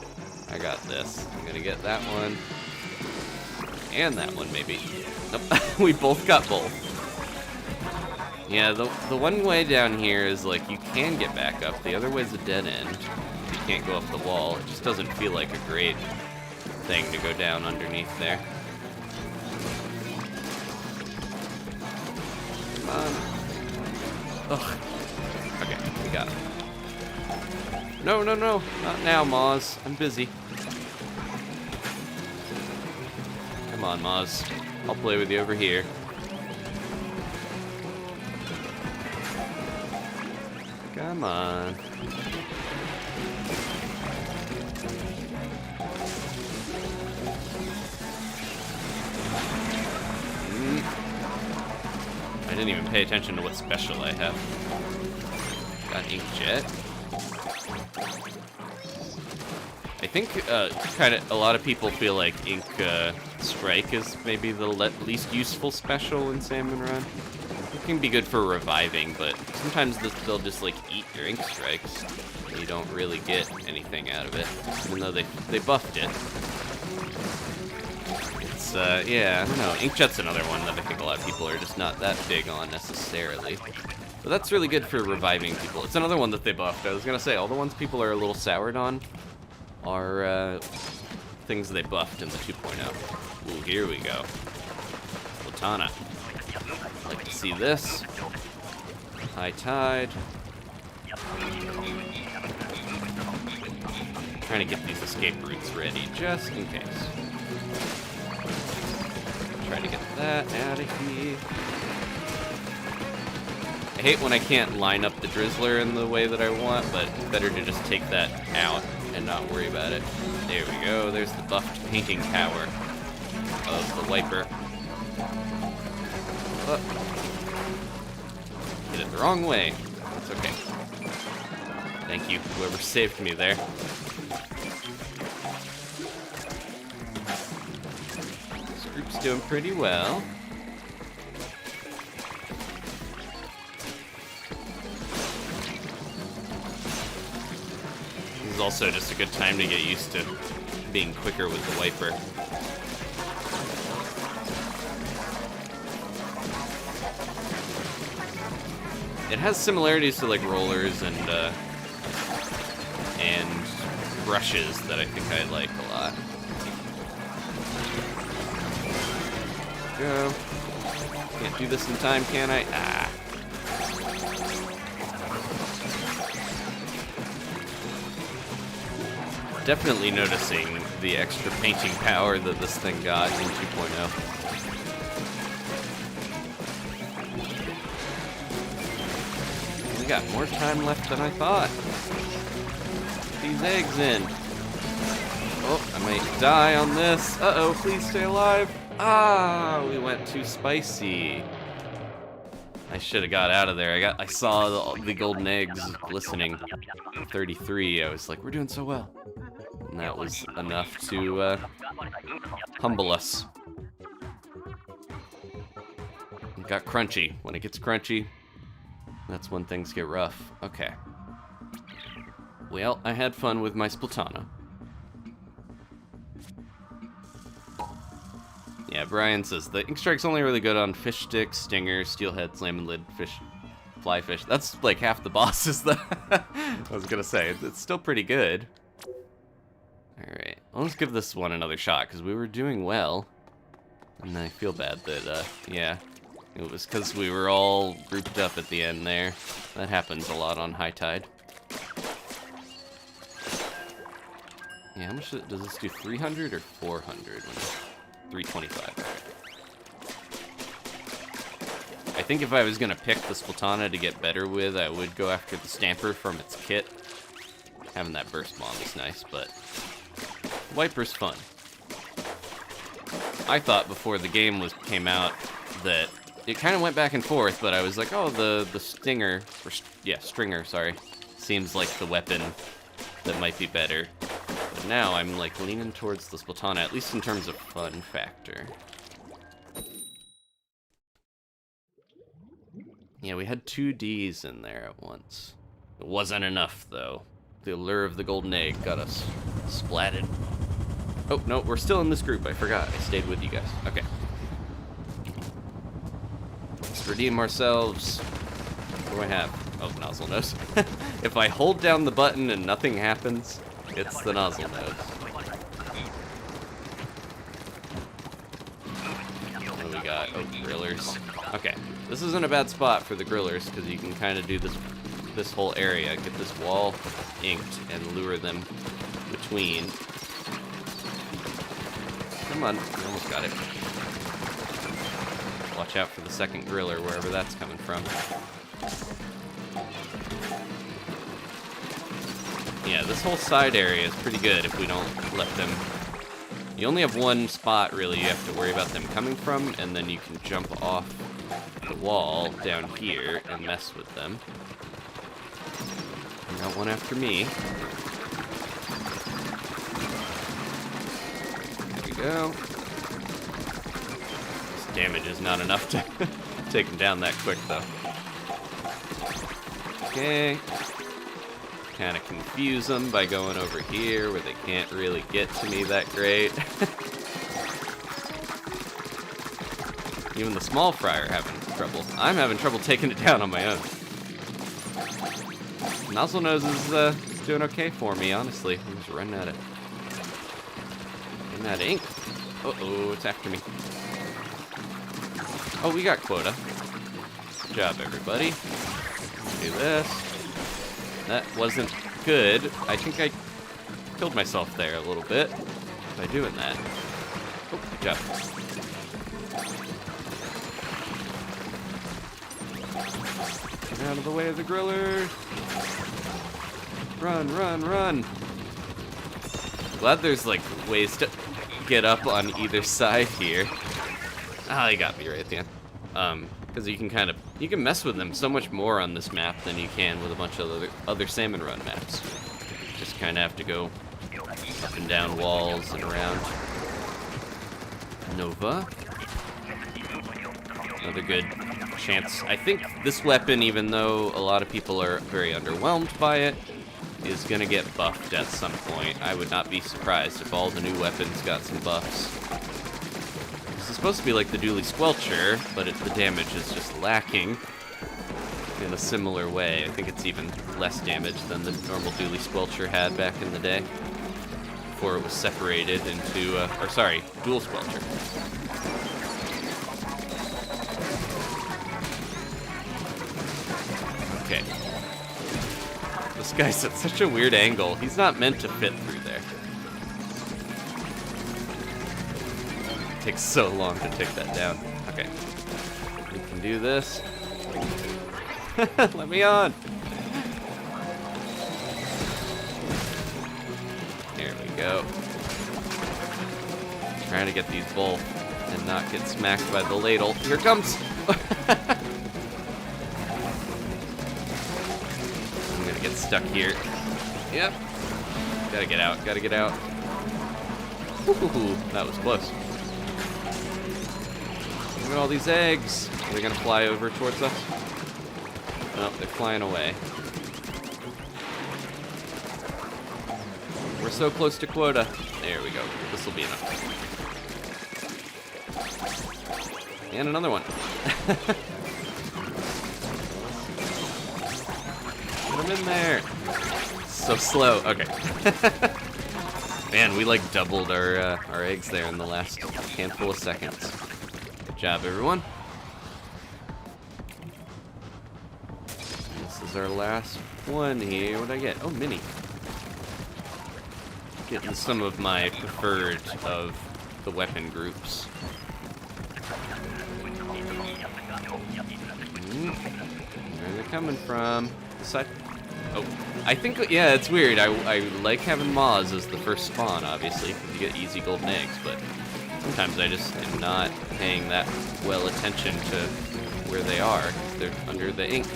I got this. I'm gonna get that one. And that one, maybe. Nope. We both got both. Yeah, the one way down here is like you can get back up. The other way's a dead end. You can't go up the wall. It just doesn't feel like a great thing to go down underneath there. Come on. Ugh. Okay, we got him. No, not now, Moz. I'm busy. Come on, Moz. I'll play with you over here. Come on. I didn't even pay attention to what special I have. Got Ink Jet. I think kind of a lot of people feel like Ink Strike is maybe the least useful special in Salmon Run. It can be good for reviving, but sometimes they'll just like eat your Ink Strikes. And you don't really get anything out of it, even though they buffed it. It's yeah, I don't know. Ink Jet's another one that I think a lot of people are just not that big on necessarily. But that's really good for reviving people. It's another one that they buffed. I was gonna say all the ones people are a little soured on are things they buffed in the 2.0. Ooh, here we go. Latana. Like to see this. High tide. Trying to get these escape routes ready just in case. Try to get that out of here. I hate when I can't line up the Drizzler in the way that I want, but it's better to just take that out and not worry about it. There we go. There's the buffed painting power of the wiper. Hit it the wrong way. It's okay. Thank you, whoever saved me there. This group's doing pretty well. This is also just a good time to get used to being quicker with the wiper. It has similarities to like rollers and brushes that I think I like a lot. Go. Can't do this in time, can I? Ah. Definitely noticing the extra painting power that this thing got in 2.0. We got more time left than I thought. Get these eggs in. Oh, I might die on this. Uh-oh, please stay alive. Ah, we went too spicy. I should have got out of there. I saw the golden eggs glistening. 33. I was like, we're doing so well. And that was enough to humble us. It got crunchy. When it gets crunchy, that's when things get rough. Okay. Well, I had fun with my Splatana. Yeah, Brian says the Ink Strike's only really good on fish sticks, stinger, steelhead, salmon lid, fish, fly fish. That's like half the bosses that I was gonna say. It's still pretty good. Alright, let's give this one another shot, because we were doing well. And I feel bad that, yeah, it was because we were all grouped up at the end there. That happens a lot on high tide. Yeah, how much does this do? 300 or 400? 325. I think if I was going to pick the Splatana to get better with, I would go after the Stamper from its kit. Having that burst bomb is nice, but Wiper's fun. I thought before the game came out that it kind of went back and forth, but I was like, oh, the Stinger, or Stringer, sorry, seems like the weapon that might be better. But now I'm like leaning towards the Splatana, at least in terms of fun factor. Yeah, we had 2 Ds in there at once. It wasn't enough, though. The allure of the golden egg got us splatted. Oh, no, we're still in this group. I forgot. I stayed with you guys. Okay. Let's redeem ourselves. What do I have? Oh, nozzle nose. If I hold down the button and nothing happens, it's the nozzle nose. What do we got? Oh, grillers. Okay. This isn't a bad spot for the grillers, because you can kind of do this whole area, get this wall inked, and lure them between. Come on, we almost got it. Watch out for the second griller, wherever that's coming from. Yeah, this whole side area is pretty good if we don't let them... You only have one spot, really, you have to worry about them coming from, and then you can jump off the wall down here and mess with them. I got one after me. There we go. This damage is not enough to take them down that quick, though. Okay. Kind of confuse them by going over here where they can't really get to me that great. Even the small fry are having trouble. I'm having trouble taking it down on my own. Nozzle Nose is doing okay for me, honestly. I'm just running at it. Running out of ink. Uh-oh, it's after me. Oh, we got quota. Good job, everybody. Do this. That wasn't good. I think I killed myself there a little bit by doing that. Oh, good job. Get out of the way of the griller. Run, run, run. Glad there's like ways to get up on either side here. Ah, he got me right at the end. Because you can mess with them so much more on this map than you can with a bunch of other Salmon Run maps. Just kind of have to go up and down walls and around. Nova. Another good chance. I think this weapon, even though a lot of people are very underwhelmed by it, is gonna get buffed at some point. I would not be surprised if all the new weapons got some buffs. This is supposed to be like the Dually Squelcher, but the damage is just lacking in a similar way. I think it's even less damage than the normal Dually Squelcher had back in the day, before it was separated into, Dual Squelcher. Okay. This guy's at such a weird angle. He's not meant to fit through there. It takes so long to take that down. Okay. We can do this. Let me on. There we go. Trying to get these both and not get smacked by the ladle. Here it comes. I'm gonna get stuck here. Yep. Gotta get out. Gotta get out. Ooh, that was close. Look at all these eggs. Are they gonna fly over towards us? Nope, they're flying away. We're so close to quota. There we go. This will be enough. And another one. Get him in there. So slow. Okay. Man, we like doubled our eggs there in the last handful of seconds. Good job, everyone. This is our last one here. What'd I get? Oh, mini. Getting some of my preferred of the weapon groups. Where are they coming from? This side? Oh, I think, yeah, it's weird. I like having Maws as the first spawn, obviously, because you get easy golden eggs, but sometimes I just am not paying that well attention to where they are. They're under the ink.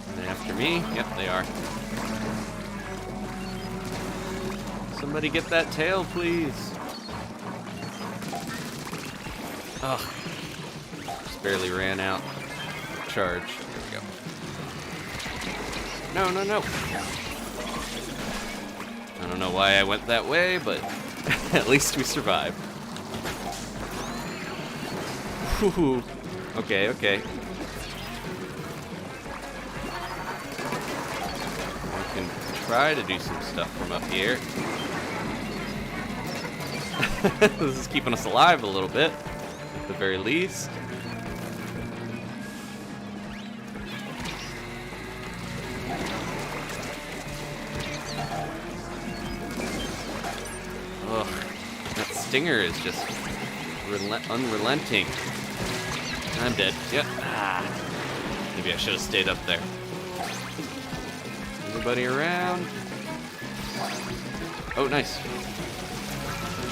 Are they after me? Yep, they are. Somebody get that tail, please. Ugh. Just barely ran out. Charge. There we go. No, no, no. I don't know why I went that way, but at least we survived. Whew. Okay, okay. I can try to do some stuff from up here. This is keeping us alive a little bit, at the very least. Ugh, that stinger is just unrelenting. I'm dead. Yep. Ah. Maybe I should have stayed up there. everybody around. Oh, nice.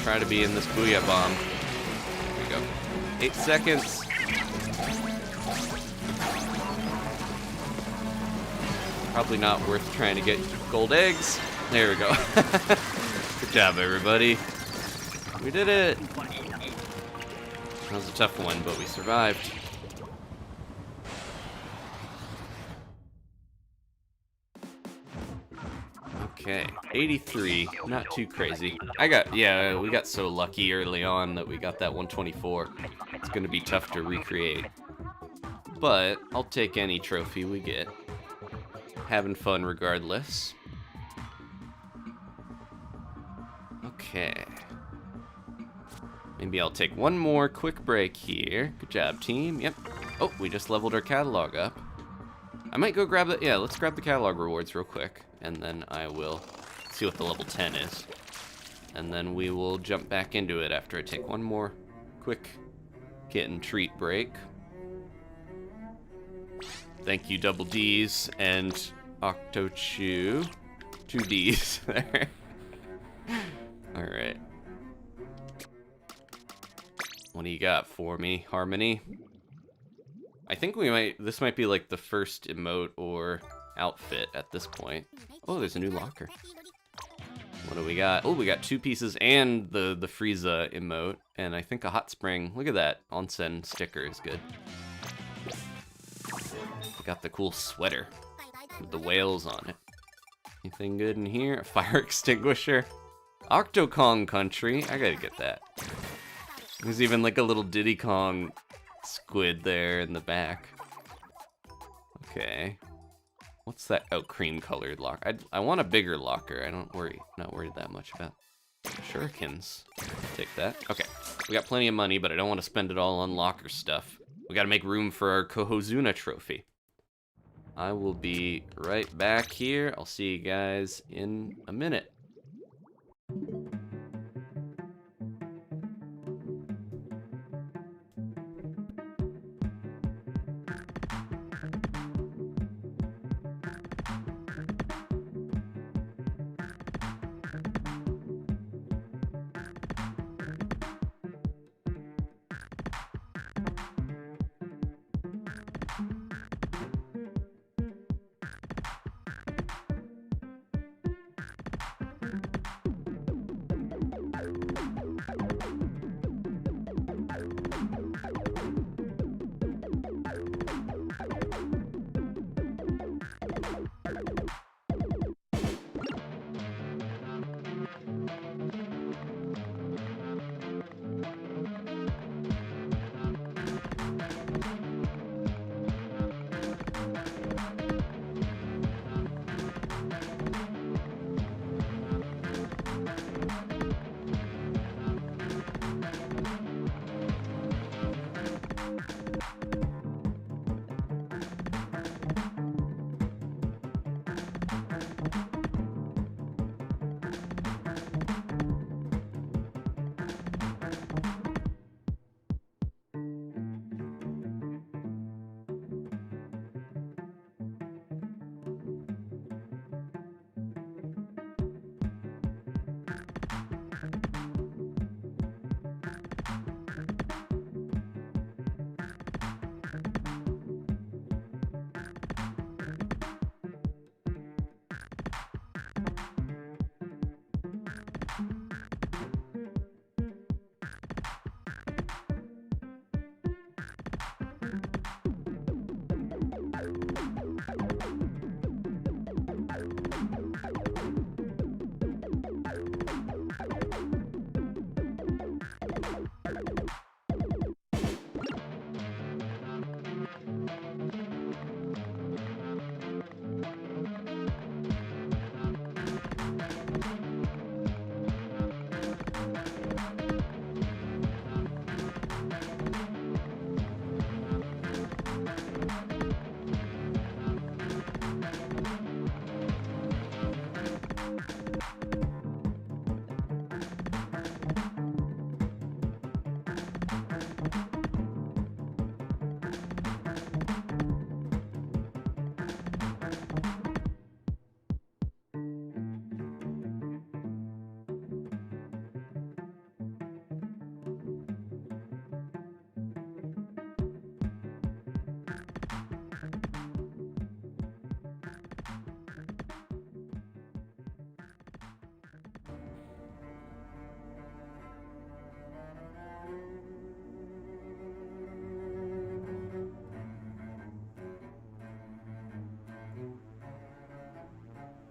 Try to be in this booyah bomb. There we go. 8 seconds. Probably not worth trying to get gold eggs. There we go. Good job, everybody. We did it. That was a tough one, but we survived. Okay, 83, not too crazy. We got so lucky early on that we got that 124. It's gonna be tough to recreate. But I'll take any trophy we get. Having fun regardless. Okay. Maybe I'll take one more quick break here. Good job, team. Yep. Oh, we just leveled our catalog up. I might go grab the... Yeah, let's grab the catalog rewards real quick. And then I will see what the level 10 is. And then we will jump back into it after I take one more quick kitten treat break. Thank you, Double D's and Octochew. 2 D's there. Alright. What do you got for me, Harmony? I think this might be like the first emote or outfit at this point. Oh, there's a new locker. What do we got? Oh, we got 2 pieces and the Frieza emote, and I think a hot spring. Look at that. Onsen sticker is good. Got the cool sweater with the whales on it. Anything good in here? A fire extinguisher. Octokong country. I gotta get that. There's even like a little Diddy Kong squid there in the back. Okay. What's that? Oh, cream colored locker. I want a bigger locker. Not worried that much about shurikens. Take that. Okay. We got plenty of money, but I don't want to spend it all on locker stuff. We gotta make room for our Cohozuna trophy. I will be right back here. I'll see you guys in a minute.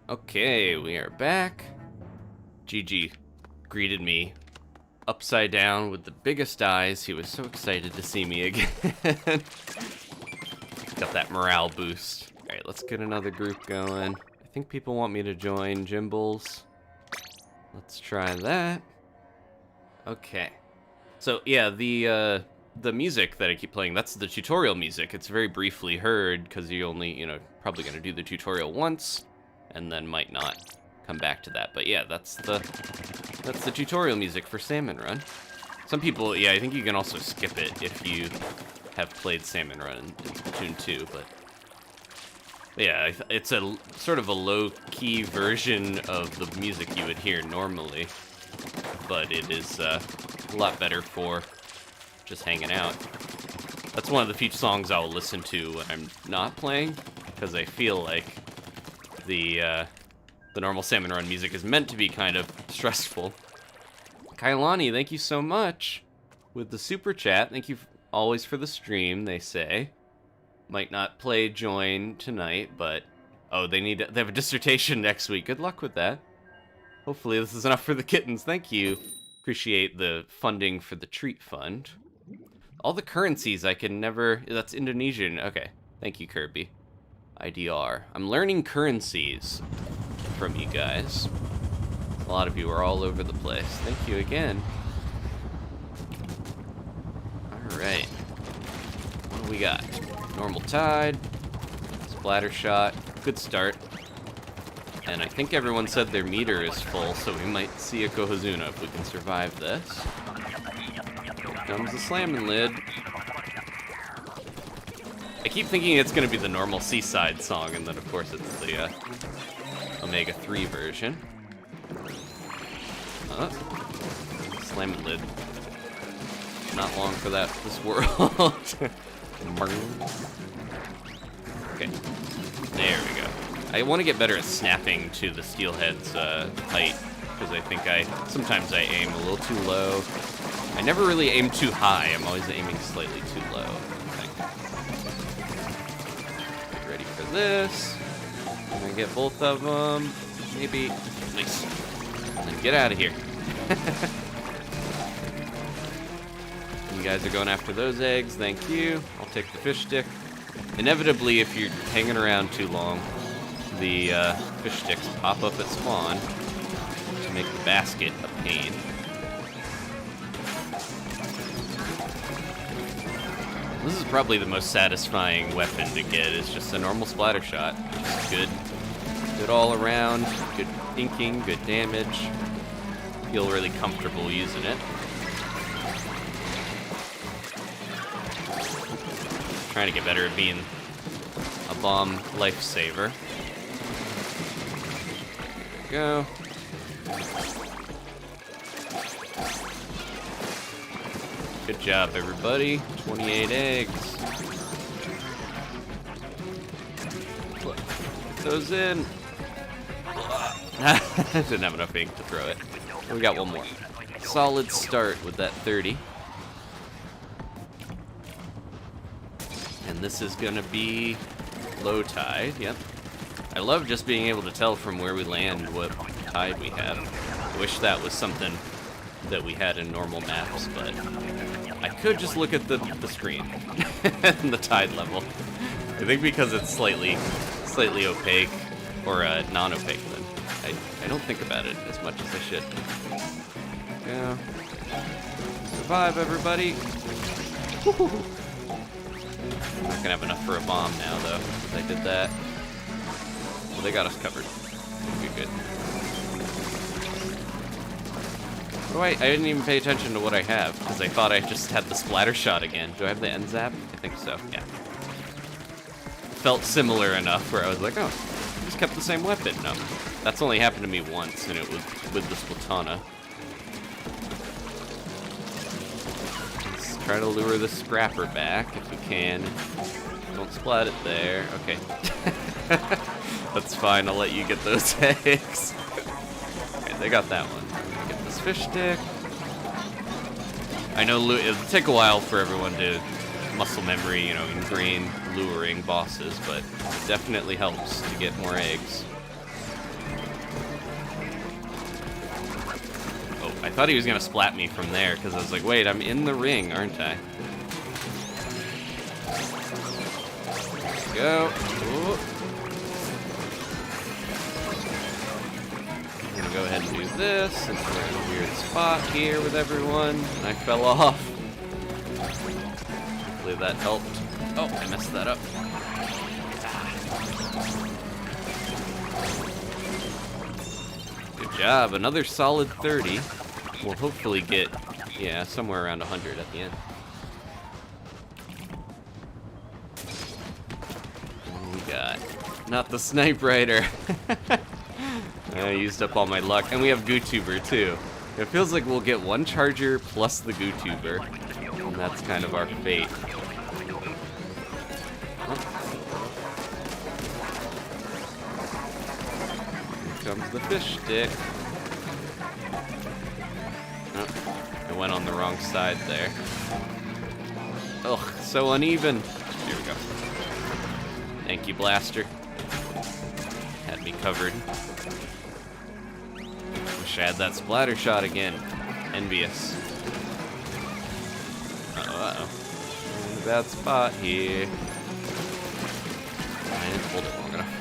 Okay, we are back. GG greeted me upside down with the biggest eyes. He was so excited to see me again. Got that morale boost. All right, let's get another group going. I think people want me to join Jimbles. Let's try that. Okay. So yeah, the music that I keep playing, that's the tutorial music. It's very briefly heard because you only, probably gonna do the tutorial once and then might not come back to that. But yeah, that's the tutorial music for Salmon Run. Some people, yeah, I think you can also skip it if you have played Salmon Run in Splatoon 2, but yeah, it's a sort of a low-key version of the music you would hear normally, but it is a lot better for just hanging out. That's one of the few songs I'll listen to when I'm not playing, because I feel like the normal Salmon Run music is meant to be kind of stressful. Kailani, thank you so much with the super chat. Thank you always for the stream, they say. Might not play join tonight, but oh, they have a dissertation next week. Good luck with that. Hopefully this is enough for the kittens. Thank you. Appreciate the funding for the treat fund. All the currencies I can never... That's Indonesian. Okay. Thank you, Kirby. IDR. I'm learning currencies from you guys. A lot of you are all over the place. Thank you again. Alright. What do we got? Normal tide. Splatter shot. Good start. And I think everyone said their meter is full, so we might see a Cohozuna if we can survive this. Here comes the Salmonid. I keep thinking it's going to be the normal Seaside song, and then of course it's the Omega 3 version. Salmonid. Not long for this world. Okay, there we go. I want to get better at snapping to the steelhead's height, because I think sometimes I aim a little too low. I never really aim too high, I'm always aiming slightly too low, I think. Get ready for this. I'm gonna get both of them, maybe. Nice. And then get out of here. You guys are going after those eggs, thank you. I'll take the fish stick. Inevitably, if you're hanging around too long, the fish sticks pop up at spawn to make the basket a pain. This is probably the most satisfying weapon to get, is just a normal splatter shot. Just good all around, good inking, good damage. Feel really comfortable using it. Trying to get better at being a bomb lifesaver. There we go. Good job, everybody. 28 eggs. Put those in. Didn't have enough ink to throw it. We got one more. Solid start with that 30. And this is gonna be low tide, yep. I love just being able to tell from where we land what tide we have. I wish that was something that we had in normal maps, but I could just look at the screen and the tide level. I think because it's slightly opaque, or non-opaque, then I don't think about it as much as I should. Yeah. Survive, everybody. Woo-hoo-hoo. I'm not gonna have enough for a bomb now, though, because I did that. Well, they got us covered. Good. Oh, wait, I didn't even pay attention to what I have, because I thought I just had the splatter shot again. Do I have the end zap? I think so, yeah. Felt similar enough where I was like, oh, I just kept the same weapon. No, that's only happened to me once, and it was with the Splatana. Let's try to lure the scrapper back if we can. Don't splat it there. Okay. That's fine, I'll let you get those eggs. Okay, they got that one. Get this fish stick. I know it'll take a while for everyone to muscle memory, ingrain luring bosses, but it definitely helps to get more eggs. thought he was gonna splat me from there, because I was like, wait, I'm in the ring, aren't I? Go. Ooh. I'm gonna go ahead and do this, since we're in a weird spot here with everyone. I fell off. Hopefully that helped. Oh, I messed that up. Good job, another solid 30. We'll hopefully get, yeah, somewhere around 100 at the end. What do we got? Not the snipe rider. I used up all my luck, and we have GooTuber too. It feels like we'll get one charger plus the GooTuber, and that's kind of our fate. Here comes the fish stick. Oh, I went on the wrong side there. Ugh, so uneven. Here we go. Thank you, Blaster. Had me covered. Wish I had that splatter shot again. Envious. Uh-oh. In a bad spot here. I didn't hold it long enough.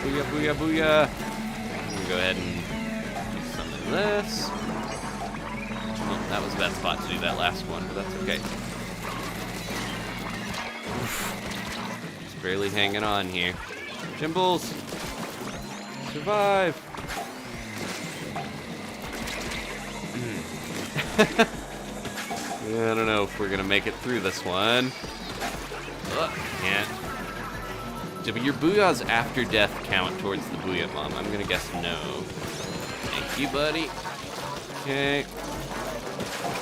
Booyah, booyah, booyah. I'm gonna go ahead and do some of this. Oh, that was a bad spot to do that last one, but that's okay. Just barely hanging on here. Jimbles! Survive! I don't know if we're gonna make it through this one. Can't. Do your booyahs after death count towards the booyah bomb? I'm gonna guess no. Thank you, buddy. Okay.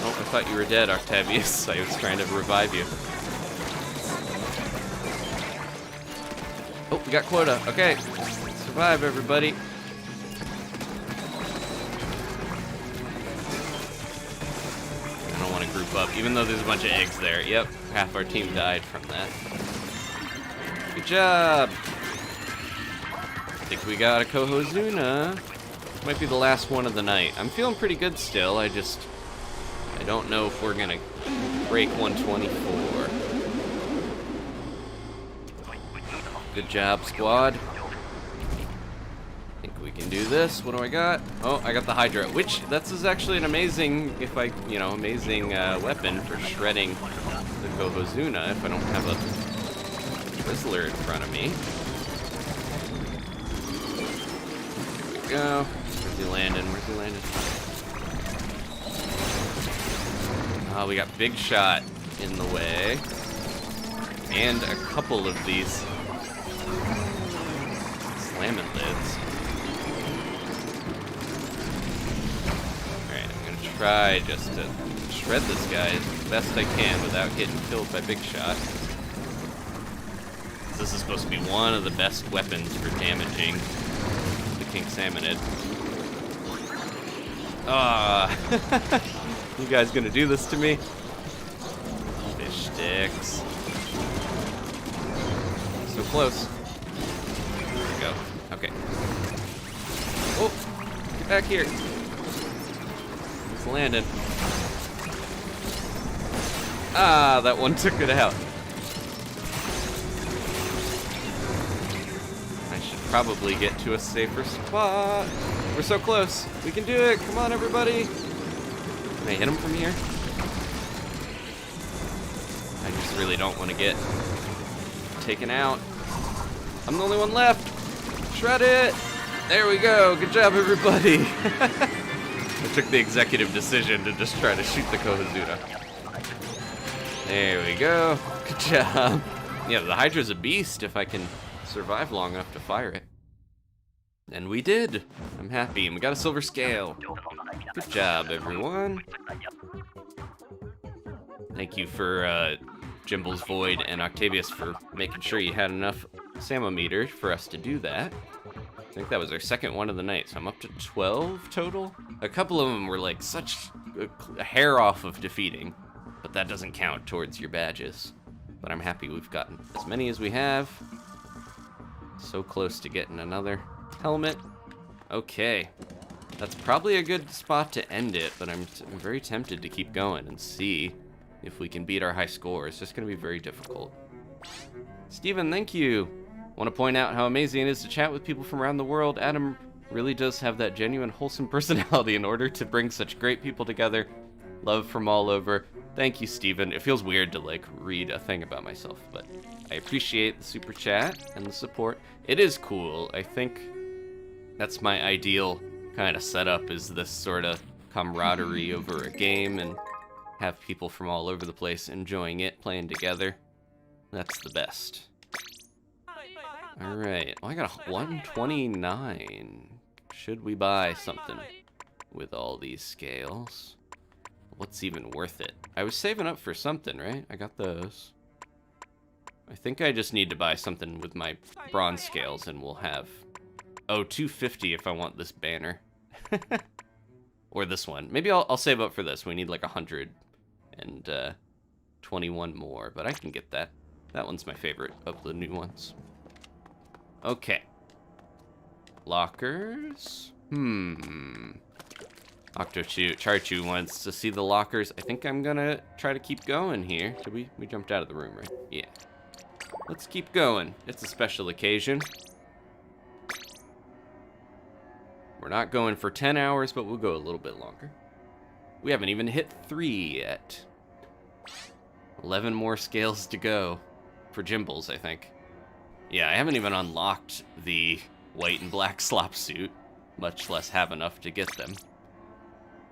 Oh, I thought you were dead, Octavius. I was trying to revive you. Oh, we got quota. Okay. Survive, everybody. I don't want to group up, even though there's a bunch of eggs there. Yep, half our team died from that. Good job. I think we got a Cohozuna. Might be the last one of the night. I'm feeling pretty good still. I don't know if we're gonna break 124. Good job, squad. I think we can do this. What do I got? Oh, I got the Hydra, which is actually an amazing, amazing weapon for shredding the Cohozuna if I don't have a Twizzler in front of me. Here we go. Where's he landing? Where's he landing? Oh, we got Big Shot in the way. And a couple of these Salmonids. Alright, I'm gonna try just to shred this guy as best I can without getting killed by Big Shot. This is supposed to be one of the best weapons for damaging the King Salmonid. Ah, you guys gonna do this to me? Fish sticks. So close. There we go. Okay. Oh, get back here. It's landing. Ah, that one took it out. Probably get to a safer spot. We're so close. We can do it. Come on, everybody. Can I hit him from here? I just really don't want to get taken out. I'm the only one left. Shred it. There we go. Good job, everybody. I took the executive decision to just try to shoot the Cohozuna. There we go. Good job. Yeah, the Hydra's a beast if I can survive long enough to fire it. And we did. I'm happy, and we got a silver scale. Good job, everyone. Thank you for Jimble's Void and Octavius for making sure you had enough Salmometer for us to do that. I think that was our second one of the night, so I'm up to 12 total. A couple of them were like such a hair off of defeating, but that doesn't count towards your badges. But I'm happy we've gotten as many as we have. So close to getting another helmet. Okay. That's probably a good spot to end it, but I'm very tempted to keep going and see if we can beat our high score. It's just going to be very difficult. Steven, thank you. Want to point out how amazing it is to chat with people from around the world. Adam really does have that genuine, wholesome personality in order to bring such great people together. Love from all over. Thank you, Steven. It feels weird to, like, read a thing about myself, but I appreciate the super chat and the support. It is cool. I think that's my ideal kind of setup, is this sort of camaraderie over a game and have people from all over the place enjoying it, playing together. That's the best. Alright, well, I got a 129. Should we buy something with all these scales? What's even worth it? I was saving up for something, right? I got those. I think I just need to buy something with my bronze scales and we'll have... Oh, 250 if I want this banner. Or this one. Maybe I'll save up for this. We need like 121 more, but I can get that. That one's my favorite of the new ones. Okay. Lockers? Charchu wants to see the lockers. I think I'm gonna try to keep going here. Did we jumped out of the room, right? Yeah. Let's keep going. It's a special occasion. We're not going for 10 hours, but we'll go a little bit longer. We haven't even hit 3 yet. 11 more scales to go. For Jimbles, I think. Yeah, I haven't even unlocked the white and black slop suit, much less have enough to get them.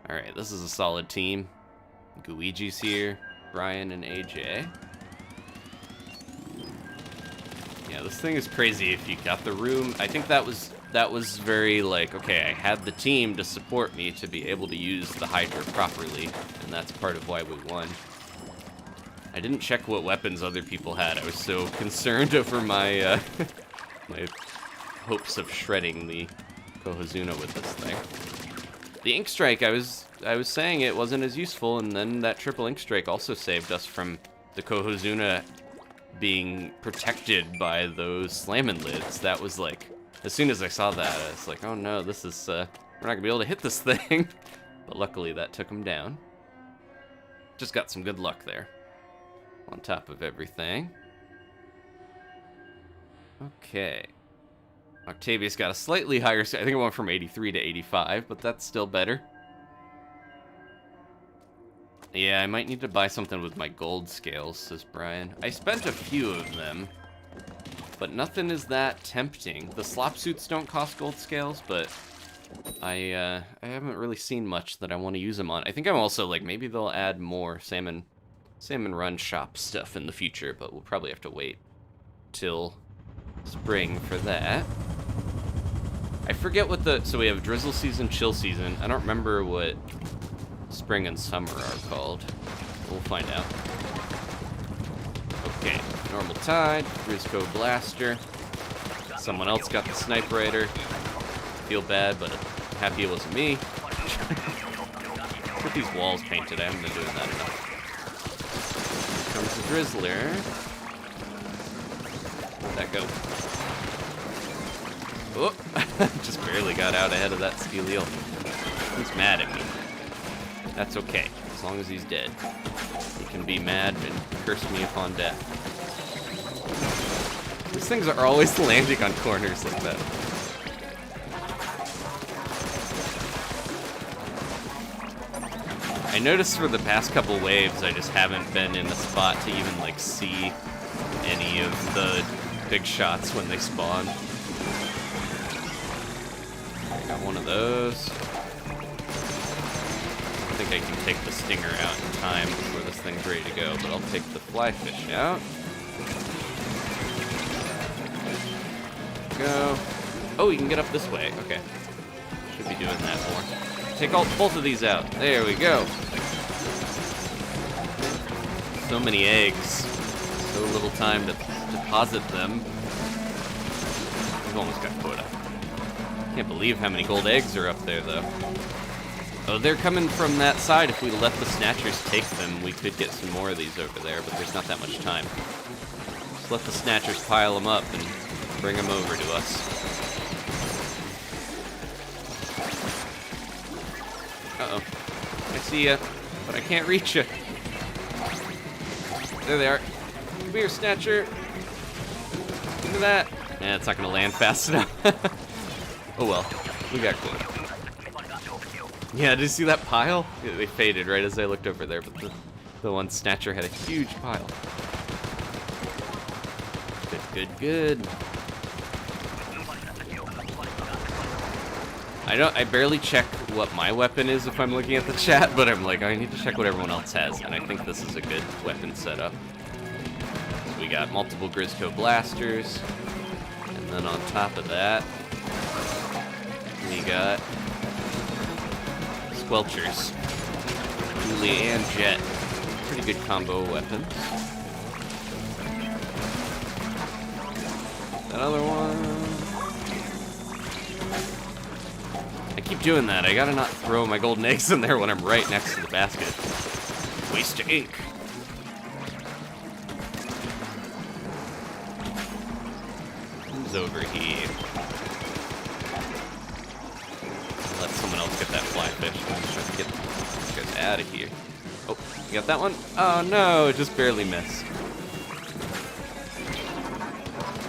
Alright, this is a solid team. Guigi's here, Brian and AJ. Yeah, this thing is crazy if you got the room. I think that was very, like, okay, I had the team to support me to be able to use the Hydra properly, and that's part of why we won. I didn't check what weapons other people had. I was so concerned over my my hopes of shredding the Cohozuna with this thing. The Ink Strike, I was saying it wasn't as useful, and then that triple Ink Strike also saved us from the Cohozuna being protected by those Salmonids. That was like, as soon as I saw that, I was like, oh no, this is, we're not gonna be able to hit this thing. But luckily that took him down. Just got some good luck there. On top of everything. Okay. Octavius got a slightly higher, I think it went from 83 to 85, but that's still better. Yeah, I might need to buy something with my gold scales, says Brian. I spent a few of them, but nothing is that tempting. The slop suits don't cost gold scales, but I haven't really seen much that I want to use them on. I think I'm also, like, maybe they'll add more Salmon Run shop stuff in the future, but we'll probably have to wait till spring for that. I forget what so we have drizzle season, chill season. I don't remember what spring and summer are called. We'll find out. Okay, normal tide, Grisco blaster. Someone else got the sniper raider. Feel bad, but happy it wasn't me. Get these walls painted. I haven't been doing that enough. Comes the Drizzler. Where'd that go? Oh, just barely got out ahead of that Steeleel. He's mad at me. That's okay, as long as he's dead. He can be mad and curse me upon death. These things are always landing on corners like that. I noticed for the past couple waves, I just haven't been in a spot to even, like, see any of the big shots when they spawn. I got one of those. I think I can take the stinger out in time before this thing's ready to go, but I'll take the fly fish out. Go. Oh, you can get up this way. Okay. Should be doing that more. Take both of these out. There we go. So many eggs. So little time to deposit them. We've almost got quota. Can't believe how many gold eggs are up there, though. Oh, they're coming from that side. If we let the snatchers take them, we could get some more of these over there, but there's not that much time. Just let the snatchers pile them up, and Bring them over to us. Uh-oh. I see ya, but I can't reach ya. There they are. Come here, Snatcher. Look at that. Nah, it's not gonna land fast enough. Oh well, we got close. Yeah, did you see that pile? They faded right as I looked over there, but the one Snatcher had a huge pile. Good, good, good. I barely check what my weapon is if I'm looking at the chat, but I'm like, I need to check what everyone else has, and I think this is a good weapon setup. So we got multiple Grizzco blasters, and then on top of that, we got Squelchers. Dually and Jet. Pretty good combo weapons. Another one. I keep doing that. I gotta not throw my golden eggs in there when I'm right next to the basket. Waste of ink. Who's over here? Let someone else get that fly fish. I'm just trying to get these guys out of here. Oh, you got that one? Oh no, it just barely missed.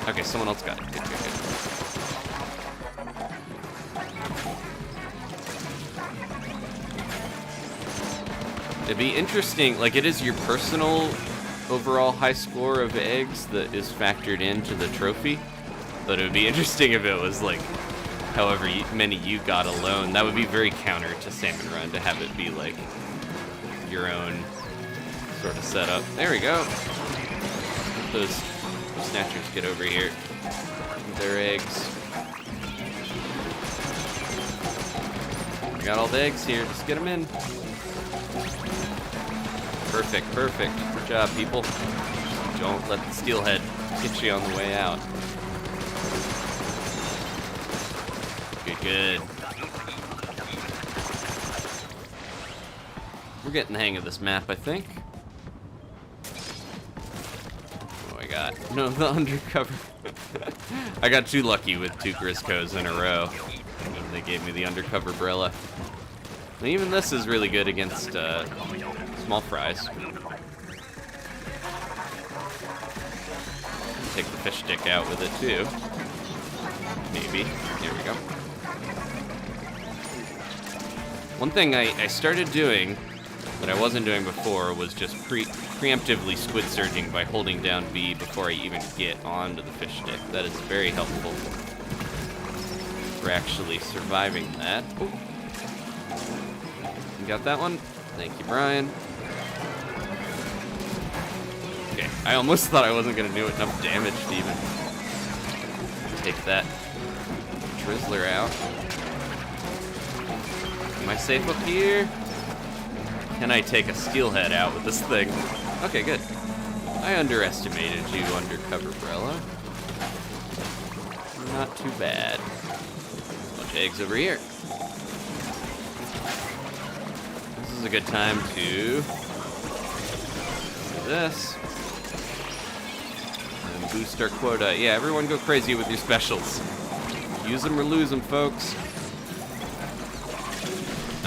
Okay, someone else got it. Good, good, good. It'd be interesting, like it is your personal overall high score of eggs that is factored into the trophy, but it would be interesting if it was like however many you got alone. That would be very counter to Salmon Run to have it be like your own sort of setup. There we go. Those Snatchers get over here. Their eggs. We got all the eggs here. Just get them in. Perfect, perfect. Good job, people. Don't let the steelhead get you on the way out. Good, good. We're getting the hang of this map, I think. What do I got? No, the undercover. I got too lucky with 2 Grizzcos in a row. They gave me the undercover Brella. And even this is really good against small fries. Take the fish stick out with it too. Maybe. Here we go. One thing I started doing that I wasn't doing before was just preemptively squid surging by holding down B before I even get onto the fish stick. That is very helpful for actually surviving that. Ooh. You got that one? Thank you, Brian. Okay, I almost thought I wasn't gonna do enough damage to even take that Drizzler out. Am I safe up here? Can I take a steelhead out with this thing? Okay, good. I underestimated you, undercover Brella. Not too bad. Bunch of eggs over here. This is a good time to do this. And boost our quota. Yeah, everyone go crazy with your specials. Use them or lose them, folks.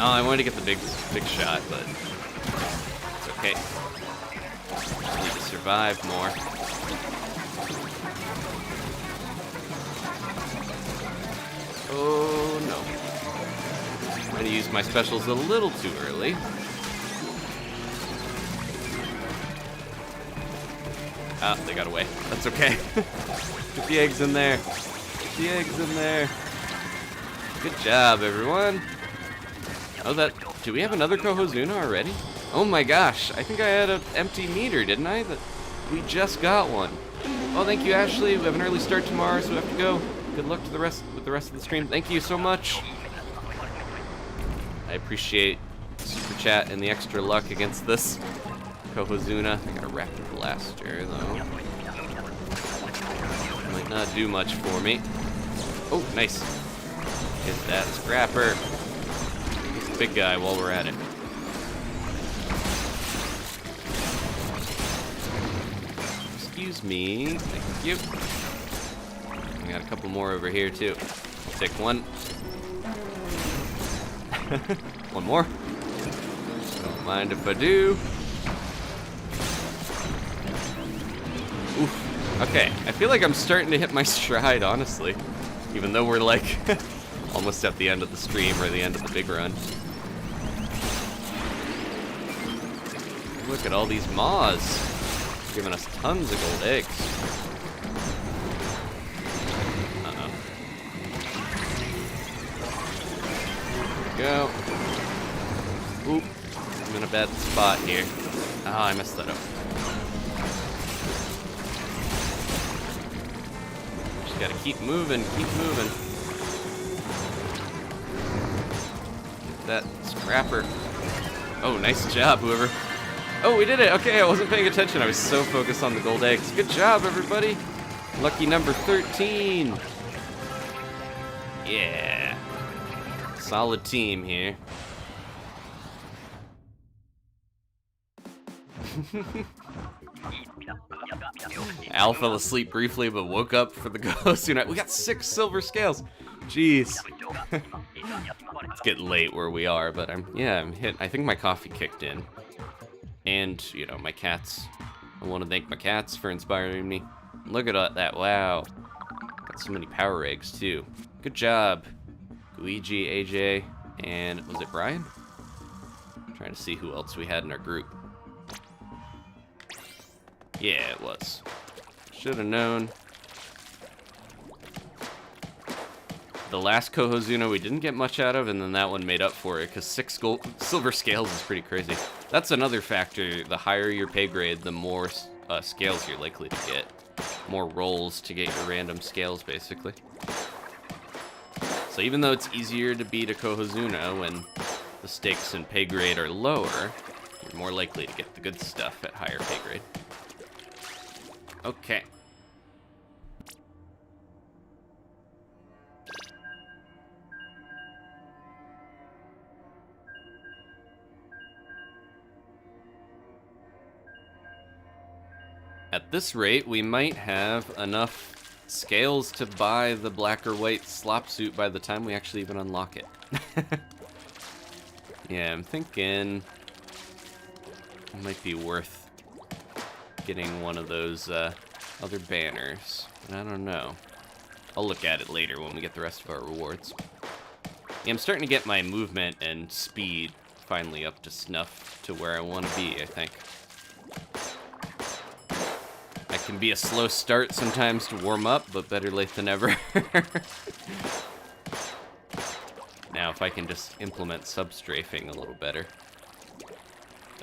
Oh, I wanted to get the big shot, but it's okay. Just need to survive more. Oh no. I'm gonna use my specials a little too early. Ah, they got away. That's okay. Get the eggs in there. Get the eggs in there. Good job, everyone. Oh, do we have another Cohozuna already? Oh my gosh, I think I had an empty meter, didn't I? We just got one. Oh, thank you, Ashley. We have an early start tomorrow, so we have to go. Good luck with the rest of the stream. Thank you so much. I appreciate the super chat and the extra luck against this Cohozuna. I got a rapid blaster, though. Might not do much for me. Oh, nice. Get that scrapper. Big guy while we're at it. Excuse me. Thank you. We got a couple more over here too. Take one. One more. Don't mind if I do. Oof. Okay, I feel like I'm starting to hit my stride, honestly. Even though we're like almost at the end of the stream or the end of the big run. Look at all these moths. Giving us tons of gold eggs. Uh-oh. There we go. Oop. I'm in a bad spot here. Oh, I messed that up. Just gotta keep moving, keep moving. Get that scrapper. Oh, nice job, whoever. Oh, we did it! Okay, I wasn't paying attention. I was so focused on the gold eggs. Good job, everybody! Lucky number 13. Yeah. Solid team here. Al fell asleep briefly, but woke up for the Cohozuna. We got 6 silver scales. Jeez. It's getting late where we are, but I'm hit. I think my coffee kicked in. And, you know, my cats. I want to thank my cats for inspiring me. Look at that, wow. Got so many power eggs, too. Good job. Luigi, AJ, and was it Brian? I'm trying to see who else we had in our group. Yeah, it was. Should have known. The last Cohozuna we didn't get much out of, and then that one made up for it, because 6 silver scales is pretty crazy. That's another factor. The higher your pay grade, the more scales you're likely to get. More rolls to get your random scales, basically. So even though it's easier to beat a Cohozuna when the stakes and pay grade are lower, you're more likely to get the good stuff at higher pay grade. Okay. At this rate, we might have enough scales to buy the black or white slop suit by the time we actually even unlock it. Yeah, I'm thinking it might be worth getting one of those other banners, but I don't know. I'll look at it later when we get the rest of our rewards. Yeah, I'm starting to get my movement and speed finally up to snuff to where I want to be, I think. I can be a slow start sometimes to warm up, but better late than never. Now, if I can just implement sub-strafing a little better.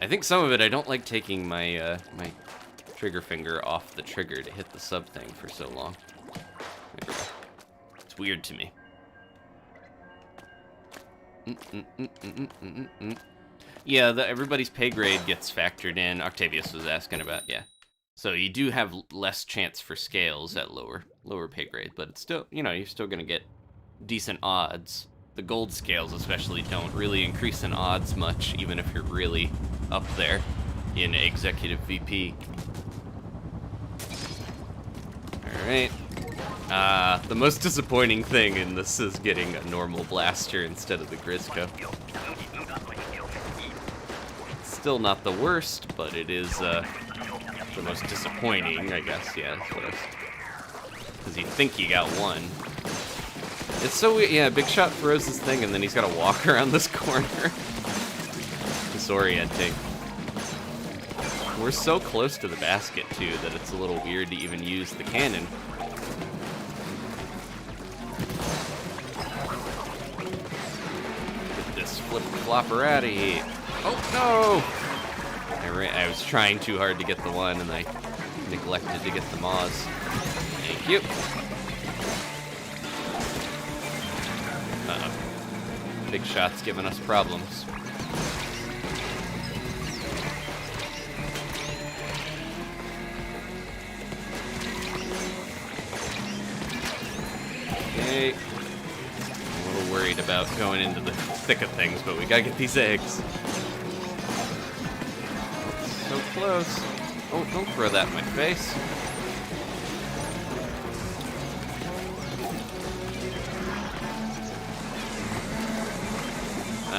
I think some of it, I don't like taking my my trigger finger off the trigger to hit the sub thing for so long. There we go. It's weird to me. Yeah, everybody's pay grade gets factored in. Octavius was asking about, yeah. So you do have less chance for scales at lower pay grade, but it's still, you know, you're still gonna get decent odds. The gold scales especially don't really increase in odds much, even if you're really up there in Executive VP. Alright. The most disappointing thing in this is getting a normal blaster instead of the Grizzco. Still not the worst, but it is, the most disappointing, I guess, yeah, that's what I was... Because you think you got one. It's so weird, yeah, Big Shot throws this thing and then he's gotta walk around this corner. Disorienting. We're so close to the basket, too, that it's a little weird to even use the cannon. Get this flip-flopper out of here. Oh, no! I was trying too hard to get the one, and I neglected to get the moths. Thank you. Uh-oh. Big Shot's giving us problems. Okay. I'm a little worried about going into the thick of things, but we gotta get these eggs. So close. Oh, don't throw that in my face.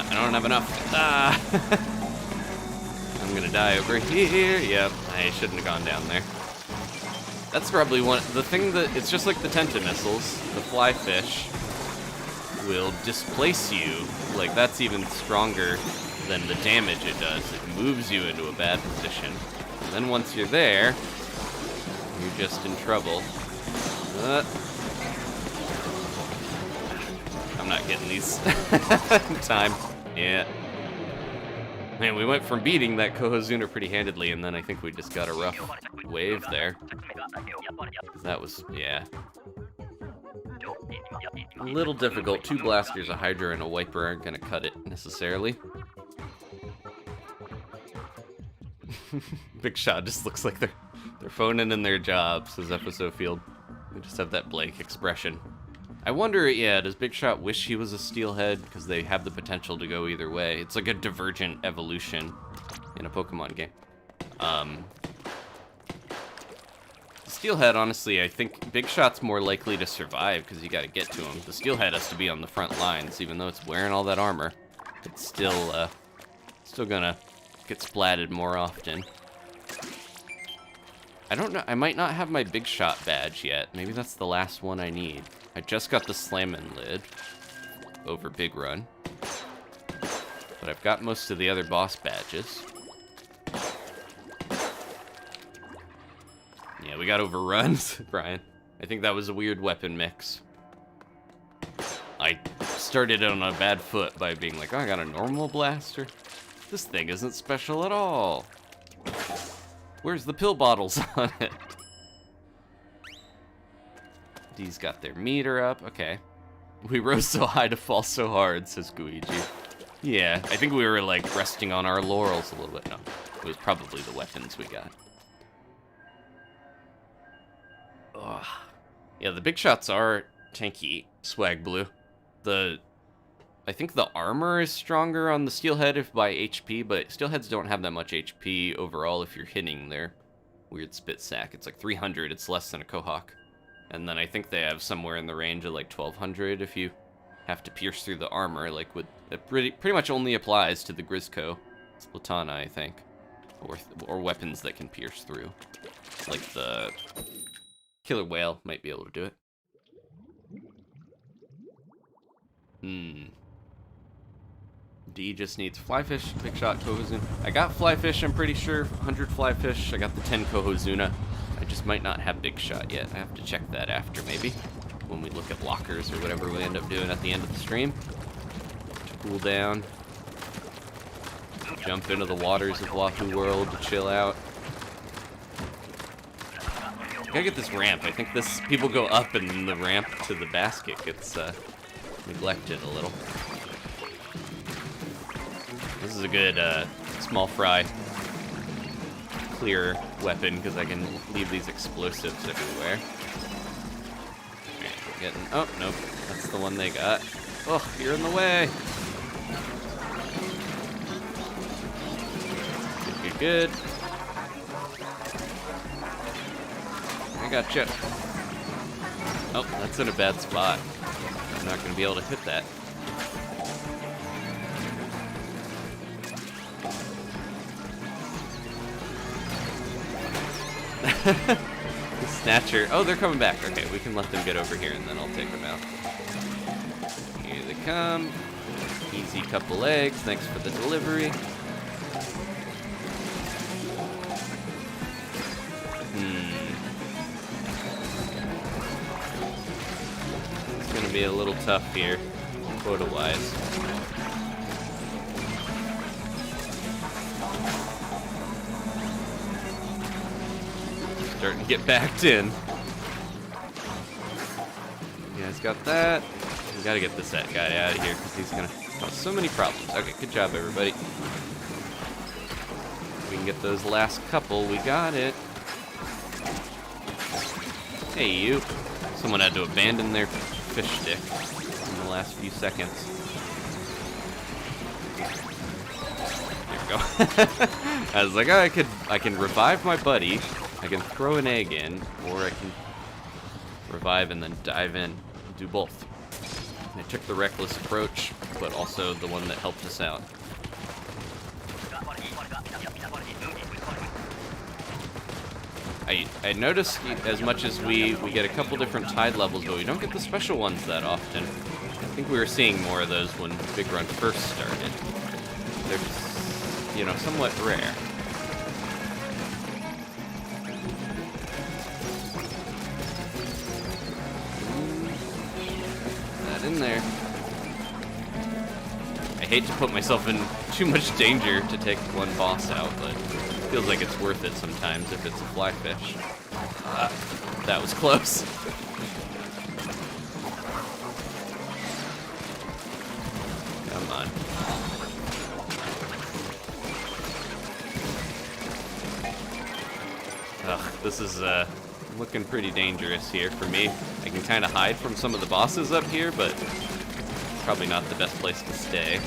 I don't have enough. Ah! I'm gonna die over here. Yep, I shouldn't have gone down there. That's probably the thing that, it's just like the tenta missiles, the fly fish will displace you. Like, that's even stronger than the damage it does. It moves you into a bad position. And then once you're there, you're just in trouble. I'm not getting these in time. Yeah. Man, we went from beating that Cohozuna pretty handedly, and then I think we just got a rough wave there. That was, yeah. A little difficult. 2 blasters, a Hydra, and a Wiper aren't going to cut it necessarily. Big Shot just looks like they're phoning in their jobs, says FSO Field. They just have that blank expression. I wonder, yeah, does Big Shot wish he was a Steelhead? Because they have the potential to go either way. It's like a divergent evolution in a Pokemon game. Steelhead, honestly, I think Big Shot's more likely to survive because you got to get to him. The Steelhead has to be on the front lines, even though it's wearing all that armor. It's still gonna get splatted more often. I don't know. I might not have my Big Shot badge yet. Maybe that's the last one I need. I just got the Salmon lid over Big Run, but I've got most of the other boss badges. Yeah, we got overruns, Brian. I think that was a weird weapon mix. I started on a bad foot by being like, oh, I got a normal blaster. This thing isn't special at all. Where's the pill bottles on it? D's got their meter up. Okay. We rose so high to fall so hard, says Guiji. Yeah, I think we were, like, resting on our laurels a little bit. No, it was probably the weapons we got. Ugh. Yeah, the Big Shots are tanky, Swag Blue. I think the armor is stronger on the Steelhead if by HP, but Steelheads don't have that much HP overall if you're hitting their weird spit sack. It's like 300, it's less than a Quahog. And then I think they have somewhere in the range of like 1200 if you have to pierce through the armor, like with it pretty much only applies to the Grizzco, Splatana, I think, or weapons that can pierce through, like the Killer Whale might be able to do it. D just needs Flyfish, Big Shot, Cohozuna. I got Flyfish, I'm pretty sure. 100 Flyfish. I got the 10 Cohozuna. I just might not have Big Shot yet. I have to check that after, maybe. When we look at lockers or whatever we end up doing at the end of the stream. Cool down. Jump into the waters of Wahoo World to chill out. Gotta get this ramp. I think people go up and then the ramp to the basket gets neglected a little. This is a good small fry clear weapon because I can leave these explosives everywhere. Alright, we're getting... Oh, nope. That's the one they got. Oh, you're in the way. Good, good, good. I gotcha. Oh, that's in a bad spot. I'm not going to be able to hit that. The Snatcher. Oh, they're coming back. Okay, we can let them get over here and then I'll take them out. Here they come. Easy couple eggs. Thanks for the delivery. It's gonna be a little tough here, quota-wise. Starting to get backed in. You guys got that? We gotta get this guy out of here because he's gonna cause so many problems. Okay, good job, everybody. We can get those last couple. We got it. Hey, you. Someone had to abandon their fish stick in the last few seconds. There we go. I was like, oh, I can revive my buddy. I can throw an egg in, or I can revive and then dive in. Do both. I took the reckless approach. but also the one that helped us out. I noticed as much as we get a couple different tide levels, but we don't get the special ones that often. I think we were seeing more of those when Big Run first started. They're just, you know, somewhat rare. Not in there. I hate to put myself in too much danger to take one boss out, but it feels like it's worth it sometimes if it's a fly fish. That was close. Come on. Ugh, this is looking pretty dangerous here for me. I can kind of hide from some of the bosses up here, but it's probably not the best place to stay.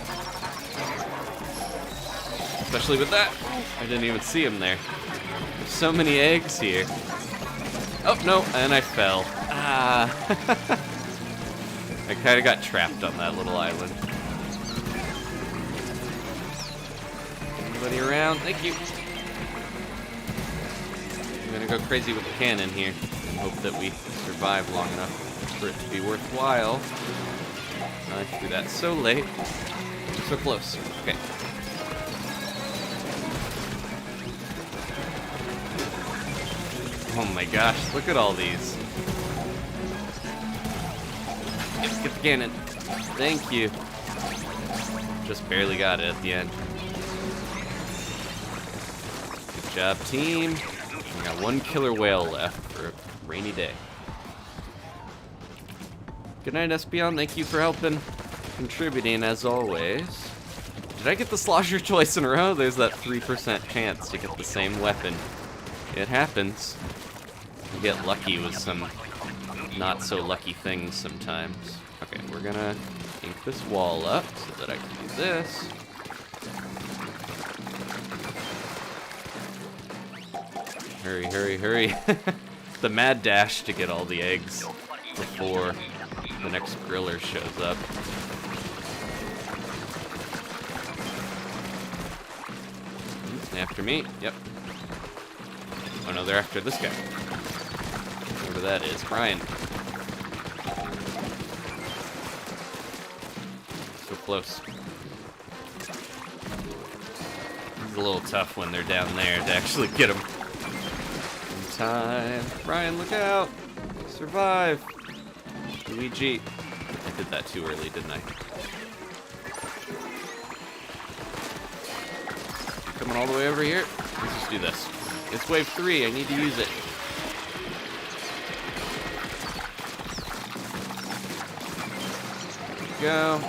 Especially with that. I didn't even see him there. There's so many eggs here. Oh, no, and I fell. Ah. I kind of got trapped on that little island. Anybody around? Thank you. I'm gonna go crazy with the cannon here and hope that we survive long enough for it to be worthwhile. I threw that so late. So close. Okay. Oh my gosh, look at all these. Get the cannon. Thank you. Just barely got it at the end. Good job, team. We got one killer whale left for a rainy day. Good night, Espion. Thank you for helping, contributing as always. Did I get the slosher twice in a row? There's that 3% chance to get the same weapon. It happens. You get lucky with some not so lucky things sometimes. Okay, we're gonna ink this wall up so that I can do this. Hurry, hurry, hurry. The mad dash to get all the eggs before the next griller shows up. After me? Yep. Oh no, they're after this guy. Whoever that is. Brian. So close. It's a little tough when they're down there to actually get them. In time. Brian, look out! Survive! Luigi. I did that too early, didn't I? Coming all the way over here. Let's just do this. It's wave 3. I need to use it. There we go.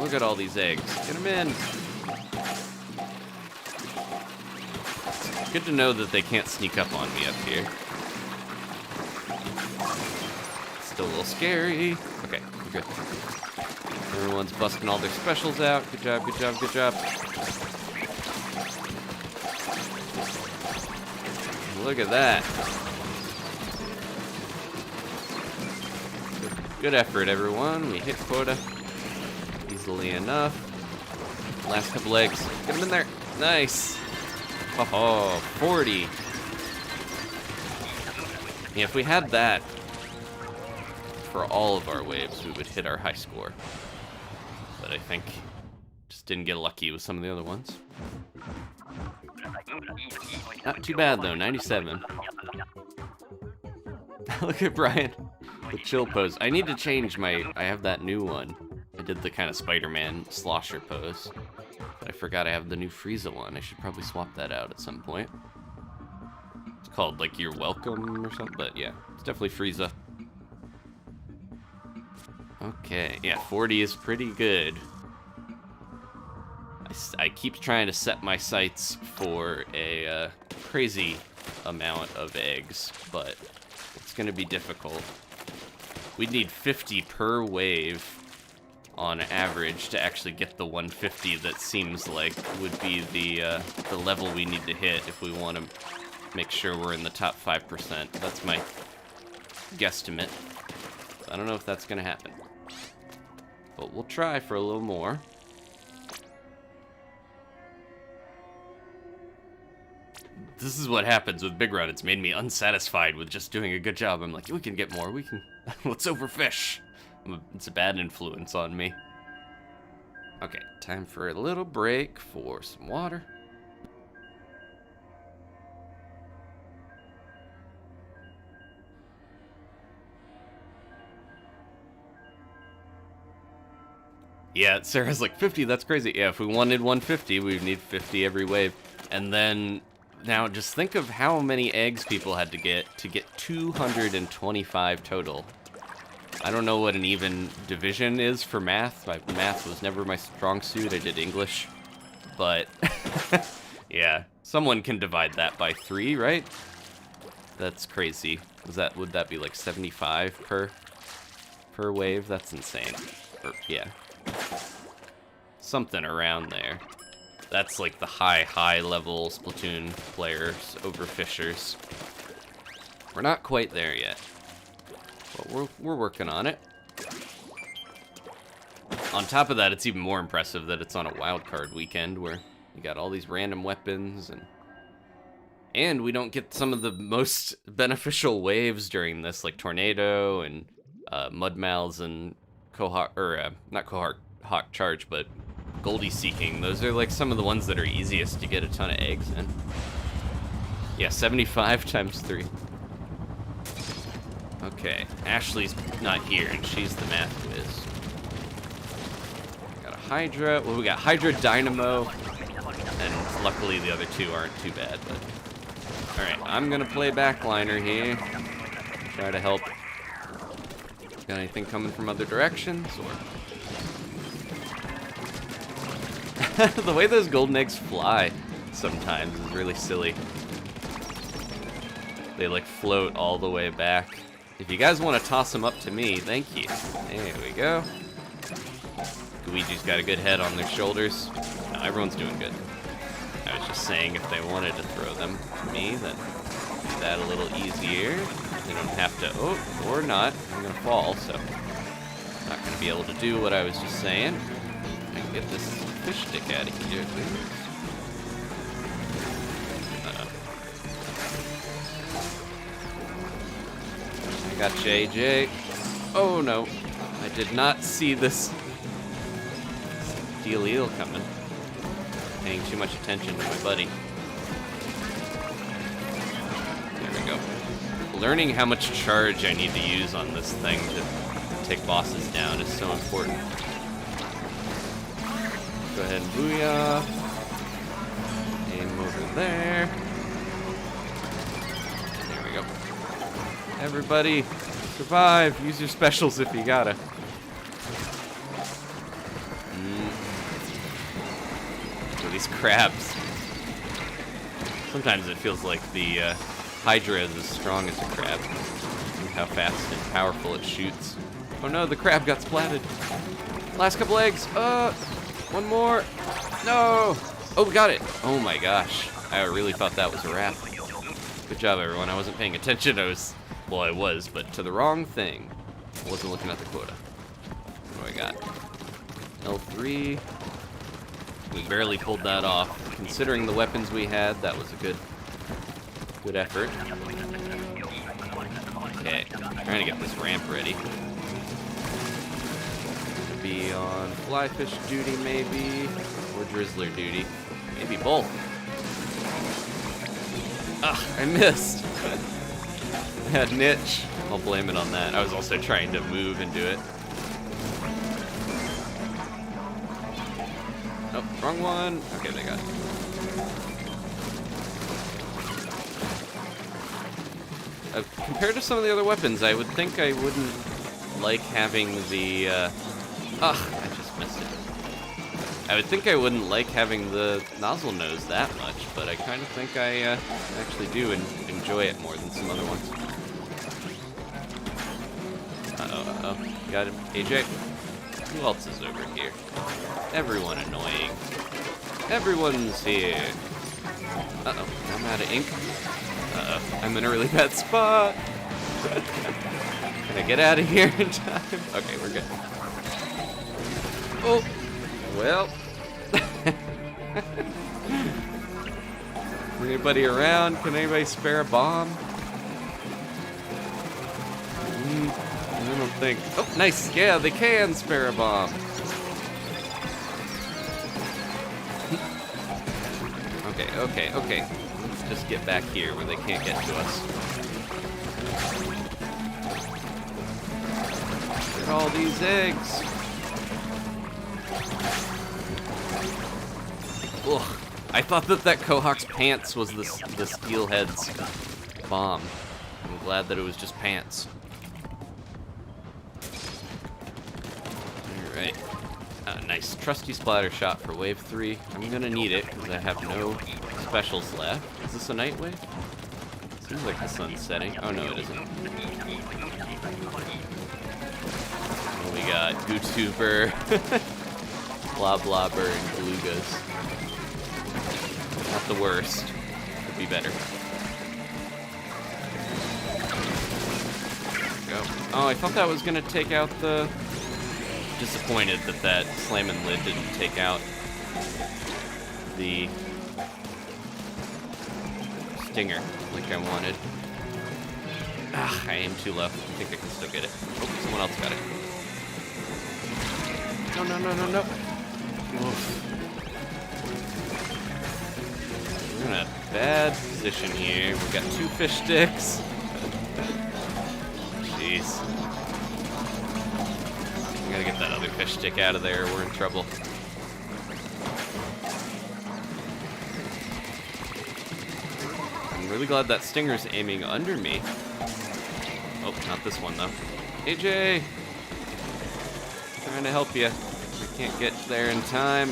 Look at all these eggs. Get them in. It's good to know that they can't sneak up on me up here. Still a little scary. Okay, we're good. Everyone's busting all their specials out. Good job, good job, good job. Look at that. Good effort, everyone. We hit quota easily enough. Last couple eggs. Get them in there. Nice. Oh, 40. Yeah, if we had that for all of our waves, we would hit our high score. But I think just didn't get lucky with some of the other ones. Not too bad though, 97. Look at Brian, the chill pose. I need to change I have that new one. I did the kind of Spider-Man slosher pose. But I forgot I have the new Frieza one. I should probably swap that out at some point. It's called like You're Welcome or something, but yeah, it's definitely Frieza. Okay, yeah, 40 is pretty good. I keep trying to set my sights for a crazy amount of eggs, but it's going to be difficult. We'd need 50 per wave on average to actually get the 150 that seems like would be the level we need to hit if we want to make sure we're in the top 5%. That's my guesstimate. I don't know if that's going to happen. but we'll try for a little more. This is what happens with Big Run. It's made me unsatisfied with just doing a good job. I'm like, we can get more. We can. Let's overfish. It's a bad influence on me. Okay, time for a little break for some water. Yeah, Sarah's like 50, that's crazy. Yeah, if we wanted 150, we would need 50 every wave. And then, now just think of how many eggs people had to get 225 total. I don't know what an even division is for math. Math was never my strong suit. I did English. But, yeah, someone can divide that by 3, right? That's crazy. Would that be like 75 per wave? That's insane. Yeah. Something around there. That's like the high level Splatoon players, overfishers. We're not quite there yet, but we're working on it. On top of that, it's even more impressive that it's on a wildcard weekend where you got all these random weapons and we don't get some of the most beneficial waves during this, like Tornado and Mudmouths and not Cohort Hawk Charge, but Goldie Seeking. Those are like some of the ones that are easiest to get a ton of eggs in. Yeah, 75 times 3. Okay, Ashley's not here, and she's the math whiz. Got a Hydra. Well, we got Hydra, Dynamo, and luckily the other two aren't too bad. But all right, I'm gonna play backliner here. Try to help. Got anything coming from other directions, or? The way those golden eggs fly sometimes is really silly. They like float all the way back. If you guys want to toss them up to me, thank you. There we go. Luigi's got a good head on their shoulders. No, everyone's doing good. I was just saying if they wanted to throw them to me, then do that a little easier. They don't have to, oh, or not. I'm gonna fall, so not gonna be able to do what I was just saying. I can get this fish stick out of here, please. I got JJ. Oh no, I did not see this steel eel coming. Paying too much attention to my buddy. There we go. Learning how much charge I need to use on this thing to take bosses down is so important. Go ahead and booyah. Aim over there. There we go. Everybody, survive. Use your specials if you gotta. So these crabs. Sometimes it feels like the Hydra is as strong as a crab. Look how fast and powerful it shoots. Oh no, the crab got splatted. Last couple eggs. One more. No. Oh, we got it. Oh my gosh. I really thought that was a wrap. Good job, everyone. I wasn't paying attention. Well, I was, but to the wrong thing. I wasn't looking at the quota. What do I got? L3. We barely pulled that off. Considering the weapons we had, that was a good effort. Okay, trying to get this ramp ready. Be on flyfish duty, maybe, or drizzler duty. Maybe both. Ugh, I missed. I had niche. I'll blame it on that. I was also trying to move and do it. Oh, wrong one. Okay, they got it. Compared to some of the other weapons, I would think I wouldn't like having the, I just missed it. I would think I wouldn't like having the nozzle nose that much, but I kind of think I actually do and enjoy it more than some other ones. Uh-oh. Got him. AJ. Who else is over here? Everyone annoying. Everyone's here. Uh-oh. I'm out of ink. Uh-oh. I'm in a really bad spot. Can I get out of here in time? Okay, we're good. Oh, well. Anybody around? Can anybody spare a bomb? I don't think. Oh, nice. Yeah, they can spare a bomb. Okay. Let's just get back here where they can't get to us. Look at all these eggs. Ugh. I thought that Cohawk's pants was the steelhead's bomb. I'm glad that it was just pants. Alright. Nice. Trusty splatter shot for wave 3. I'm gonna need it because I have no specials left. Is this a night wave? Seems like the sun's setting. Oh no, it isn't. Oh, we got Gootuber, Bloblobber, and Belugas. Not the worst. Could be better. There we go. Oh, I thought that was gonna take out the... Disappointed that Salmon lid didn't take out the stinger like I wanted. Ah, I aimed too low. I think I can still get it. Oh, someone else got it. No. Oof. We're in a bad position here. We've got 2 fish sticks. Jeez. We gotta get that other fish stick out of there. We're in trouble. I'm really glad that stinger's aiming under me. Oh, not this one, though. AJ! Trying to help you. We can't get there in time.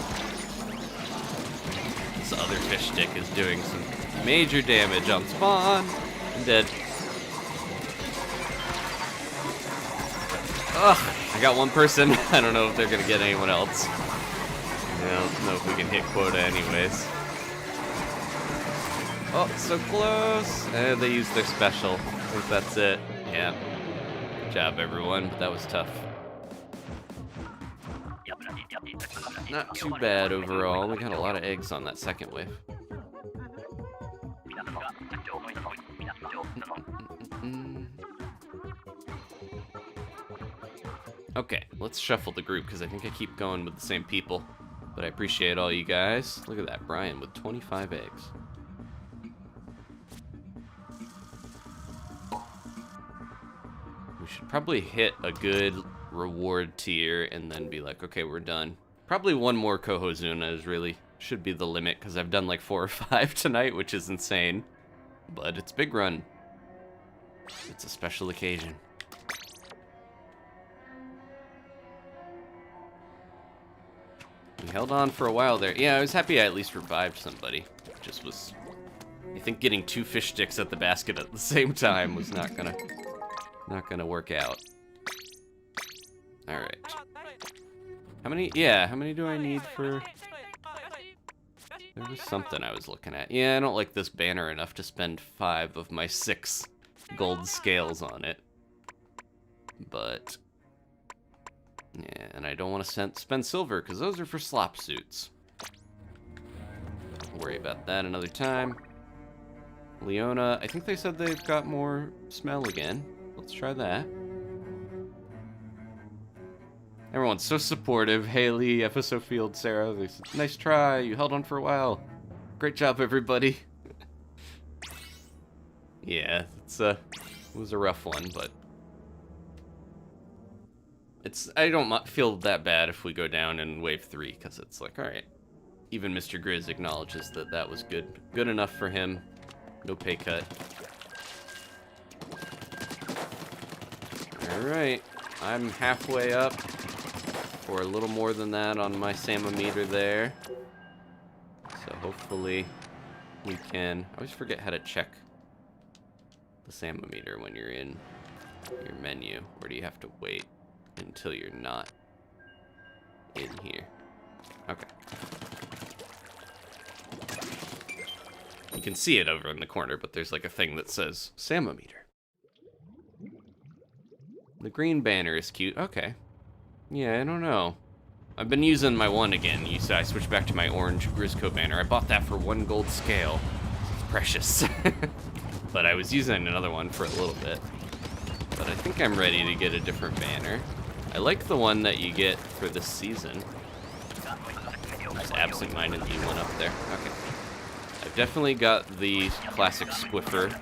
This other fish stick is doing some major damage on spawn. I'm dead. Ugh, I got one person. I don't know if they're gonna get anyone else. I don't know if we can hit quota anyways. Oh, so close. And they used their special. I think that's it. Yeah. Good job, everyone, but that was tough. Not too bad overall. We got a lot of eggs on that second wave. Okay, let's shuffle the group because I think I keep going with the same people. But I appreciate all you guys. Look at that, Brian with 25 eggs. We should probably hit a good reward tier and then be like, okay, we're done. Probably one more Cohozuna is really should be the limit because I've done like 4 or 5 tonight, which is insane. But it's big run. It's a special occasion. We held on for a while there. Yeah, I was happy I at least revived somebody. Just was... I think getting 2 fish sticks at the basket at the same time was not gonna work out. Alright. How many... Yeah, how many do I need for... There was something I was looking at. Yeah, I don't like this banner enough to spend 5 of my 6 gold scales on it. But... yeah, and I don't want to spend silver, because those are for slop suits. Worry about that another time. Leona, I think they said they've got more smell again. Let's try that. Everyone's so supportive. Haley, FSO Field, Sarah, they said, nice try, you held on for a while. Great job, everybody. Yeah, it was a rough one, but... I don't feel that bad if we go down in wave 3, because it's like, alright. Even Mr. Grizz acknowledges that that was good. Good enough for him. No pay cut. Alright. I'm halfway up. Or a little more than that on my Salmometer there. So hopefully we can... I always forget how to check the Salmometer when you're in your menu. Or do you have to wait until you're not in here? Okay. You can see it over in the corner, but there's like a thing that says Salmometer. The green banner is cute. Okay. Yeah, I don't know. I've been using my one again. I switched back to my orange Grizzco banner. I bought that for 1 gold scale. It's precious. But I was using another one for a little bit. But I think I'm ready to get a different banner. I like the one that you get for this season. Just absent-mindedly one up there. Okay. I've definitely got the classic Squiffer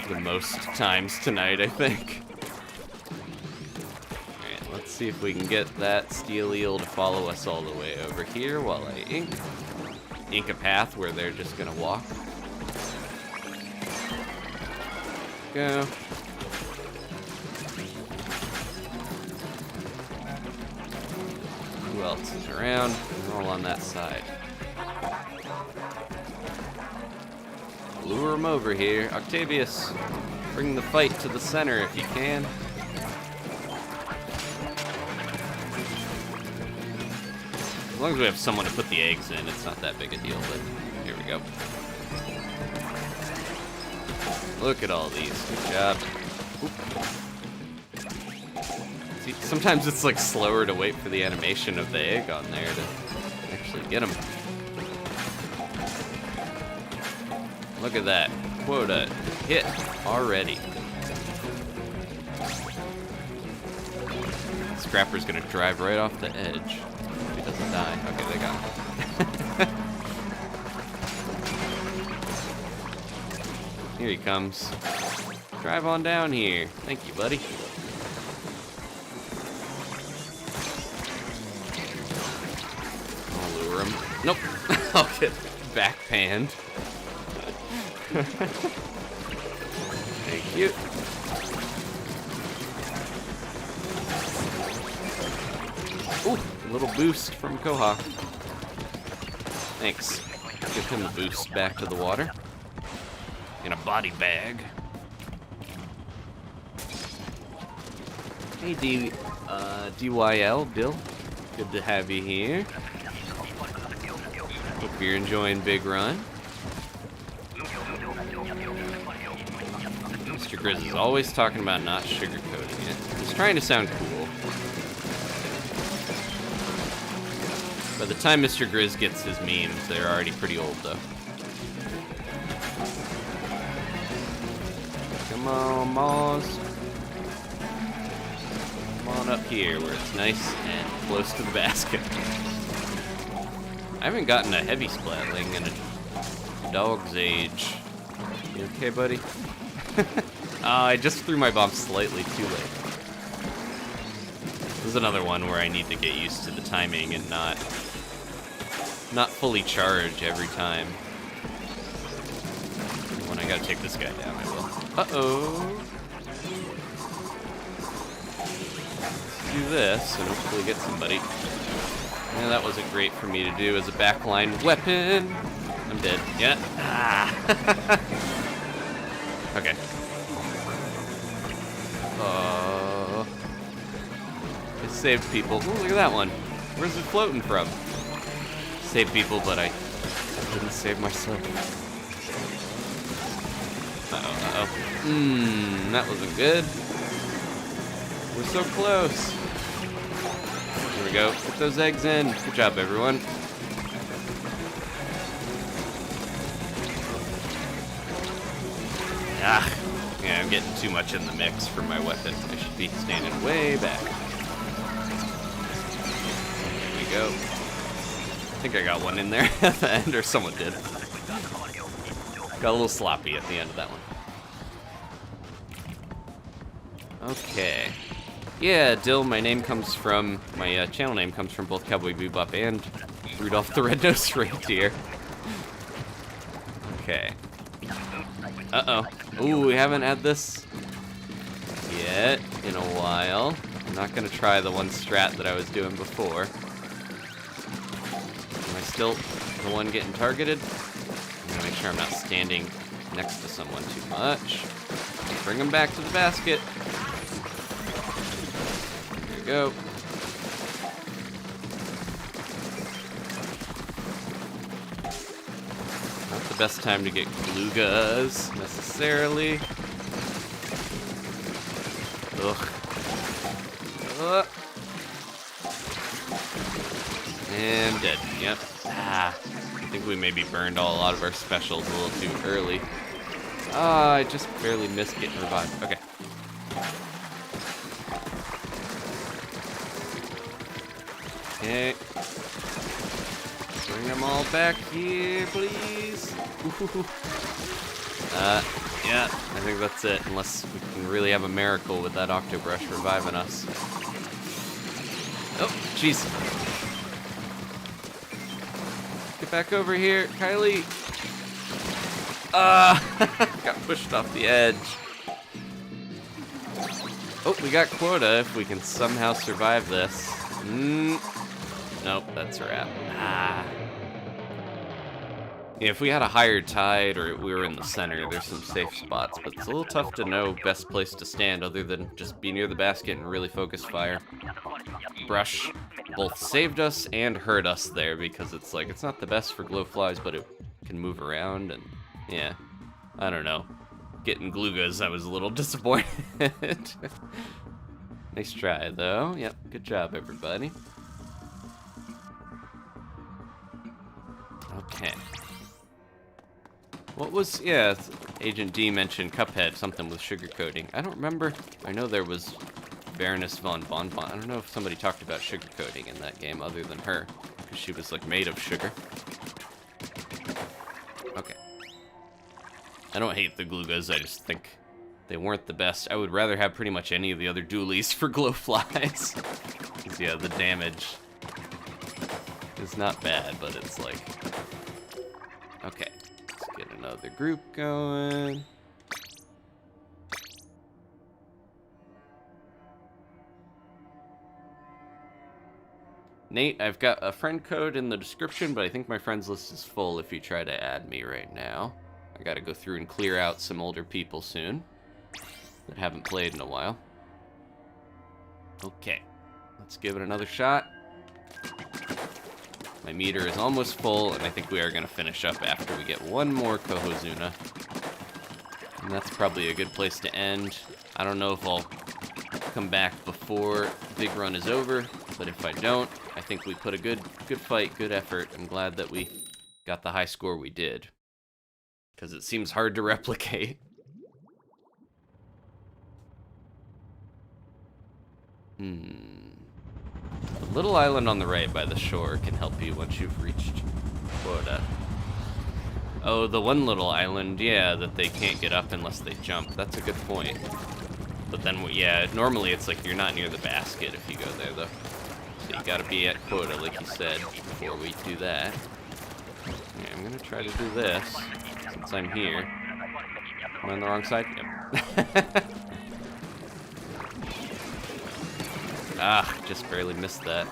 the most times tonight, I think. Alright, let's see if we can get that steel eel to follow us all the way over here while I ink a path where they're just gonna walk. Go. Who else is around? They're all on that side. Lure them over here. Octavius, bring the fight to the center if you can. As long as we have someone to put the eggs in, it's not that big a deal, but here we go. Look at all these. Good job. Oop. See, sometimes it's like slower to wait for the animation of the egg on there to actually get them. Look at that. Quota hit already. Scrapper's gonna drive right off the edge. If he doesn't die. Okay, they got him. Here he comes. Drive on down here. Thank you, buddy. I'll lure him. Nope. I'll get backpanned. Thank you. Ooh, a little boost from Coho. Thanks. Give him a boost back to the water. In a body bag. Hey, DYL, Bill. Good to have you here. Hope you're enjoying Big Run. Mr. Grizz is always talking about not sugarcoating it. He's trying to sound cool. By the time Mr. Grizz gets his memes, they're already pretty old, though. Come on, Moz. Come on up here where it's nice and close to the basket. I haven't gotten a heavy splatling in a dog's age. You okay, buddy? I just threw my bomb slightly too late. This is another one where I need to get used to the timing and not fully charge every time. When I gotta take this guy down, I will. Uh-oh. Let's do this and hopefully get somebody. Yeah, that wasn't great for me to do as a backline weapon. I'm dead. Yeah. Ah. Okay. I saved people. Ooh, look at that one. Where's it floating from? Saved people, but I didn't save myself. Uh-oh. That wasn't good. We're so close. Here we go. Get those eggs in. Good job, everyone. Ah. Yeah, I'm getting too much in the mix for my weapon. I should be standing way back. There we go. I think I got one in there at the end, or someone did. Got a little sloppy at the end of that one. Okay. Yeah, Dill, my channel name comes from both Cowboy Bebop and Rudolph the Red-Nosed Reindeer. Okay. Uh-oh. Ooh, we haven't had this yet in a while. I'm not gonna try the one strat that I was doing before. Am I still the one getting targeted? I'm gonna make sure I'm not standing next to someone too much. Bring them back to the basket. There we go. Not the best time to get glugas, necessarily. Ugh. And dead. Yep. Ah. I think we maybe burned a lot of our specials a little too early. I just barely missed getting revived. Okay. Okay. Bring them all back here, please. Yeah, I think that's it, unless we can really have a miracle with that Octobrush reviving us. Oh, jeez. Get back over here, Kylie. Got pushed off the edge. Oh, we got quota if we can somehow survive this. Nope, that's a wrap. Yeah, if we had a higher tide or we were in the center, there's some safe spots, but it's a little tough to know best place to stand other than just be near the basket and really focus fire. Brush both saved us and hurt us there because it's like, it's not the best for glowflies, but it can move around and yeah, I don't know. Getting glugas, I was a little disappointed. Nice try though. Yep, good job everybody. Okay. What was, yeah, Agent D mentioned Cuphead, something with sugar coating. I don't remember. I know there was Baroness von Bonbon. I don't know if somebody talked about sugar coating in that game other than her, because she was like made of sugar. Okay. I don't hate the glugas, I just think they weren't the best. I would rather have pretty much any of the other dualies for glowflies. Because yeah, the damage is not bad, but it's like... Okay. Get another group going. Nate, I've got a friend code in the description, but I think my friends list is full if you try to add me right now. I gotta go through and clear out some older people soon that haven't played in a while. Okay, let's give it another shot. My meter is almost full, and I think we are going to finish up after we get one more Cohozuna. And that's probably a good place to end. I don't know if I'll come back before the big run is over, but if I don't, I think we put a good fight, good effort. I'm glad that we got the high score we did, because it seems hard to replicate. The little island on the right by the shore can help you once you've reached quota. Oh, the one little island, yeah, that they can't get up unless they jump. That's a good point. But then, yeah, normally it's like you're not near the basket if you go there, though. So you gotta be at quota, like you said, before we do that. Yeah, I'm gonna try to do this, since I'm here. Am I on the wrong side? Yep. Just barely missed that.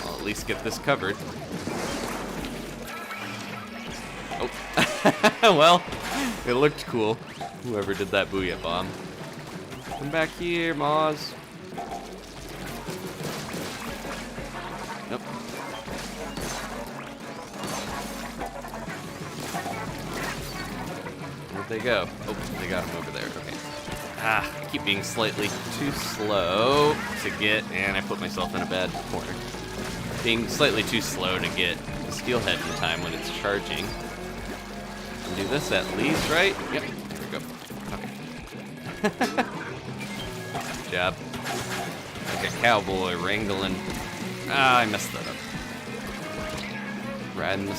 I'll at least get this covered. Oh. Well, it looked cool. Whoever did that booyah bomb. Come back here, Moz. Nope. Where'd they go? Oh, they got him over there. Okay. I keep being slightly too slow to get, and I put myself in a bad corner. Being slightly too slow to get the steelhead in time when it's charging. And do this at least, right? Yep, there we go. Okay. Good job. Like a cowboy wrangling. I messed that up. Riding the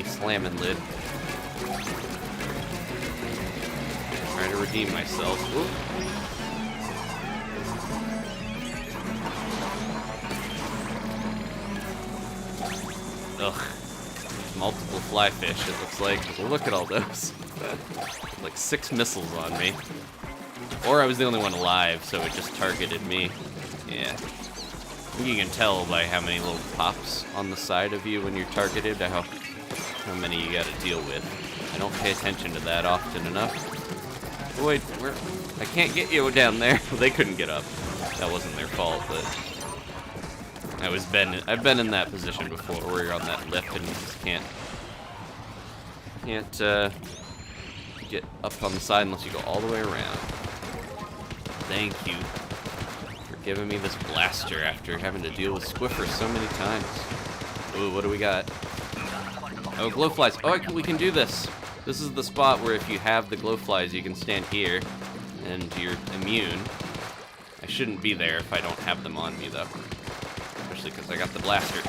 Salmonid. Trying to redeem myself. Ooh. Ugh. Multiple fly fish, it looks like. Look at all those. Like 6 missiles on me. Or I was the only one alive, so it just targeted me. Yeah. I think you can tell by how many little pops on the side of you when you're targeted, how many you gotta deal with. I don't pay attention to that often enough. Oh, wait, I can't get you down there. They couldn't get up. That wasn't their fault, but I've been in that position before, where you're on that lift and you just can't get up on the side unless you go all the way around. Thank you for giving me this blaster after having to deal with Squiffer so many times. Ooh, what do we got? Oh, Glowflies. Oh, we can do this. This is the spot where if you have the Glowflies, you can stand here, and you're immune. I shouldn't be there if I don't have them on me, though. Especially because I got the blaster.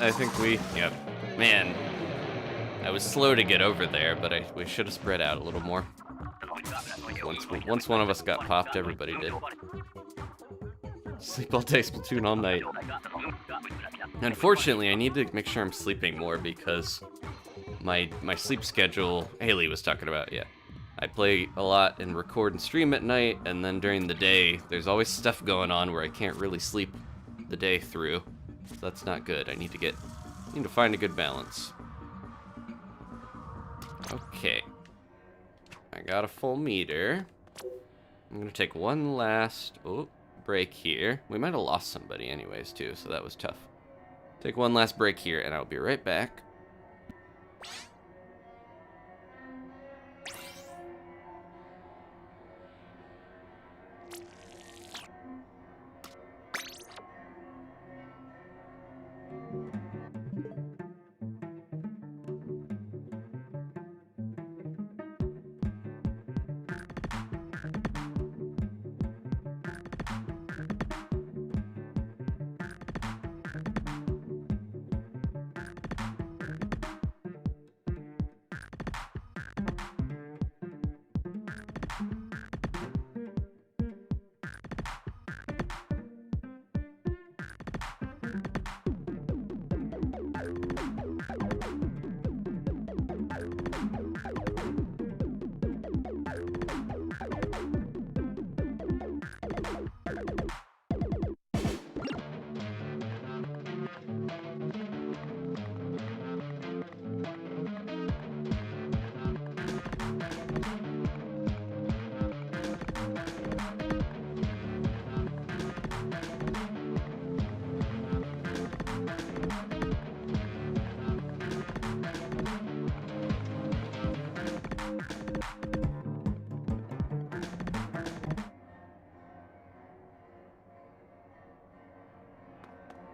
I think yep. Man, I was slow to get over there, but we should have spread out a little more. Once one of us got popped, everybody did. Sleep all day, Splatoon all night. Unfortunately, I need to make sure I'm sleeping more because my sleep schedule, Haley was talking about, yeah. I play a lot and record and stream at night, and then during the day, there's always stuff going on where I can't really sleep the day through. So that's not good. I need to find a good balance. Okay. I got a full meter. I'm gonna take one last break here. We might have lost somebody anyways too, so that was tough. Take one last break here and I'll be right back.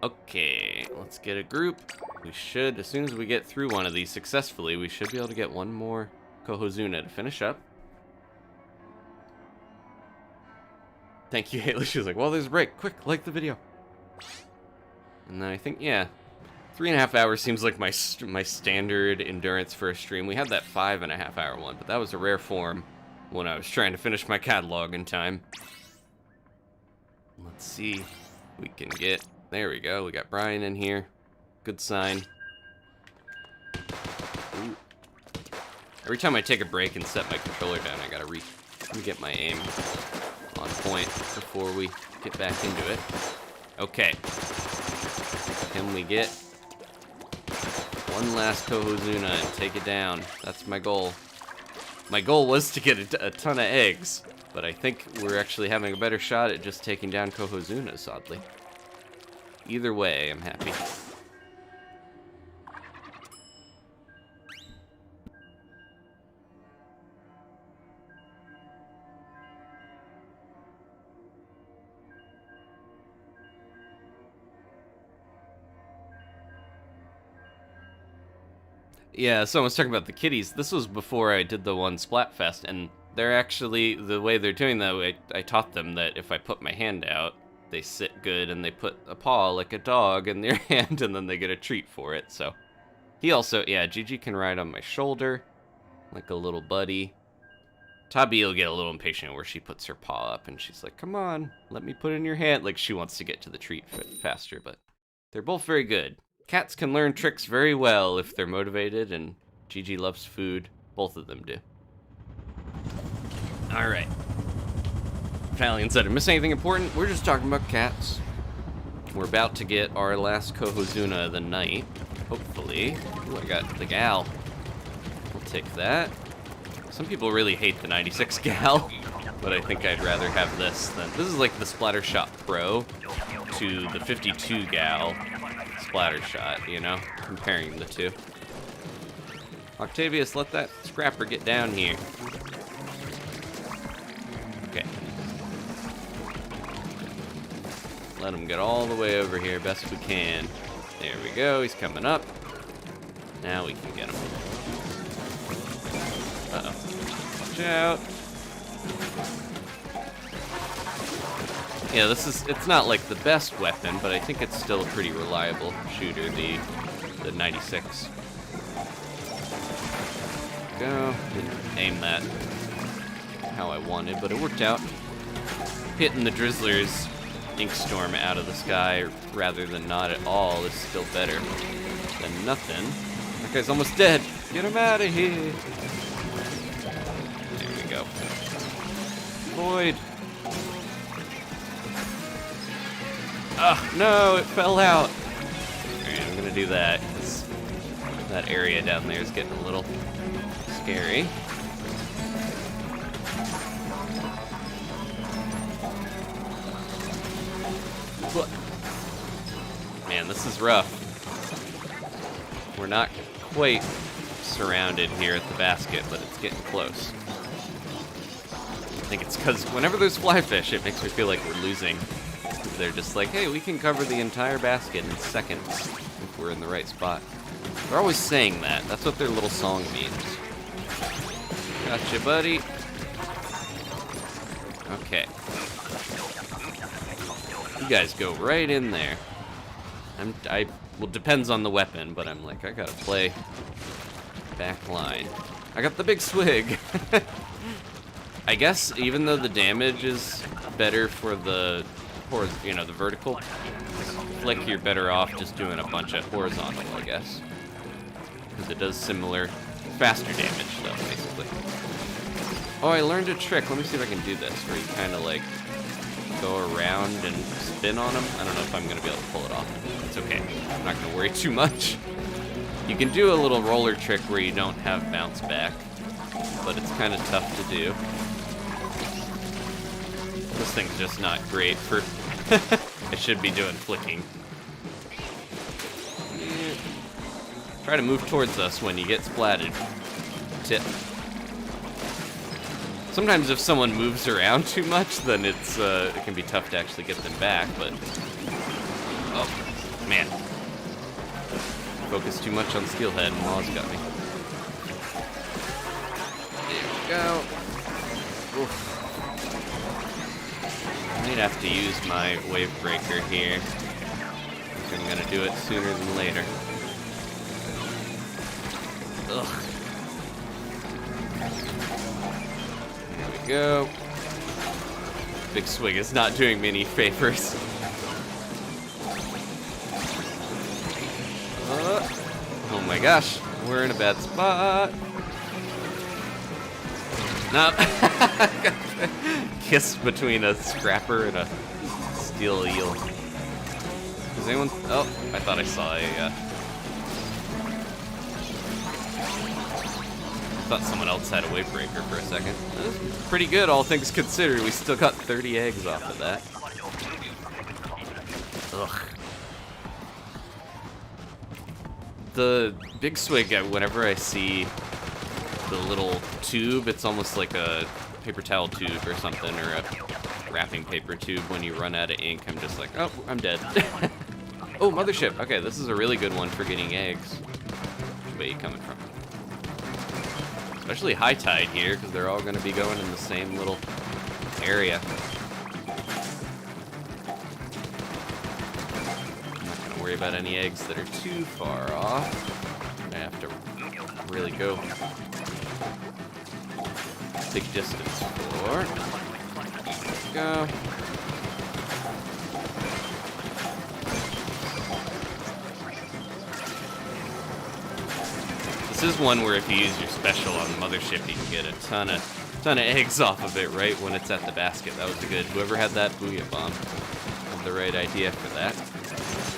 Okay, let's get a group. We should, as soon as we get through one of these successfully, we should be able to get one more Cohozuna to finish up. Thank you, Haley. She was like, well, there's a break. Quick, like the video. And then I think, yeah, 3.5 hours seems like my standard endurance for a stream. We had that 5.5 hour one, but that was a rare form when I was trying to finish my catalog in time. Let's see if we can get... There we go. We got Brian in here. Good sign. Ooh. Every time I take a break and set my controller down, I gotta get my aim on point before we get back into it. Okay. Can we get one last Cohozuna and take it down? That's my goal. My goal was to get a ton of eggs, but I think we're actually having a better shot at just taking down Cohozunas, oddly. Either way, I'm happy. Yeah, someone was talking about the kitties. This was before I did the one Splatfest, and they're actually, the way they're doing that, I taught them that if I put my hand out, they sit good, and they put a paw like a dog in their hand, and then they get a treat for it, so. He also, yeah, Gigi can ride on my shoulder, like a little buddy. Tabi will get a little impatient where she puts her paw up, and she's like, come on, let me put in your hand. Like, she wants to get to the treat faster, but they're both very good. Cats can learn tricks very well if they're motivated, and Gigi loves food. Both of them do. Alright. Italian said, miss anything important? We're just talking about cats. We're about to get our last Cohozuna of the night, hopefully. Ooh, I got the gal. We'll take that. Some people really hate the 96 gal, but I think I'd rather have this than... This is like the Splattershot Pro to the 52 gal splatter shot, you know? Comparing the two. Octavius, let that scrapper get down here. Okay. Let him get all the way over here best we can. There we go, he's coming up. Now we can get him. Uh-oh. Watch out. Yeah, it's not like the best weapon, but I think it's still a pretty reliable shooter, the 96. Go. Didn't aim that how I wanted, but it worked out. Hitting the Drizzler's ink storm out of the sky rather than not at all is still better than nothing. That guy's almost dead. Get him out of here. There we go. Void. Oh, no, it fell out. Alright, I'm gonna do that, because that area down there is getting a little scary. What? Man, this is rough. We're not quite surrounded here at the basket, but it's getting close. I think it's because whenever there's fly fish, it makes me feel like we're losing. They're just like, hey, we can cover the entire basket in seconds if we're in the right spot. They're always saying that. That's what their little song means. Gotcha, buddy. Okay. You guys go right in there. Well, depends on the weapon, but I'm like, I gotta play back line. I got the big swig. I guess even though the damage is better for the the vertical flick, you're better off just doing a bunch of horizontal, I guess. Because it does similar, faster damage, though, basically. Oh, I learned a trick. Let me see if I can do this, where you kind of, like, go around and spin on them. I don't know if I'm going to be able to pull it off. It's okay. I'm not going to worry too much. You can do a little roller trick where you don't have bounce back, but it's kind of tough to do. This thing's just not great for... I should be doing flicking. Try to move towards us when you get splatted. Tip. Sometimes if someone moves around too much, then it can be tough to actually get them back, but... Oh, man. Focus too much on Steelhead and Law's got me. There we go. Oof. I might have to use my wave breaker here. I think I'm gonna do it sooner than later. Ugh. There we go. Big swig is not doing me any favors. Oh my gosh, we're in a bad spot. No. Kiss between a scrapper and a steel eel. Does anyone? Oh, I thought I saw a. I thought someone else had a wave breaker for a second. That was pretty good, all things considered. We still got 30 eggs off of that. Ugh. The big swig, whenever I see the little tube, it's almost like a paper towel tube or something, or a wrapping paper tube. When you run out of ink, I'm just like, oh, I'm dead. Oh, mothership. Okay, this is a really good one for getting eggs. Where are you coming from? Especially high tide here, because they're all going to be going in the same little area. I'm not going to worry about any eggs that are too far off. I have to really go big distance for. Go. This is one where if you use your special on the mothership, you can get a ton of eggs off of it right when it's at the basket. That was good. Whoever had that booyah bomb had the right idea for that.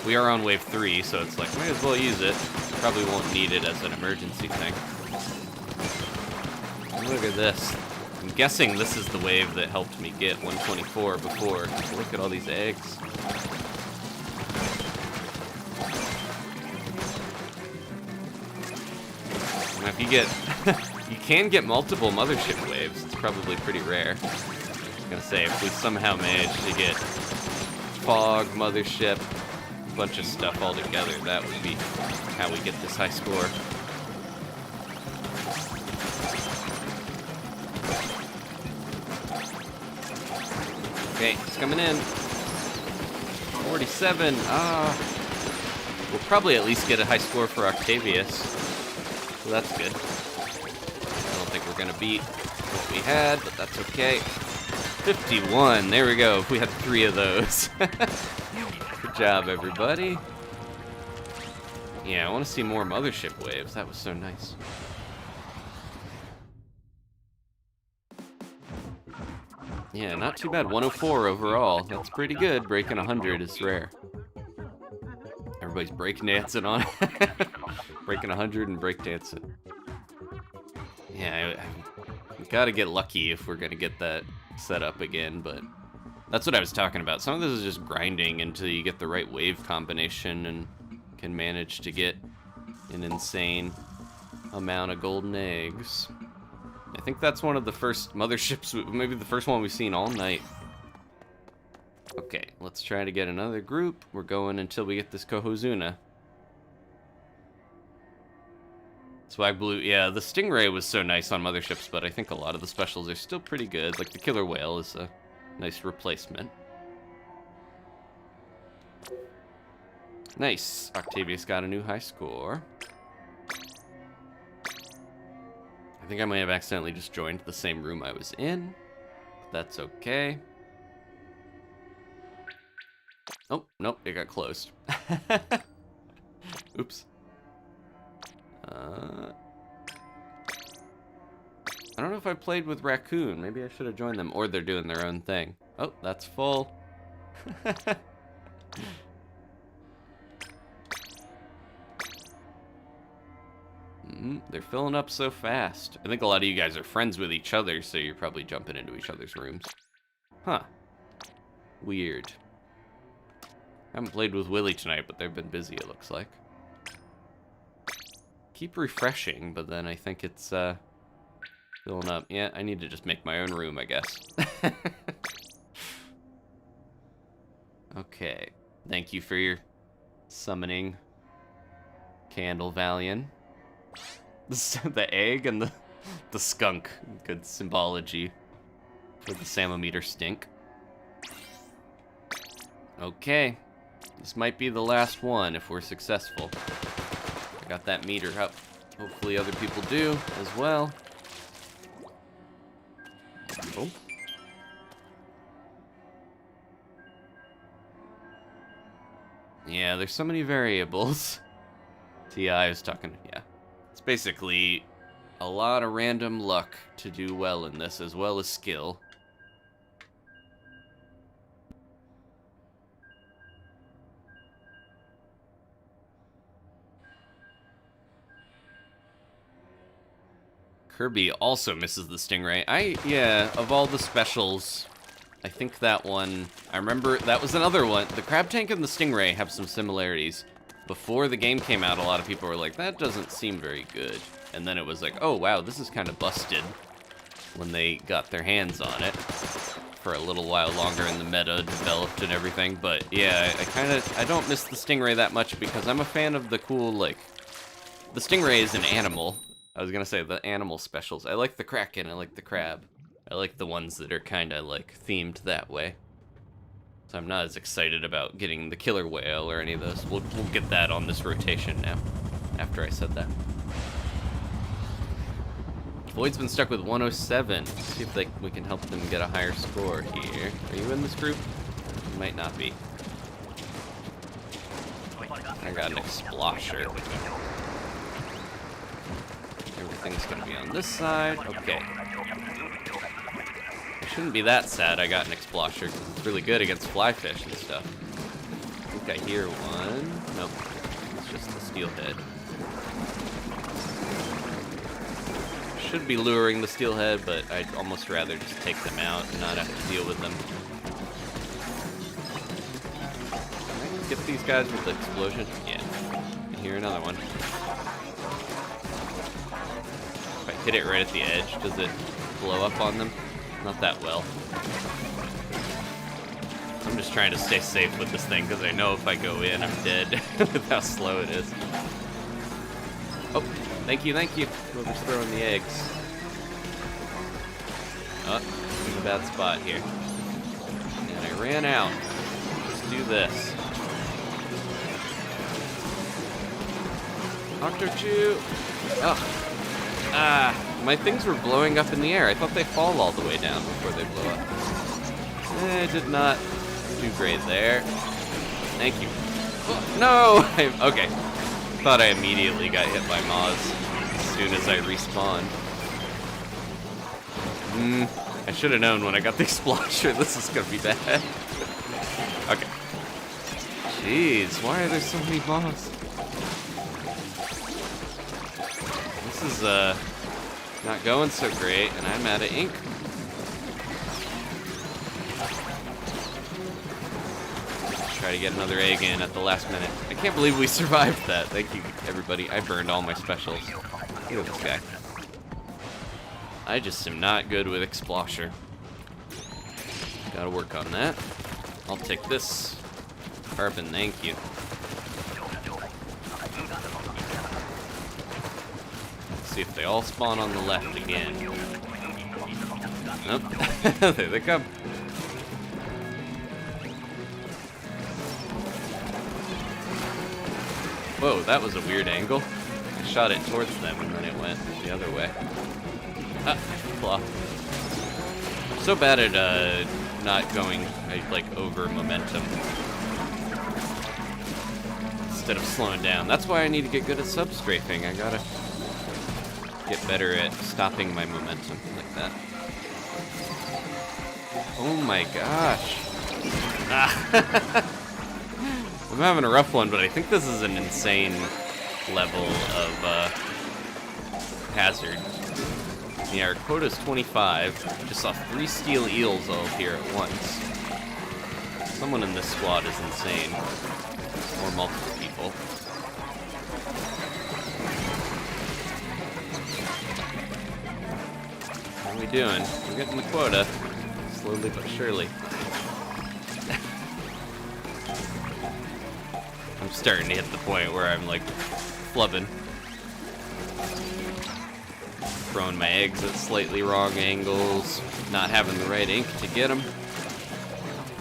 We are on wave 3, so it's like, might as well use it. Probably won't need it as an emergency thing. Look at this. I'm guessing this is the wave that helped me get 124 before. Look at all these eggs. Now, if you get, you can get multiple mothership waves. It's probably pretty rare. I was gonna say, if we somehow manage to get fog, mothership, a bunch of stuff all together, that would be how we get this high score. Okay, it's coming in. 47. We'll probably at least get a high score for Octavius. So that's good. I don't think we're gonna beat what we had, but that's okay. 51. There we go. We had 3 of those. Good job, everybody. Yeah, I want to see more mothership waves. That was so nice. Yeah, not too bad. 104 overall. That's pretty good. Breaking 100 is rare. Everybody's breakdancing on it. Breaking 100 and breakdancing. Yeah, we gotta get lucky if we're gonna get that set up again, but that's what I was talking about. Some of this is just grinding until you get the right wave combination and can manage to get an insane amount of golden eggs. I think that's one of the first motherships, maybe the first one we've seen all night. Okay, let's try to get another group. We're going until we get this Cohozuna. Swag Blue, yeah, the Stingray was so nice on motherships, but I think a lot of the specials are still pretty good. Like the Killer Whale is a nice replacement. Nice. Octavius got a new high score. I think I might have accidentally just joined the same room I was in. But that's okay. Oh, nope, it got closed. Oops. I don't know if I played with Raccoon. Maybe I should have joined them. Or they're doing their own thing. Oh, that's full. They're filling up so fast. I think a lot of you guys are friends with each other, so you're probably jumping into each other's rooms. Huh. Weird. I haven't played with Willie tonight, but they've been busy, it looks like. Keep refreshing, but then I think it's filling up. Yeah, I need to just make my own room, I guess. Okay. Thank you for your summoning, Candle Valian. The egg and the skunk. Good symbology for the Salmometer stink. Okay. This might be the last one if we're successful. I got that meter up. Hopefully other people do as well. Oh. Yeah, there's so many variables. T.I. was talking, yeah. It's basically a lot of random luck to do well in this, as well as skill. Kirby also misses the Stingray. Yeah, of all the specials, I think that one, I remember that was another one. The Crab Tank and the Stingray have some similarities. Before the game came out, a lot of people were like, that doesn't seem very good. And then it was like, oh wow, this is kind of busted when they got their hands on it. For a little while longer and the meta developed and everything. But yeah, I don't miss the Stingray that much because I'm a fan of the cool, like, the Stingray is an animal. I was gonna say the animal specials. I like the Kraken, I like the Crab. I like the ones that are kind of like themed that way. So I'm not as excited about getting the Killer Whale or any of those. We'll get that on this rotation now, after I said that. Void's been stuck with 107. Let's see if we can help them get a higher score here. Are you in this group? You might not be. I got an Explosher. Everything's gonna be on this side. Okay. I shouldn't be that sad I got an Explosher, because it's really good against flyfish and stuff. I think I hear one. Nope. It's just the steelhead. Should be luring the steelhead, but I'd almost rather just take them out and not have to deal with them. Can I get these guys with the explosion? Yeah. I hear another one. hit it right at the edge, does it blow up on them? Not that well. I'm just trying to stay safe with this thing because I know if I go in, I'm dead with how slow it is. Oh, thank you, thank you. Whoever's throwing the eggs. Oh, I'm in a bad spot here. And I ran out. Let's do this. Octo-chew. Oh. Ah, my things were blowing up in the air. I thought they fall all the way down before they blow up. I did not do great there. Thank you. Oh, no! Okay. Thought I immediately got hit by Moz as soon as I respawned. I should have known when I got the Explosion this is gonna be bad. Okay. Jeez, why are there so many Moz? This is not going so great, and I'm out of ink. Try to get another egg in at the last minute. I can't believe we survived that. Thank you, everybody. I burned all my specials. Look at this guy. I just am not good with Explosher. Gotta work on that. I'll take this. Carbon, thank you. Let's see if they all spawn on the left again. Nope. There they come. Whoa, that was a weird angle. I shot it towards them and then it went the other way. Ah, claw. I'm so bad at not going like over momentum instead of slowing down. That's why I need to get good at sub-strafing. I gotta get better at stopping my momentum like that. Oh my gosh. Ah. I'm having a rough one, but I think this is an insane level of hazard. Yeah, our quota's 25. Just saw 3 steel eels all here at once. Someone in this squad is insane. Or multiple people. How are we doing? We're getting the quota. Slowly but surely. I'm starting to hit the point where I'm like flubbing. Throwing my eggs at slightly wrong angles, not having the right ink to get them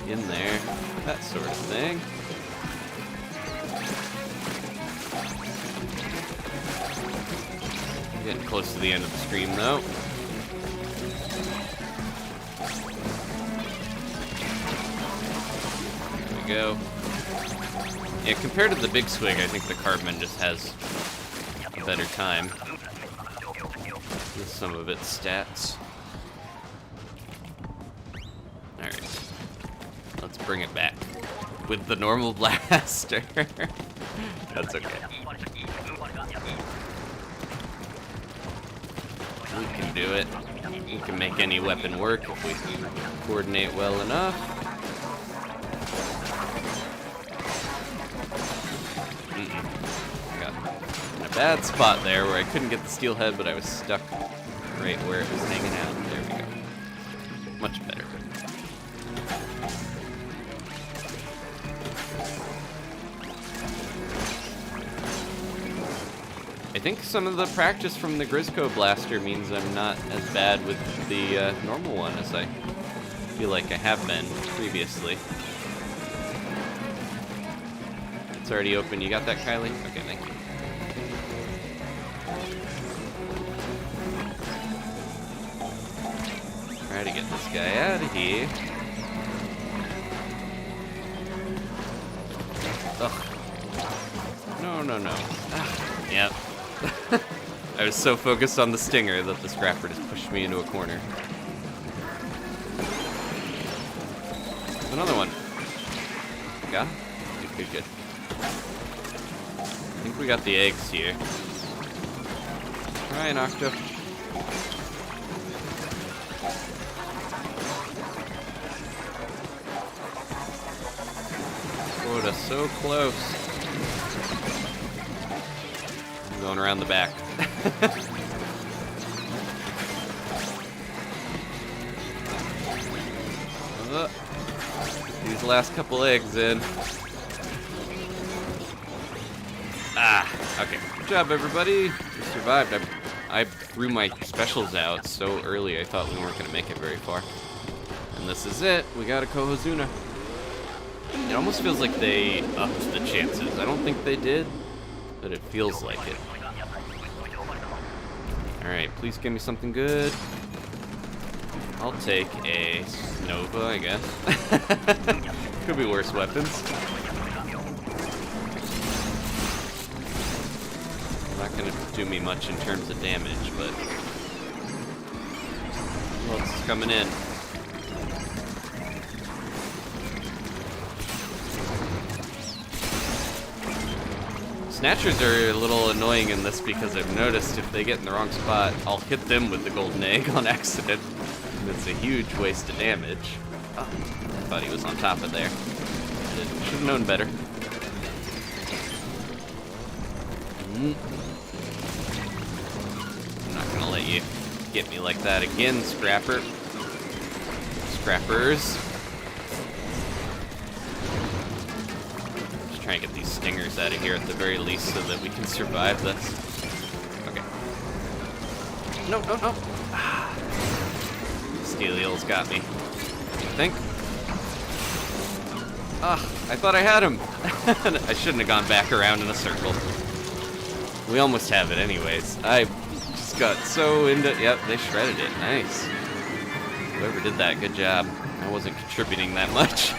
in there, that sort of thing. Getting close to the end of the stream though. There we go. Yeah, compared to the big swig, I think the Carbon just has a better time with some of its stats. Alright. Let's bring it back with the normal blaster. That's okay. We can do it. We can make any weapon work if we coordinate well enough. Bad spot there where I couldn't get the steelhead, but I was stuck right where it was hanging out. There we go. Much better. I think some of the practice from the Grizzco blaster means I'm not as bad with the normal one as I feel like I have been previously. It's already open. You got that, Kylie? Okay, thank you. Try to get this guy out of here. Ugh. No, no, no. Ah, yep. I was so focused on the stinger that the scrapper just pushed me into a corner. There's another one. Got him? Good, good. I think we got the eggs here. Try an octo. Quota so close. I'm going around the back. last couple eggs in. Ah, okay. Good job, everybody. We survived. I threw my specials out so early I thought we weren't going to make it very far. And this is it. We got a Cohozuna. It almost feels like they upped the chances. I don't think they did, but it feels like it. Alright, please give me something good. I'll take a Nova, I guess. Could be worse weapons. Not gonna do me much in terms of damage, but who else is coming in? Snatchers are a little annoying in this because I've noticed if they get in the wrong spot, I'll hit them with the golden egg on accident. And it's a huge waste of damage. Oh, I thought he was on top of there. Should have known better. I'm not gonna let you get me like that again, Scrapper. Scrappers. Just trying to get these stingers out of here at the very least so that we can survive this. Okay. No, no, no. Steelio's got me, I think. Ah, I thought I had him. I shouldn't have gone back around in a circle. We almost have it anyways. I just got so into... Yep, they shredded it. Nice. Whoever did that, good job. I wasn't contributing that much.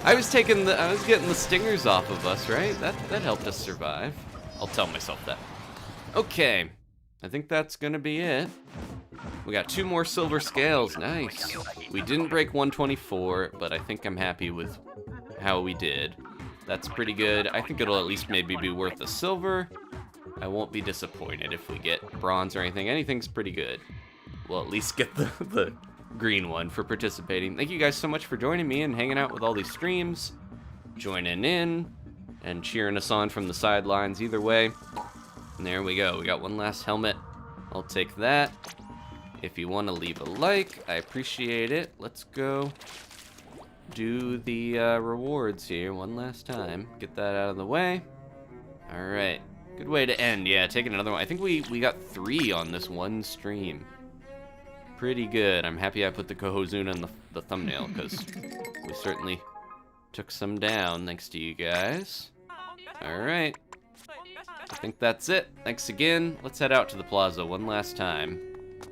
I was getting the stingers off of us, right? That helped us survive. I'll tell myself that. Okay. I think that's gonna be it. We got 2 more silver scales. Nice. We didn't break 124, but I think I'm happy with how we did. That's pretty good. I think it'll at least maybe be worth a silver. I won't be disappointed if we get bronze or anything. Anything's pretty good. We'll at least get the green one for participating. Thank you guys so much for joining me and hanging out with all these streams, joining in, and cheering us on from the sidelines either way. And there we go. We got one last helmet. I'll take that. If you want to leave a like, I appreciate it. Let's go do the rewards here one last time. Get that out of the way. All right. Good way to end. Yeah, taking another one. I think we got 3 on this one stream. Pretty good. I'm happy I put the Cohozuna in the thumbnail because we certainly took some down thanks to you guys. All right. I think that's it. Thanks again. Let's head out to the plaza one last time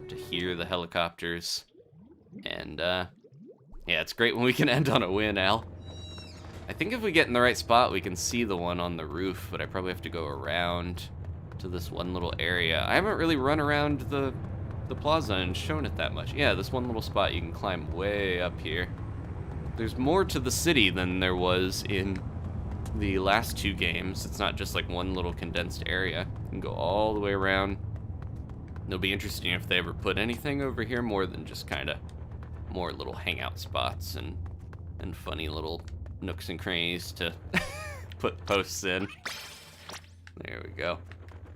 to hear the helicopters. And, yeah, it's great when we can end on a win, Al. I think if we get in the right spot, we can see the one on the roof, but I probably have to go around to this one little area. I haven't really run around the plaza and shown it that much. Yeah, this one little spot, you can climb way up here. There's more to the city than there was in the last 2 games. It's not just like one little condensed area. You can go all the way around. It'll be interesting if they ever put anything over here more than just kind of more little hangout spots and funny little nooks and crannies to put posts in. There we go.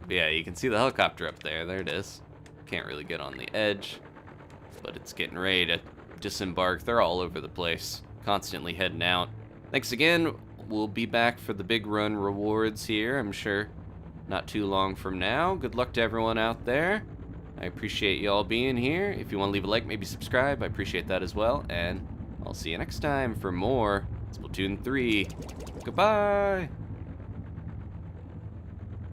But yeah, you can see the helicopter up there. There it is. Can't really get on the edge, but it's getting ready to disembark. They're all over the place, constantly heading out. Thanks again. We'll be back for the big run rewards here, I'm sure not too long from now. Good luck to everyone out there. I appreciate y'all being here. If you want to leave a like, maybe subscribe, I appreciate that as well. And I'll see you next time for more Splatoon 3. Goodbye!